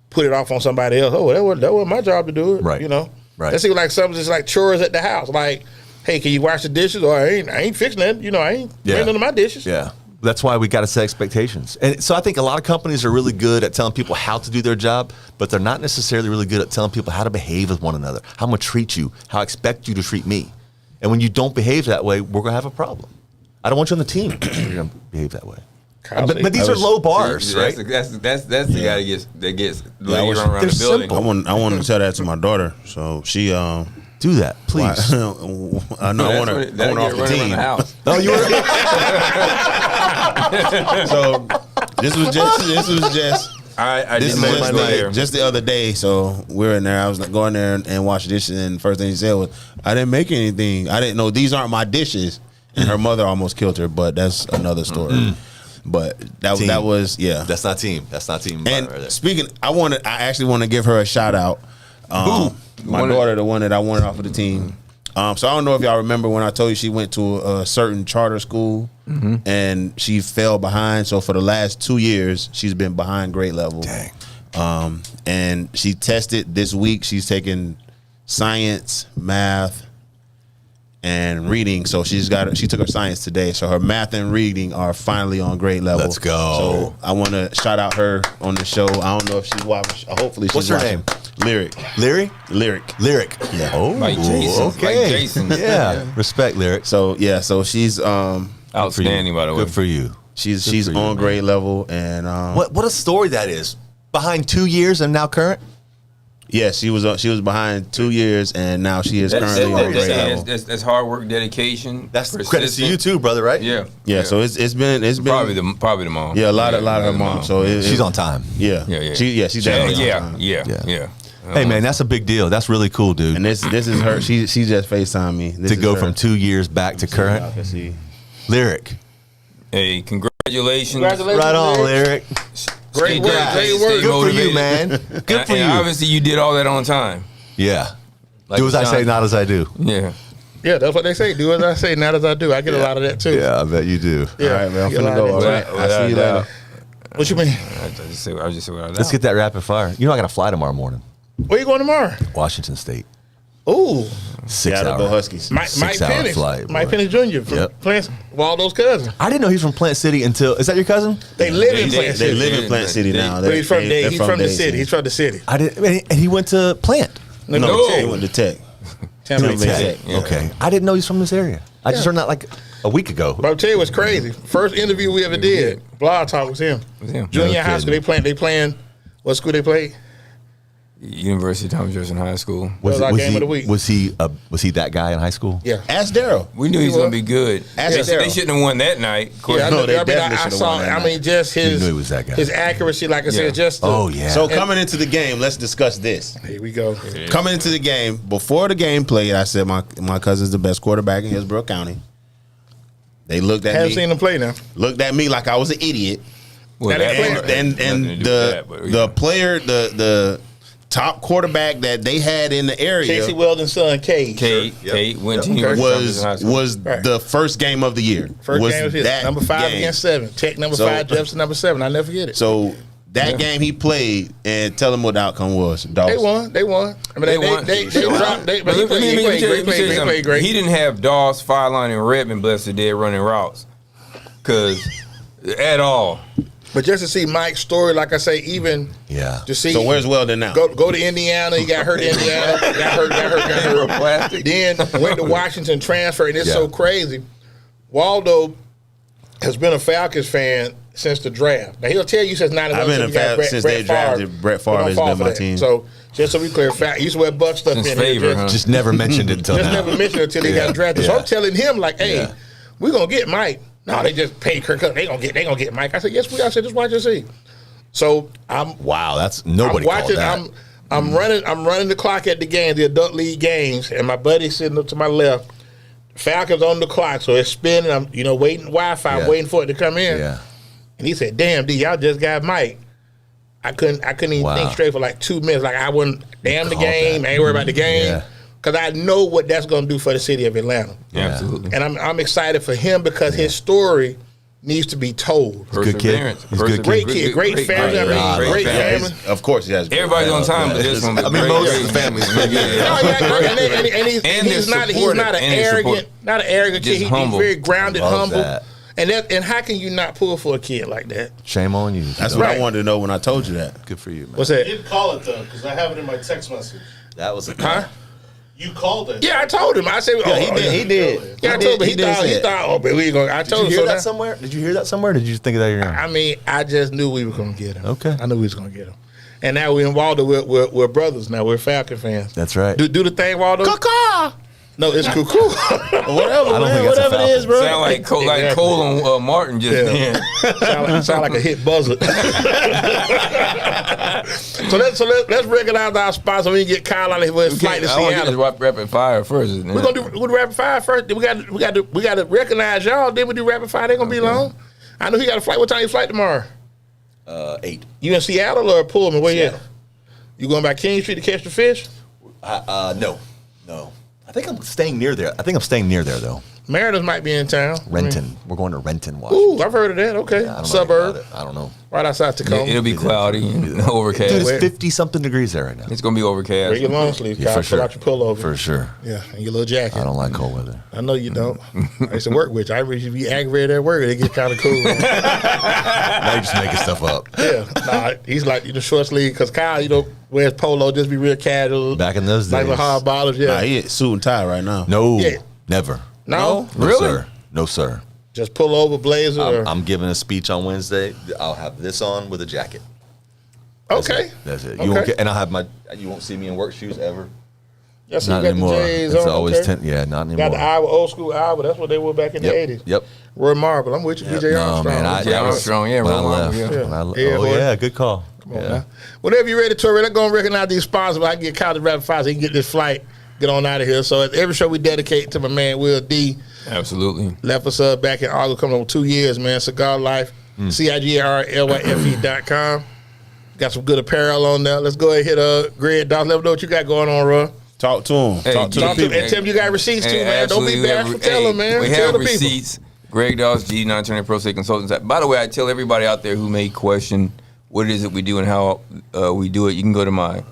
put it off on somebody else. Oh, that wasn't my job to do it. Right. You know. Right. That seems like something just like chores at the house. Like, hey, can you wash the dishes? Or I ain't fixing that. You know, I ain't doing none of my dishes. Yeah. That's why we got to set expectations. And so I think a lot of companies are really good at telling people how to do their job, but they're not necessarily really good at telling people how to behave with one another, how I'm going to treat you, how I expect you to treat me. And when you don't behave that way, we're going to have a problem. I don't want you on the team if you're going to behave that way. But these are low bars, right? That's the guy that gets laid was- around the building. I wanted to tell that to my daughter, so she Do that, please. I want her off the team. Oh, you were? So this was just I this didn't want to go there. was just the other day. So we're in there. I was like going there and wash dishes, and the first thing she said was, "I didn't make anything. I didn't know these aren't my dishes." And her mother almost killed her, but that's another story. But that was That's not team. That's not team. And right there. speaking, I actually want to give her a shout out. My daughter, the one that I wanted off of the team. So I don't know if y'all remember when I told you she went to a certain charter school and she fell behind. So for the last 2 years, she's been behind grade level. Dang. And she tested this week. She's taking science, math, and reading. So she took her science today. So her math and reading are finally on grade level. Let's go. So I want to shout out her on the show. I don't know if she's watching. Hopefully she's What's her watching. name? Lyric. Lyric? Lyric. Yeah. Oh, Like Jason. okay. Like Jason. Yeah. Respect, Lyric. So so she's Outstanding, by the way. Good for you. she's for you, on man. grade level and What a story that is. Behind 2 years and now current? yeah, she was behind 2 years and now she is currently on grade level. That's hard work, dedication. That's credit to persistence. you too, brother, right? Yeah. Yeah, so it's been probably the mom. yeah, a lot of her mom. So She's on time. Yeah. Yeah. She's definitely on time. Yeah. Hey man, that's a big deal. That's really cool, dude. And this is her. She just FaceTimed me to go from 2 years back to current. I can see. Lyric. Hey, congratulations. Right on, Lyric. Great work. Great work. Stay Good for you, motivated. man. Good for And you. obviously, you did all that on time. Yeah. Like Do as I say, John. not as I do. Yeah. Yeah, that's what they say. Do as I say, not as I do. I get a lot of that too. Yeah, I bet you do. Yeah. All right, man. I'm Get a finna lot go. of All that. right. I'll see you later. What you mean? I just say what I Let's get that rapid fire. You know I got to fly tomorrow morning. Where you going tomorrow? Washington State. Ooh, 6 Gotta hour. go Huskies. Mike 6 hour Penix. flight, Mike boy. Penix Jr. from Yep. Plant, Waldo's cousin. I didn't know he's from Plant City until. Is that your cousin? They live in They- Plant They City. live in Plant City now. But he's from They're Dade. He's from the Dade city. He's from the city. I didn't. And he went to Plant. Let me No, tell he you. went to Tech. Tell me Tech. Tech. Yeah. Okay. I didn't know he's from this area. I just heard that like a week ago. But I'll tell you what's crazy. First interview we ever did, Blog Talk was him. Was him. Junior No high school. They playing. What school they play? University of Thomas Jefferson High School. was our game of the week. Was he that guy in high school? Yeah. Ask Daryl. We knew he was going to be good. Ask They Daryl. shouldn't have won that night. Of course, Yeah, I, No, know, they I mean, definitely I should've saw. won that I mean, just his knew he was that guy. his accuracy. Like I Yeah. said, just. Oh yeah. So coming into the game, let's discuss this. Here we go. Coming into the game, before the game played, I said my cousin's the best quarterback in Hillsborough County. They looked at Haven't me, seen him play now. looked at me like I was an idiot. well, And- that- and- nothing to do with that, but, the player, the top quarterback that they had in the area Casey Weldon's son, Cade. Kate went to University of Thomas was Jefferson High School. was Right. the first game of the year. First was game was his. that Number 5 game. against 7. Tech number So- 5, Jefferson number 7. I never forget it. So that Yeah. game he played, and tell him what the outcome was. Dogs. They won. They won. I mean, they won. dropped. But he Let me played tell you great. He something. played great. He didn't have Doss, Fireline, and Redmond blessed dead running routes. Cause at all. But just to see Mike's story, like I say, even Yeah. to see. So where's Weldon now? Go to Indiana. He got hurt in Indiana. got hurt. Plastic. Then went to Washington, transferred, and it's Yeah. so crazy. Waldo has been a Falcons fan since the draft. Now he'll tell you since 91. I've been a we got fan since they drafted Brett Favre We don't has fall been for my that. team. So just so we clear, he used to wear Buck stuff Since in Favre, here. huh? Just never mentioned it until Just now. never mentioned it until he got drafted. So Yeah. I'm telling him like, hey, Yeah. we're gonna get Mike. No, they just paid Kirk Cousins. They gonna get Mike. I said, yes, we are. I said, just watch and see. So Wow, that's nobody I'm watching. called that. I'm running the clock at the game, the adult league games, and my buddy sitting up to my left. Falcons on the clock, so it's spinning. I'm waiting Wi-Fi, Yeah. waiting for it to come in. Yeah. And he said, "Damn, D, y'all just got Mike." I couldn't even Wow. think straight for like 2 minutes. Like I wouldn't. Damn the called game. that. I ain't worried about the game. Yeah. because I know what that's going to do for the city of Atlanta. Yeah, absolutely. And I'm excited for him because his story needs to be told. Good kid. He's a good Great kid, great family. Great family. Of course, he has. Everybody's on time, but this one. I mean, most of the families. And he's not an arrogant kid. He's very grounded, humble. That. And how can you not pull for a kid like that? Shame on you. That's what I wanted to know when I told you that. Good for you, man. What's You that? didn't call it though, because I have it in my text message. That was a Huh? You called it. Yeah, I told him. I said, He did. Yeah, I told him. He thought, oh, but we going. I Did told you him hear so. that somewhere? Did you hear that somewhere? Or did you just think of that your own? I mean, I just knew we were going to get him. Okay. I knew we was going to get him. And now we're in Waldo. We're brothers now. We're Falcon fans. That's right. Do the thing, Waldo. Caw. No, it's cuckoo. Whatever, I don't man. think that's a Whatever it is, bro. Sound like Cole and Martin just then. sound like a hit buzzer. so let's recognize our sponsor. We can get Kyle out of here with his flight to I want to Seattle. do rapid fire first. We're gonna do rapid fire first. We got to recognize y'all. Then we do rapid fire. They gonna be long. I know he got a flight. What time you flight tomorrow? 8. You in Seattle or Pullman? Where you at? Seattle. You going by King Street to catch the fish? No. I think I'm staying near there. Though. Mariners might be in town. Renton. We're going to Renton, Washington. Ooh, I've heard of that. Okay, I don't know suburb, about it. I don't know. right outside Tacoma. It'll be cloudy and overcast. Dude, it's 50-something degrees there right now. It's gonna be overcast. Bring your long sleeves, Kyle. for sure. Pull out your pullover. For sure. Yeah, and your little jacket. I don't like cold weather. I know you don't. I used to work with you. I used to be aggravated at work. It get kind of cool. Now you're just making stuff up. Yeah, he's like short sleeve because Kyle, wears polo, just be real casual. Back in those like days. the hard ballers. Yeah, Nah, he suit and tie right now. No. Yeah. Never. no, No, Really? sir. No, sir. just pull over, blazer. or, I'm giving a speech on Wednesday. I'll have this on with a jacket. okay, That's it. Okay. You won't get, and I'll have you won't see me in work shoes ever. yeah, so Not you got anymore. the J's It's on. always Okay. not anymore. Got the Iowa, old school Iowa. That's what they were back in the 80s. Yep. Roy Marble. I'm with you, BJ No, Armstrong. man. BJ Armstrong, yeah, When I Roy left. Marble, yeah. When I Yeah, boy. yeah, good call. Come on now. Whenever you're ready, Tori, let's go and recognize these sponsors. But I can get Kyle to rapid fire so he can get this flight, get on out of here. So at every show we dedicate to my man Will D. Absolutely. Left us back in August, coming on 2 years, man. Cigar Life, CIGRLYFE.com. Got some good apparel on there. Let's go ahead and hit Greg Dawes. Let them know what you got going on, Ruff. Talk to him. Hey, Talk to Talk the to people. and tell them you got receipts too, Hey, man. Don't be absolutely. bashful. Tell them, man. We Tell have the people. receipts. Greg Dawes, G, non-attorney pro se consultants. By the way, I tell everybody out there who may question what it is that we do and how we do it, you can go to my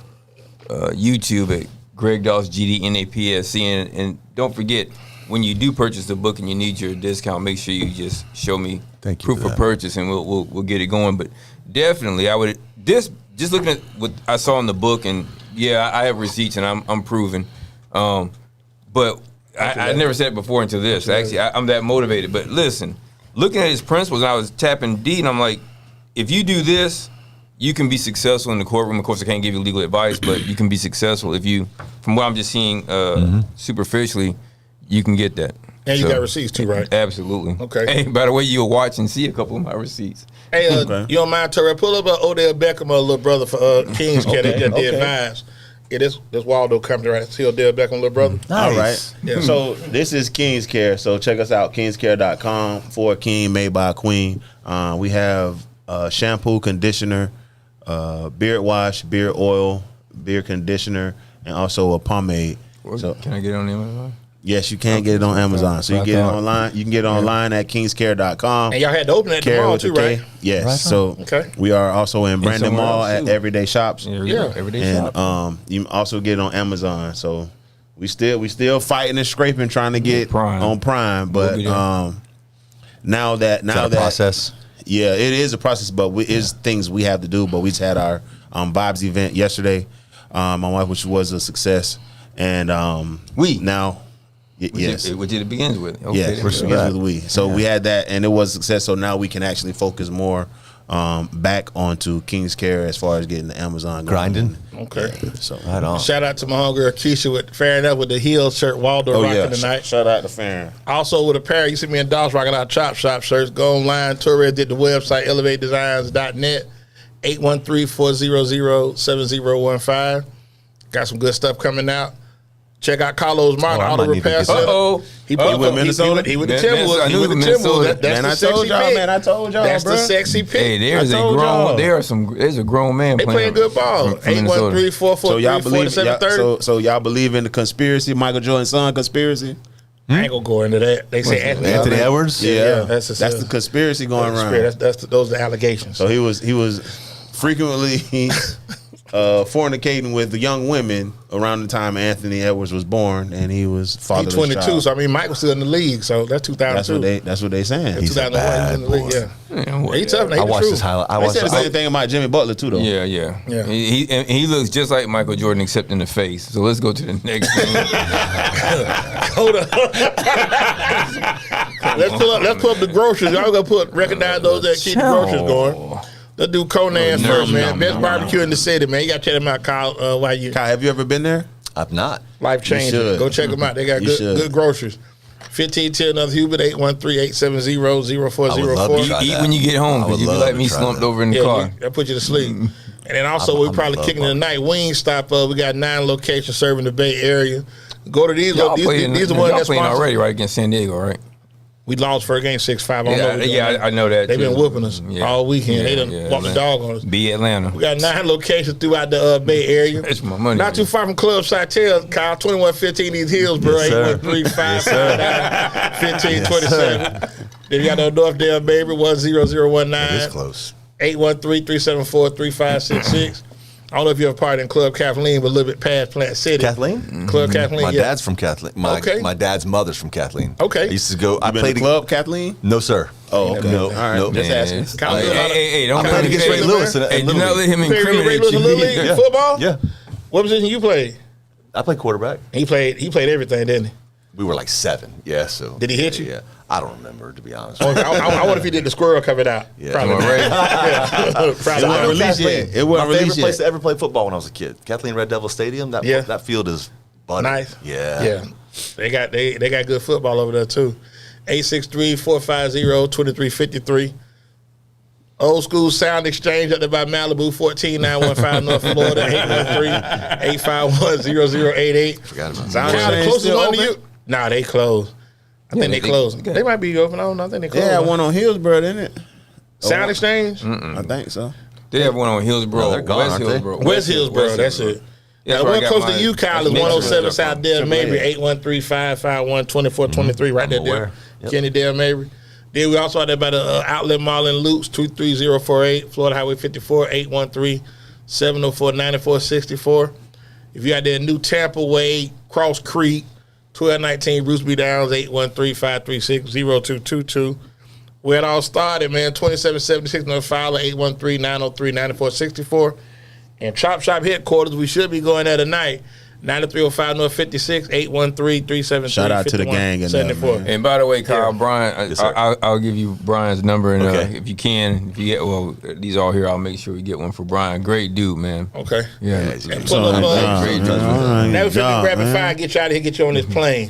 YouTube at Greg Dawes, GDNAPSC. And don't forget, when you do purchase the book and you need your discount, make sure you just show me Thank you proof for of that. purchase and we'll get it going. But definitely, I would just looking at what I saw in the book, and yeah, I have receipts and I'm proven. But I never said it before until this. Actually, I'm that motivated. But listen, looking at his principles, and I was tapping D, and I'm like, if you do this, you can be successful in the courtroom. Of course, I can't give you legal advice, but you can be successful if you, from what I'm just seeing superficially, you can get that. And you got receipts too, right? Absolutely. Okay. Hey, by the way, you'll watch and see a couple of my receipts. Hey, Okay. you don't mind, Terrell? Pull up Odell Beckham, little brother for Kings Care. They just did vibes. Yeah, this Waldo company, right? See Odell Beckham, little brother. All right. Yeah. So this is King's Care. So check us out, kingscare.com, for a king made by a queen. We have shampoo, conditioner, beard wash, beard oil, beard conditioner, and also a pomade. So Can I get on Amazon? yes, you can get it on Amazon. So you can get it Right. online. You can get it online at kingscare.com. And y'all had to open that Care tomorrow with too, the K. right? Yes. Right on. So Okay. we are also in Brandon somewhere Mall else, at too. Everyday Shops. Yeah. Everyday And shop. you also get it on Amazon. So we still fighting and scraping trying to get Prime. on Prime, but We'll be there. now that Is that a process? yeah, it is a process, but it's things we have to do. But we just had our Bob's event yesterday, my wife, which was a success, and We. now yes. Which it begins with. Okay, Yeah, then. which begins with we. So we had that, and it was a success. So now we can actually focus more back onto King's Care as far as getting the Amazon going. Grinding? Okay. Yeah, so Right on. Shout out to my homegirl Keisha with fair enough with the heel shirt Waldo rocking tonight. Shout out to Farron. Also with apparel, you see me in Dallas rocking our Chop Shop shirts. Go online. Torres did the website, elevatedesigns.net, 813-400-7015. Got some good stuff coming out. Check out Carlos Martin, I Auto might need to Repair get Center. Uh-oh. He with Minnesota. He with the Timberwolves. I He knew with the Minnesota. Timberwolves. That's Man, I the sexy told y'all. pick. Man, I told y'all, That's bro. the sexy pick. Hey, there's I told y'all. There's a grown man They playing good ball. from Minnesota. 813-443-4730. So y'all believe in the conspiracy, Michael Jordan's son conspiracy? I ain't gonna go into that. They say Anthony Edwards? Yeah, that's the conspiracy going around. Those are the allegations. So he was frequently fornicating with young women around the time Anthony Edwards was born, and he was father. He's 22, so I mean, Mike was still in the league, so that's 2002. That's what they saying. He's a 2001, he was bad in the league. boy. Yeah, he tough. I watched his highlight. They said the same thing about Jimmy Butler too, though. Yeah. Yeah. He looks just like Michael Jordan, except in the face. So let's go to the next one. Hold on. Let's pull up the groceries. Y'all gonna recognize those that keep the groceries going. Let's do Conan first, man. Best barbecue in the city, man. You got to check them out, Kyle. Kyle, have you ever been there? I've not. Life changing. should. Go check them out. They got good groceries. 1510 North Hubert, 813-870-0404. Eat when you get home, because you be like me slumped over in the car. That put you to sleep. And then also, we're probably kicking it tonight. Wingstop, we got 9 locations serving the Bay Area. Go to these. These are the ones that's playing already, right, against San Diego, right? We lost first game 6-5. I know that. They've been whooping us all weekend. They done walked the dog on us. Be Atlanta. We got 9 locations throughout the Bay Area. That's my money. Not too far from Club Sitel, Kyle. 2115 East Hillsboro. Yes, 813-559-1527. Then you got the Northdale, baby. 10019. It's close. 813-374-3566. I don't know if you're a part in Club Kathleen, but a little bit past Plant City. Kathleen? Club Kathleen. My dad's from Kathleen. My dad's mother's from Kathleen. Okay. I used to go. I Been played to Club Kathleen? No, sir. Oh, okay. No, All right. no. Just asking. Hey, don't I played against Ray Lewis. Hey, do not let him Ray incriminate Lewis in Little you. League Yeah. football? Yeah. What position you played? I played quarterback. He played everything, didn't he? We were like 7. Yeah. So Did he hit you? Yeah. I don't remember, to be honest. I wonder if he did the squirrel covered out. Yeah. Probably. It Probably. wasn't released yet. It wasn't My favorite released place yet. to ever play football when I was a kid. Kathleen Red Devil Stadium. That field is butter. Nice. Yeah. Yeah. They got good football over there too. 863-450-2353. Old School Sound Exchange up there by Malibu, 14915 North Florida, 813-851-0088. Forgot about Sound Kyle, the Exchange closest still one to open? you? Nah, they closed. I think they closed. They might be open. I don't know. I think they closed. They had one on Hillsboro, didn't it? Sound Exchange? I think so. They have one on Hillsboro. No, they're gone, West aren't they? Hillsboro. West Hillsboro, that's it. That's Now, where I one got close to my- you, Kyle, is that's 107 South from. Dale Mabry, Triple 813-551-2423, right there. aware. Yep. Kenny Dale Mabry. Then we also out there by the Outlet Mall in Lutz, 23048, Florida Highway 54, 813-704-9464. If you out there in New Tampa Way, Cross Creek, 1219 Bruce B. Downs, 813-536-0222. Where it all started, man, 2776 North Fowler, 813-903-9464. And Chop Shop headquarters, we should be going there tonight. 9305 North 56, 813-373-5174. Shout out to the gang in there, man. And by the way, Kyle, Brian, Yes, sir. I'll give you Brian's number, and Okay. if you can, if you get these all here, I'll make sure we get one for Brian. Great dude, man. Okay. Yeah. he's And good. pull up, Great dude. now we finna do rapid fire, get you out of here, get you on this plane.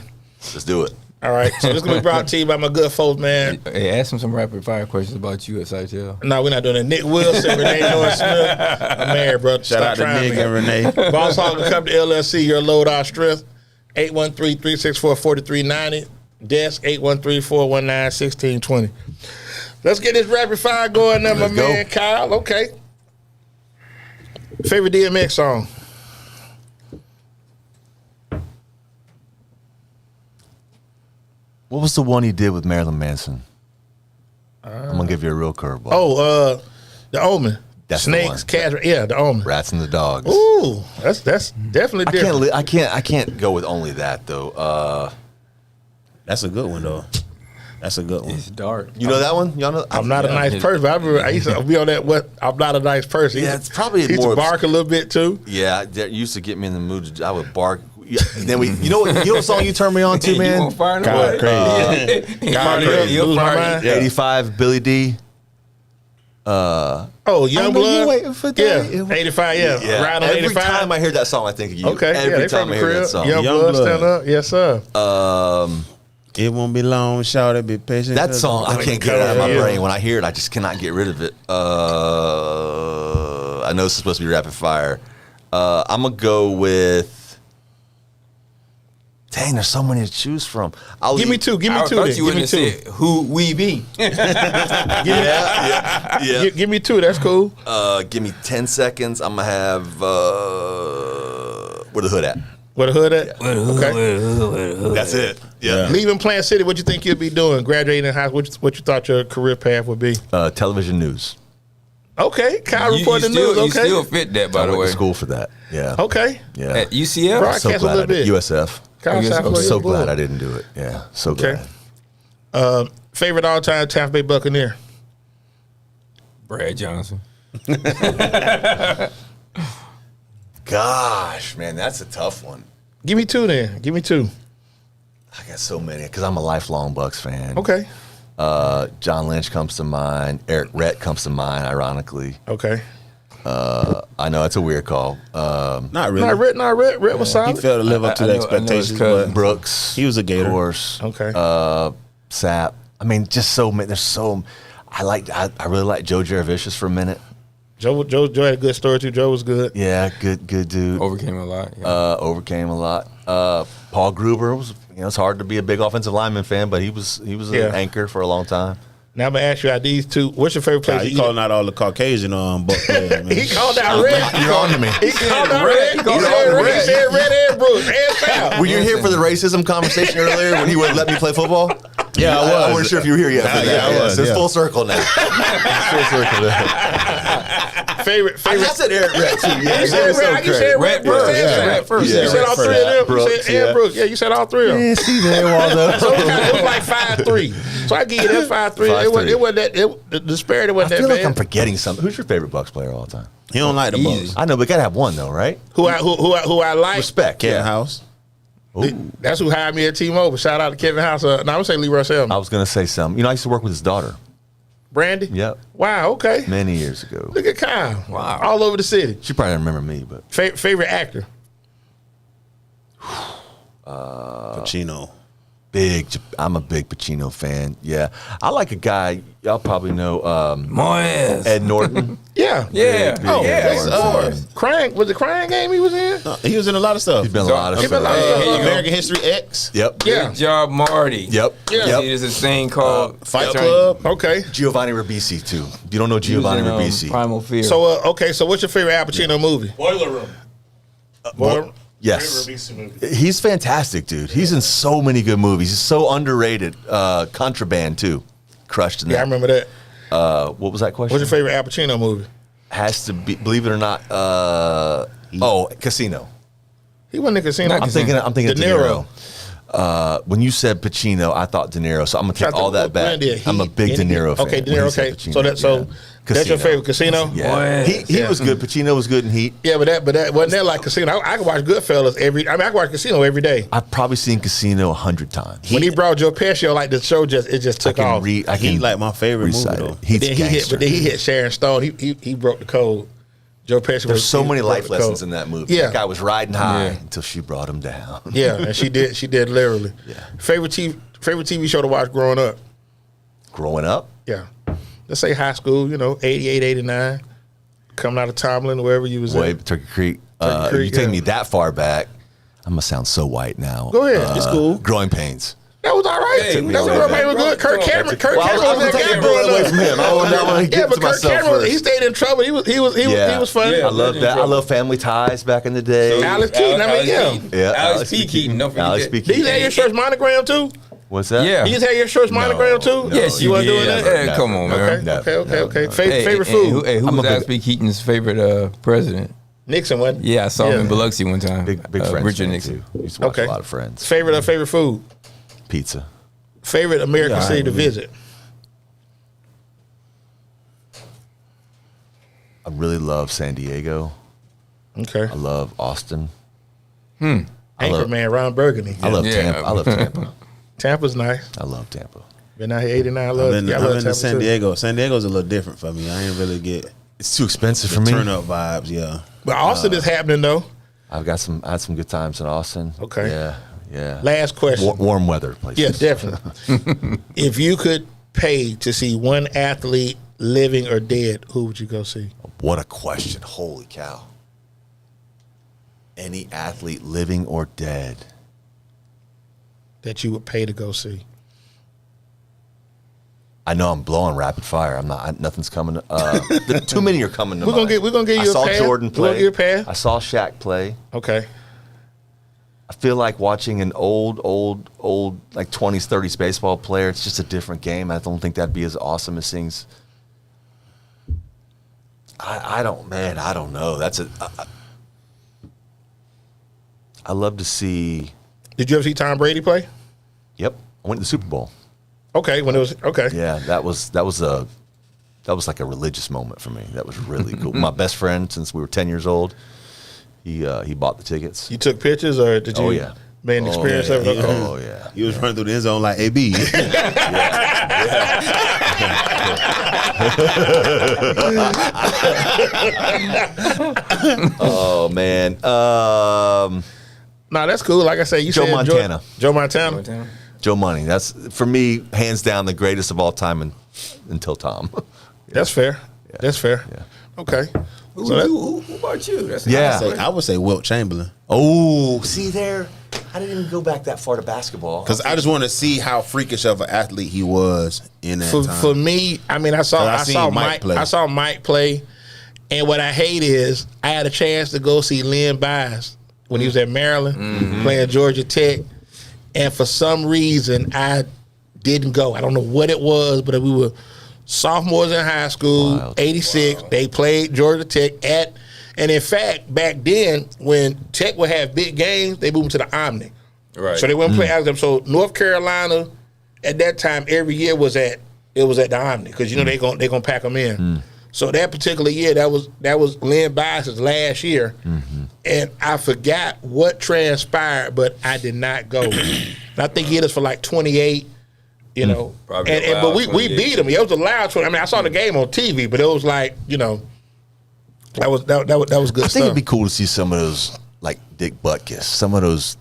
Let's do it. All right. So this is gonna be brought to you by my good folks, man. Hey, ask him some rapid fire questions about you at Sitel. No, we're not doing that. Nick Wilson, Renee Norris Smith. I'm married, bro. Shout out to Nick and Renee. Boss Hog and Company LLC, your load, our strength. 813-364-4390. Desk 813-419-1620. Let's get this rapid fire going now, my Let's go. man Kyle. Okay. Favorite DMX song? What was the one he did with Marilyn Manson? I'm gonna give you a real curveball. Oh, The Omen. That's the Snakes, one. cats. Yeah, The Omen. Rats and the Dogs. Ooh, that's definitely different. I can't go with only that though. That's a good one, though. That's a good one. It's dark. You know that one? Y'all know? I'm not a nice person. But I remember I used to be on that. I'm not a nice person. Yeah, it's probably he used more to bark a little bit too. Yeah, that used to get me in the mood. I would bark. Yeah, then you know what song you turned me on to, You man? on fire God, crazy. God, Crazy. lose my mind. Yeah. 85 Billy D. Oh, I know Young you Blood. waiting for Yeah, that. 85. Yeah, Ride on Every 85. time I hear that song, I think of you. Okay, yeah, Every they from time the I hear crib. that song. Young Young Blood, Blood. stand up. Yes, sir. It won't be long, shout it, be patient. That song, I can't get it out of my Yeah. brain. When I hear it, I just cannot get rid of it. I know this is supposed to be rapid fire. I'm going to go with Dang, there's so many to choose from. Give me two. Give me I two. thought Then. you Give me wouldn't two. have said who we be. Yeah. Give me two. That's cool. Give me 10 seconds. I'm gonna have where the hood at? Where the hood at? Okay. That's it. Yeah. Leaving Plant City, what you think you'll be doing? Graduating in high school, what you thought your career path would be? Television news. Okay, Kyle You reporting the still, news. you Okay, still fit that, by I the went way. to school for that. Yeah. okay. Yeah. At UCF? Broadcast So a glad little I did. bit. USF. Kyle I guess Southwell, I'm you're so cool. glad I didn't do it. Yeah. So Okay. glad. Favorite all-time Tampa Bay Buccaneer? Brad Johnson. Gosh, man, that's a tough one. Give me two then. Give me two. I got so many because I'm a lifelong Bucks fan. Okay. John Lynch comes to mind. Eric Rhett comes to mind, ironically. Okay. I know it's a weird call. Not really. Not Red. Red was He solid. failed to live up to I the know- I know his expectations, cousin. but Brooks. he was a Gator. Of course. Okay. Sapp. I mean, just so many. There's so. I really like Joe Jaravicius for a minute. Joe had a good story too. Joe was good. Yeah, good dude. Overcame a lot. Yeah. Overcame a lot. Paul Gruber was. It's hard to be a big offensive lineman fan, but he was Yeah. an anchor for a long time. Now I'm gonna ask you out these two. What's your favorite place Nah, to you eat? calling out all the Caucasian Buck players, man. He called out Red. You're on to me. He called out Red. Red. He He called said out Red. Red. He said Red and Brooks and Sal. Were you here for the racism conversation earlier when he wouldn't let me play football? Yeah, I was. I wasn't sure if you were here yet. For that. Yeah, I was, So it's yeah. full circle now. It's full circle now. Favorite. I said Eric Rhett too. Yeah, You said Red. You said Red Red first. first. Yeah. Red first. You Yeah, said all Red three of them. Brooks, You said yeah. and Brooks. Yeah, you said all three of them. Yeah, see there, Waldo. So it was like 5-3. So I give you that 5-3. 5-3. It wasn't that. The disparity I wasn't feel that like I'm bad. forgetting something. Who's your favorite Bucks player of all time? He don't like the Easy. Bucks. I know, but gotta have one though, right? Who I like. Respect. Kevin Yeah. House. Ooh. That's who hired me at T-Mobile. Shout out to Kevin House. No, I would say Lee Russell. I was gonna say something. I used to work with his daughter Brandy. Yep. Wow. Okay. many years ago. Look at Kyle. Wow. All over the city. She probably doesn't remember me, but Favorite actor. Pacino. I'm a big Pacino fan. Yeah, I like a guy y'all probably know, Moyes. Ed Norton. Yeah. Yeah. Big Oh, Ed that's Norton fan. Crying. Was the Crying Game he was in? He was in a lot of stuff. He's been in a lot of He's been stuff. a lot of stuff. American History X. Yep. Yeah. Good job, Marty. Yep. Yeah. Yep. See, there's this thing called Fight Club. Okay. Giovanni Ribisi too. If you don't know Giovanni Ribisi, Primal Fear. So okay. So what's your favorite Al Pacino movie? Boiler Room. Well, yes, Favorite BC movie. he's fantastic, dude. He's in so many good movies. He's so underrated. Contraband too, crushed in that. yeah, I remember that. What was that question? What's your favorite Al Pacino movie? Has to be, believe it or not. Casino. He wasn't in Casino. I'm thinking De De Niro. Niro. When you said Pacino, I thought De Niro. So I'm gonna take all that back. I'm a big De Niro fan. Okay, De when Niro. he said Okay, Pacino. so that's your Casino. favorite Casino. Yeah, he Yeah. was good. Pacino was good in Heat. Yeah, but that wasn't that like Casino. I could watch Goodfellas I could watch Casino every day. I've probably seen Casino 100 times. When he brought Joe Pesci, like the show just took off. I He can like my favorite movie recite though. it. Heat's gangster. But then he hit Sharon Stone. He broke the code. Joe Pesci. There's so many broke life the code. lessons in that movie. Yeah. That guy was riding high Yeah. until she brought him down. Yeah, and she did literally. Yeah. Favorite TV show to watch growing up? Growing up, Yeah. Let's say high school, 88, 89. Coming out of Tomlin, wherever you was boy, at. Turkey Creek. Turkey Creek, You take yeah. me that far back, I'm gonna sound so white now. Go ahead. It's cool. Growing pains. That was all right. Hey, that was yeah. everybody was good. Kirk Cameron Well, I was was that taking guy it growing away up. from him. I want to Yeah, give it but to Kirk myself Cameron, first. he stayed in trouble. He was funny. Yeah. I love that. I love Family Ties back in the day. Alex Keaton, I mean, yeah. Yeah, Alex P. Keaton. Don't forget Alex that. P. Did you have your shirt's monogram too? What's that? Yeah. You just had your shirt's monogram too? no, Yes, you you weren't did. doing that? Yeah, Never. come on, man. Okay. Hey, Favorite and food? who I'm was a big- Alex P. Keaton's favorite president? Nixon wasn't? Yeah, I saw him in Biloxi one time. Big Friends Richard fan, Nixon. too. Used to watch Okay. a lot of Friends. Favorite food? Pizza. Favorite American city to visit? I really love San Diego. Okay. I love Austin. Anchorman, Ron Burgundy. I love Yeah. Tampa. I love Tampa. Tampa's nice. I love Tampa. Been out here 89. I love I've been Tampa to San too. Diego. San Diego's a little different for me. I ain't really get It's too expensive the for me. turn up vibes. Yeah. But Austin is happening though. I had some good times in Austin. Okay. Yeah. Last question. Warm weather places. Yeah, definitely. If you could pay to see one athlete, living or dead, who would you go see? What a question. Holy cow. Any athlete living or dead. that you would pay to go see? I know I'm blowing rapid fire. I'm not. Nothing's coming. Too many are coming to We're mind. gonna give you I saw a pass. Jordan play. We're gonna give you a pass. I saw Shaq play. Okay. I feel like watching an old, like 20s, 30s baseball player. It's just a different game. I don't think that'd be as awesome as things. I don't know. I love to see. Did you ever see Tom Brady play? Yep, I went to the Super Bowl. Okay, when it was okay. Yeah, that was like a religious moment for me. That was really cool. My best friend since we were 10 years old. He bought the tickets. You took pictures, or did you? Oh yeah. Made an experience of it. Okay. Oh yeah. He was running through the end zone like AB. Oh man. Nah, that's cool. Like I said, you Joe said Montana. Joe Montana. Joe Money. That's for me, hands down, the greatest of all time until Tom. That's fair. Yeah. That's fair. Yeah. Okay. Who about you? That's Yeah. I would say Wilt Chamberlain. Oh, see there. I didn't even go back that far to basketball. Because I just want to see how freakish of an athlete he was in that time. For me, I mean, I saw Mike play, and what I hate is I had a chance to go see Len Bias when he was at Maryland playing Georgia Tech, and for some reason I didn't go. I don't know what it was, but we were sophomores in high school, Wild. 86. Wow. They played Georgia Tech and in fact, back then, when Tech would have big games, they moved to the Omni. Right. So they wouldn't play Alabama. So North Carolina, at that time, every year was at the Omni because you know they gonna pack them in. So that particular year, that was Len Bias's last year, and I forgot what transpired, but I did not go. And I think he hit us for like 28. You know, but we beat him. It was a loud 20. I mean, I saw the game on TV, but it was like, you know, that was good stuff. I think it'd be cool to see some of those, like Dick Butkus, some of those.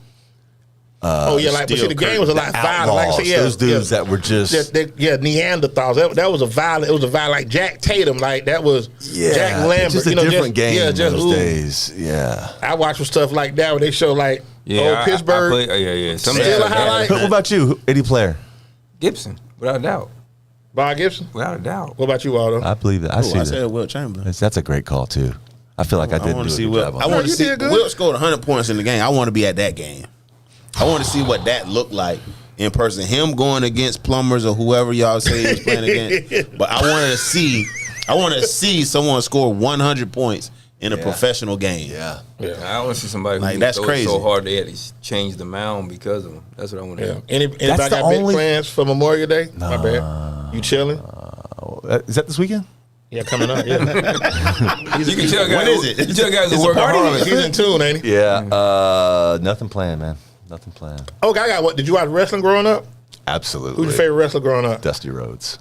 But see, the game was a lot violent. Like I said, those dudes that were just Neanderthals. That was a violent. It was a violent, like Jack Tatum. Like that was Jack Lambert. Just a different game in those days. Yeah, I watched some stuff like that where they show like Pittsburgh. Still a highlight. What about you, any player? Gibson, without a doubt. Bob Gibson? Without a doubt. What about you, Waldo? I believe that. I said Wilt Chamberlain. That's a great call too. I feel like I did do a good job on I that. want to see Wilt scored 100 points in the game. I want to be at that game. I want to see what that looked like in person. Him going against Plumbers or whoever y'all say he was playing against. But I want to see someone score 100 points in a professional game. Yeah. I want to see somebody who that's throws crazy. So hard they had to change the mound because of him. That's what I want to do. Anybody got big plans for Memorial Day? My bad. You chilling? Is that this weekend? Yeah, coming up. Yeah. You can tell guys. When is it? You tell guys to It's a work party. hard. He's in tune, ain't he? Yeah. Nothing planned, man. Nothing planned. Okay, I got what? Did you watch wrestling growing up? Absolutely. Who's your favorite wrestler growing up? Dusty Rhodes.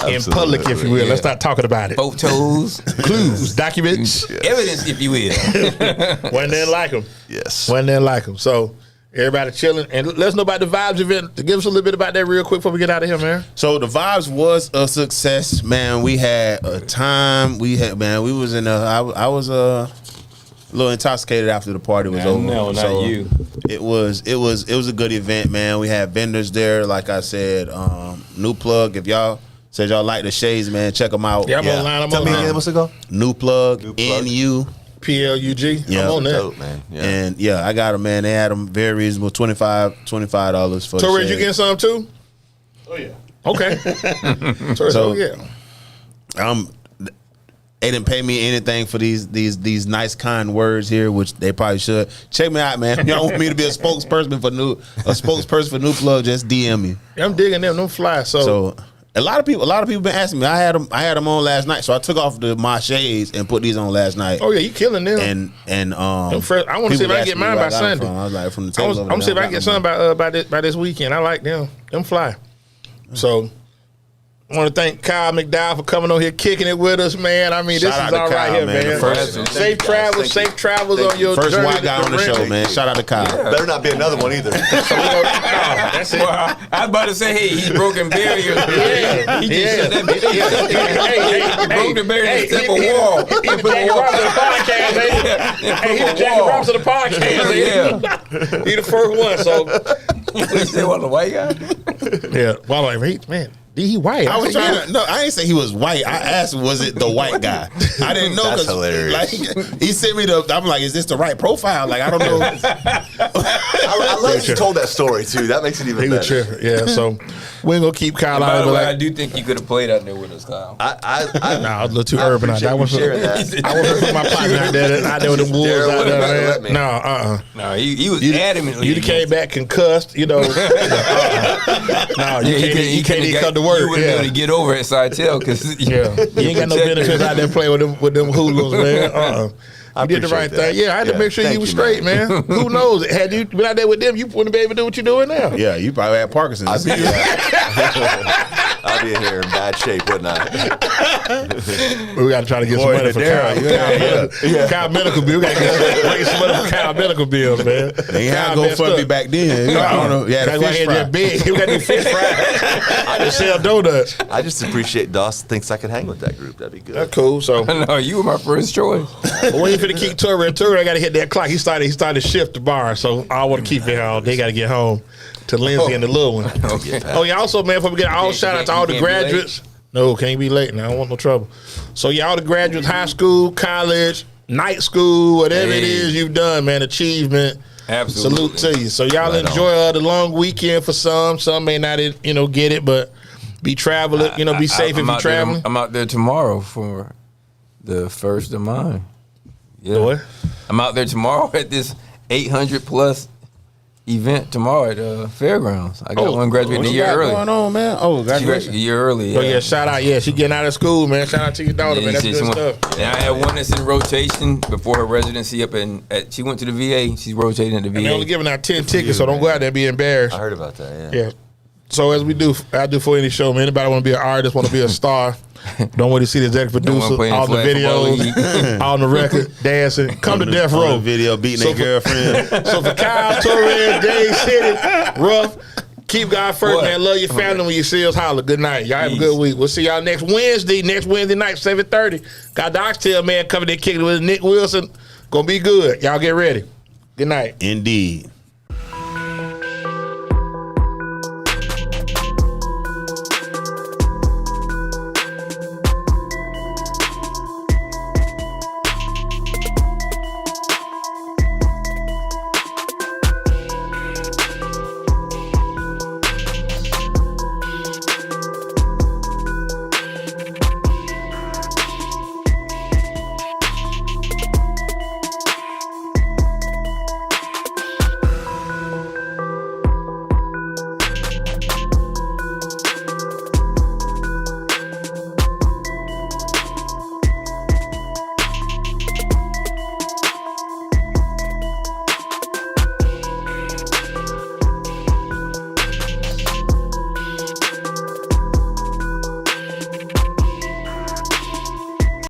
In public, if you will. Let's not talking about it. Photos, Clues, documents, evidence, if you will. Wasn't there like him. Yes. Wasn't there like him. So everybody chilling. And let us know about the Vibes event. Give us a little bit about that real quick before we get out of here, man. So the Vibes was a success, man. We had a time. We was in I was a little intoxicated after the party was over. No, not you. It was a good event, man. We had vendors there, like I said. New Plug. If y'all said y'all like the shades, man, check them out. Yeah, I'm online. Tell me again, what's it called? New Plug. NU. PLUG. Yeah. I'm on that. Dope, man. Yeah. And I got them, man. They had them very reasonable, $25 for. Torres, you getting some too? Oh yeah. Okay. Torres, So- yeah. They didn't pay me anything for these nice kind words here, which they probably should. Check me out, man. If y'all want me to be a spokesperson for New Plug, just DM me. I'm digging them fly. So a lot of people been asking me. I had them on last night, so I took off my shades and put these on last night. oh yeah, you killing them. And I want to see if I can get mine by Sunday. I was like, from the I'm table. gonna see if I can get some by this weekend. I like them. Them fly. So I want to thank Kyle McDowell for coming on here, kicking it with us, man. I mean, this is all right here, man. Safe travels on your first journey white guy on the show, man. Shout out to Kyle. Yeah. Better not be another one either. That's it. Well, I was about to say, hey, he's broken barriers. Yeah. He just shut that bitch. He broke the barrier and stepped a wall. He's the Jackie Robinson of the podcast, man. Hey, he's the Jackie Robinson of the podcast, man. He the first one, so. You say what, the white guy? Yeah, well, man. He white. I was trying to. No, I didn't say he was white. I asked, was it the white guy? I didn't know. That's hilarious. Like, he sent me the. I'm like, is this the right profile? Like, I don't know. I love that you told that story too. That makes it even better. Tripping. Yeah, so we ain't gonna keep Kyle By out. the way, Like, I do think you could have played out there with us, Kyle. nah, I was a little too urban out there. I appreciate you wasn't sharing that. I wasn't put my partner out there with the wolves Daryl out wouldn't let there, me. man. No, No, he was adamantly. You came back concussed, you know. No, you can't even come to work. You wouldn't be able to get over at Sitel because you ain't got no benefits out there playing with them hoodlums, man. You did the right thing. Yeah, I had to make sure you was straight, man. Who knows? Had you been out there with them, you wouldn't be able to do what you're doing now. Yeah, you probably had Parkinson's. I'd be in here in bad shape, wouldn't I? We got to try to get some money for Kyle. Kyle medical bill. We got to raise some money for Kyle medical bills, man. They had to go for me back then. I don't know. Yeah, that's why he had that big. We got to do fish fries. I just sell donuts. I just appreciate Dawson thinks I could hang with that group. That'd be good. That's cool. So, no, you were my first choice. but when you finna keep touring, I got to hit that clock. He started to shift the bar, so I want to keep it all. They got to get home to Lindsay and the little one. Okay. Oh yeah, also man, before we get all shout out to all the graduates. No, can't be late now. I don't want no trouble. So yeah, all the graduates, high school, college, night school, whatever it is you've done, man, achievement. Absolutely. Salute to you. So y'all enjoy the long weekend for some. Some may not, get it, but be traveling. Be safe if you're traveling. I'm out there tomorrow for the first of mine. Yeah. What? I'm out there tomorrow at this 800+ event tomorrow at Fairgrounds. I got one graduating a year early. What's going on, man? Oh, She graduated a year early. Oh yeah, shout out. Yeah, she getting out of school, man. Shout out to your daughter, man. That's good stuff. And I have one that's in rotation before her residency up she went to the VA. She's rotating at the VA. And they're only giving out 10 tickets, so don't go out there and be embarrassed. I heard about that. Yeah. Yeah. So as I do for any show, man. Anybody want to be an artist, want to be a star? Don't want to see the executive producer on the videos, on the record, dancing. Come to Death Row. Video beating their girlfriend. So for Kyle, Torres, Dade City, Ruff, keep God first, man. Love your family when you see us. Holler. Good night. Y'all have a good week. We'll see y'all next Wednesday night, 7:30. Got the Oxtail man coming in kicking with Nick Wilson. Gonna be good. Y'all get ready. Good night. Indeed.